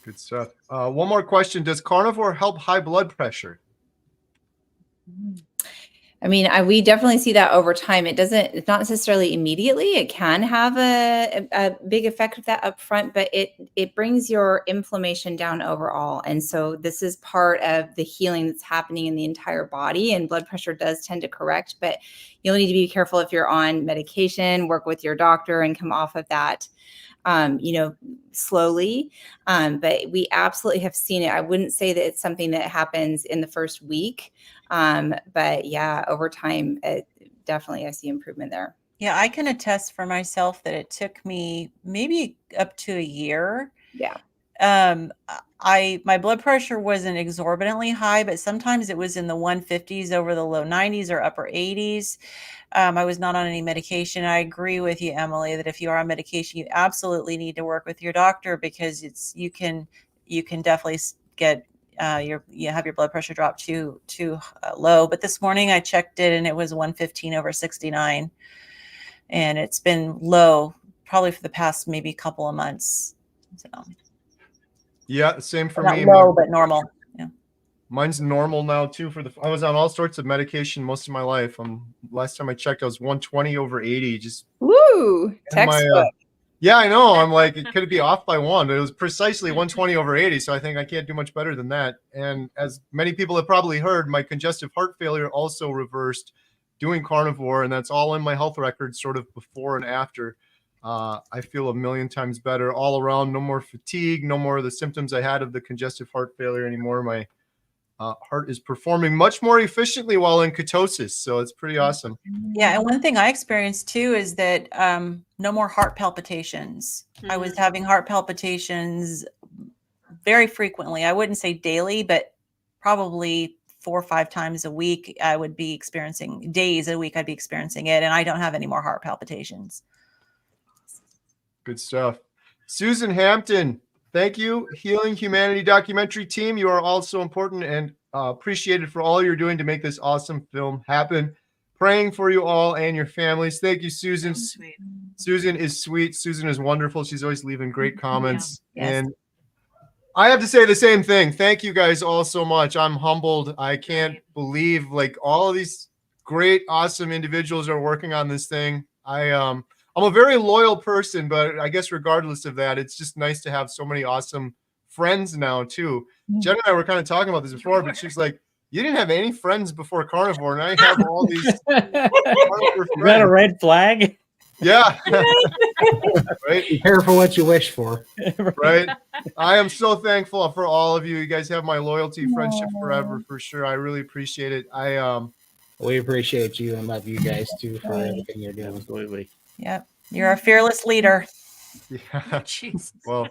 good stuff. One more question. Does carnivore help high blood pressure? I mean, we definitely see that over time. It's not necessarily immediately. It can have a big effect of that up front, but it brings your inflammation down overall. And so this is part of the healing that's happening in the entire body, and blood pressure does tend to correct, but you'll need to be careful if you're on medication, work with your doctor and come off of that, slowly. But we absolutely have seen it. I wouldn't say that it's something that happens in the first week. But yeah, over time, definitely I see improvement there. Yeah, I can attest for myself that it took me maybe up to a year. Yeah. My blood pressure wasn't exorbitantly high, but sometimes it was in the 150s over the low 90s or upper 80s. I was not on any medication. I agree with you, Emily, that if you are on medication, you absolutely need to work with your doctor because you can definitely get you have your blood pressure drop too low. But this morning I checked it and it was 115 over 69, and it's been low probably for the past maybe couple of months. So yeah, same for not me. Low, but normal. Yeah, mine's normal now too. I was on all sorts of medication most of my life. Last time I checked, I was 120 over 80. Just woo, textbook. Yeah, I know. I'm like, it could be off by one. It was precisely 120 over 80. So I think I can't do much better than that. And as many people have probably heard, my congestive heart failure also reversed doing carnivore. And that's all in my health records, sort of before and after. I feel a million times better all around. No more fatigue, no more of the symptoms I had of the congestive heart failure anymore. My heart is performing much more efficiently while in ketosis. So it's pretty awesome. Yeah. And one thing I experienced too is that no more heart palpitations. I was having heart palpitations very frequently. I wouldn't say daily, but probably 4 or 5 times a week. I would be experiencing days a week. I'd be experiencing it. And I don't have any more heart palpitations. Good stuff. Susan Hampton, thank you. Healing Humanity documentary team. You are all so important and appreciated for all you're doing to make this awesome film happen. Praying for you all and your families. Thank you, Susan. Susan is sweet. Susan is wonderful. She's always leaving great comments. Yeah. Yes. And I have to say the same thing. Thank you guys all so much. I'm humbled. I can't believe like all of these great, awesome individuals are working on this thing. I'm a very loyal person, but I guess regardless of that, it's just nice to have so many awesome friends now too. Jen and I were kind of talking about this before, but she's like, you didn't have any friends before Carnivore, and I have all these Carnivore Is that a red flag? Yeah. Right. Be careful what you wish for. Right. I am so thankful for all of you. You guys have my loyalty, friendship forever for sure. I really appreciate it. We appreciate you and love you guys too for everything you're doing. Absolutely. Yep. You're a fearless leader. Yeah. Well,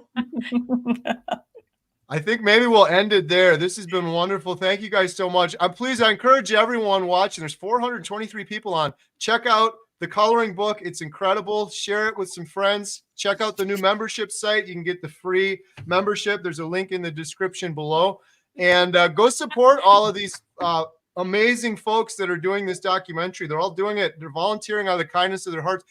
I think maybe we'll end it there. This has been wonderful. Thank you guys so much. Please, I encourage everyone watching. There's 423 people on. Check out the coloring book. It's incredible. Share it with some friends. Check out the new membership site. You can get the free membership. There's a link in the description below. And go support all of these amazing folks that are doing this documentary. They're all doing it. They're volunteering out of the kindness of their hearts.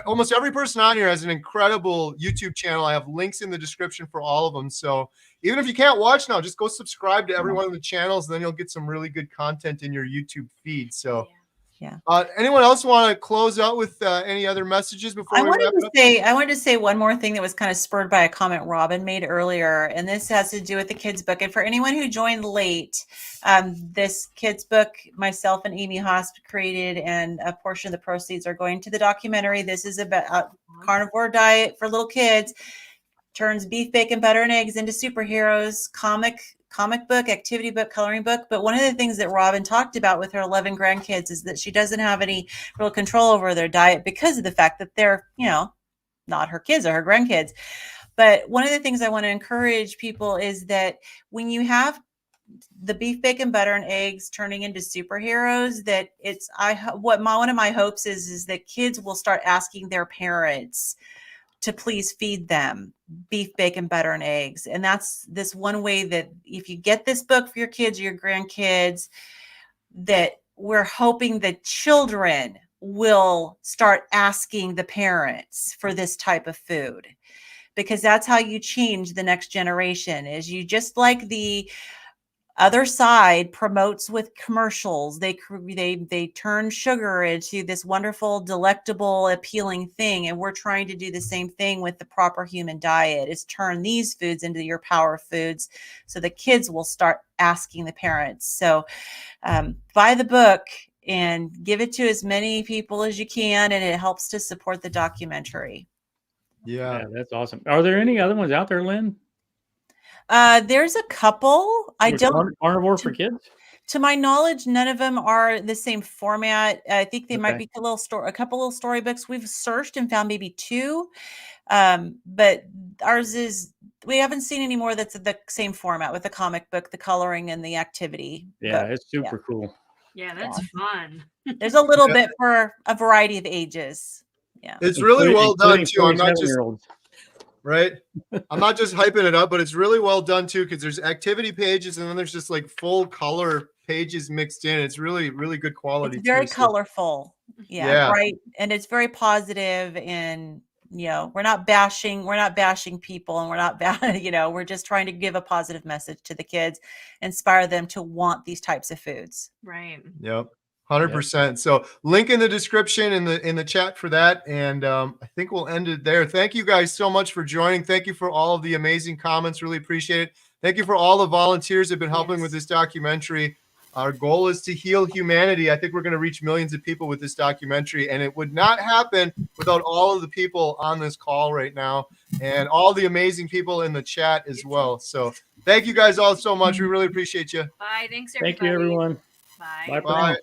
Almost every person on here has an incredible YouTube channel. I have links in the description for all of them. So even if you can't watch now, just go subscribe to every one of the channels, and then you'll get some really good content in your YouTube feed. So yeah. Anyone else want to close out with any other messages before I we wanted wrap it to up? say I wanted to say one more thing that was kind of spurred by a comment Robin made earlier, and this has to do with the kids book. And for anyone who joined late, this kids book myself and Amy Haas created, and a portion of the proceeds are going to the documentary. This is about a carnivore diet for little kids, turns beef, bacon, butter, and eggs into superheroes, comic book, activity book, coloring book. But one of the things that Robin talked about with her 11 grandkids is that she doesn't have any real control over their diet because of the fact that they're, not her kids or her grandkids. But one of the things I want to encourage people is that when you have the beef, bacon, butter, and eggs turning into superheroes, that one of my hopes is that kids will start asking their parents to please feed them beef, bacon, butter, and eggs. And that's this one way that if you get this book for your kids or your grandkids, that we're hoping that children will start asking the parents for this type of food, because that's how you change the next generation. Is you just like the other side promotes with commercials. They turn sugar into this wonderful, delectable, appealing thing. And we're trying to do the same thing with the proper human diet, is turn these foods into your power foods so the kids will start asking the parents. So buy the book and give it to as many people as you can. And it helps to support the documentary. Yeah, that's awesome. Are there any other ones out there, Lynn? There's a couple. I don't Carnivore for kids. To my knowledge, none of them are the same format. I think they might be a couple little storybooks. We've searched and found maybe 2, but ours is. We haven't seen any more that's the same format with the comic book, the coloring, and the activity. Yeah, it's super cool. Yeah, that's fun. There's a little bit for a variety of ages. Yeah, it's really well done too. I'm not just. Right. I'm not just hyping it up, but it's really well done too, because there's activity pages and then there's just like full color pages mixed in. It's really, really good quality. It's very colorful. Yeah. Right. And it's very positive, and we're not bashing people, and we're not we're just trying to give a positive message to the kids, inspire them to want these types of foods. Right. Yep. 100%. So link in the description in the chat for that. And I think we'll end it there. Thank you guys so much for joining. Thank you for all of the amazing comments. Really appreciate it. Thank you for all the volunteers that have been helping with this documentary. Our goal is to heal humanity. I think we're going to reach millions of people with this documentary, and it would not happen without all of the people on this call right now and all the amazing people in the chat as well. So thank you guys all so much. We really appreciate you. Bye. Thanks, everybody. Thank you, everyone. Bye. Bye.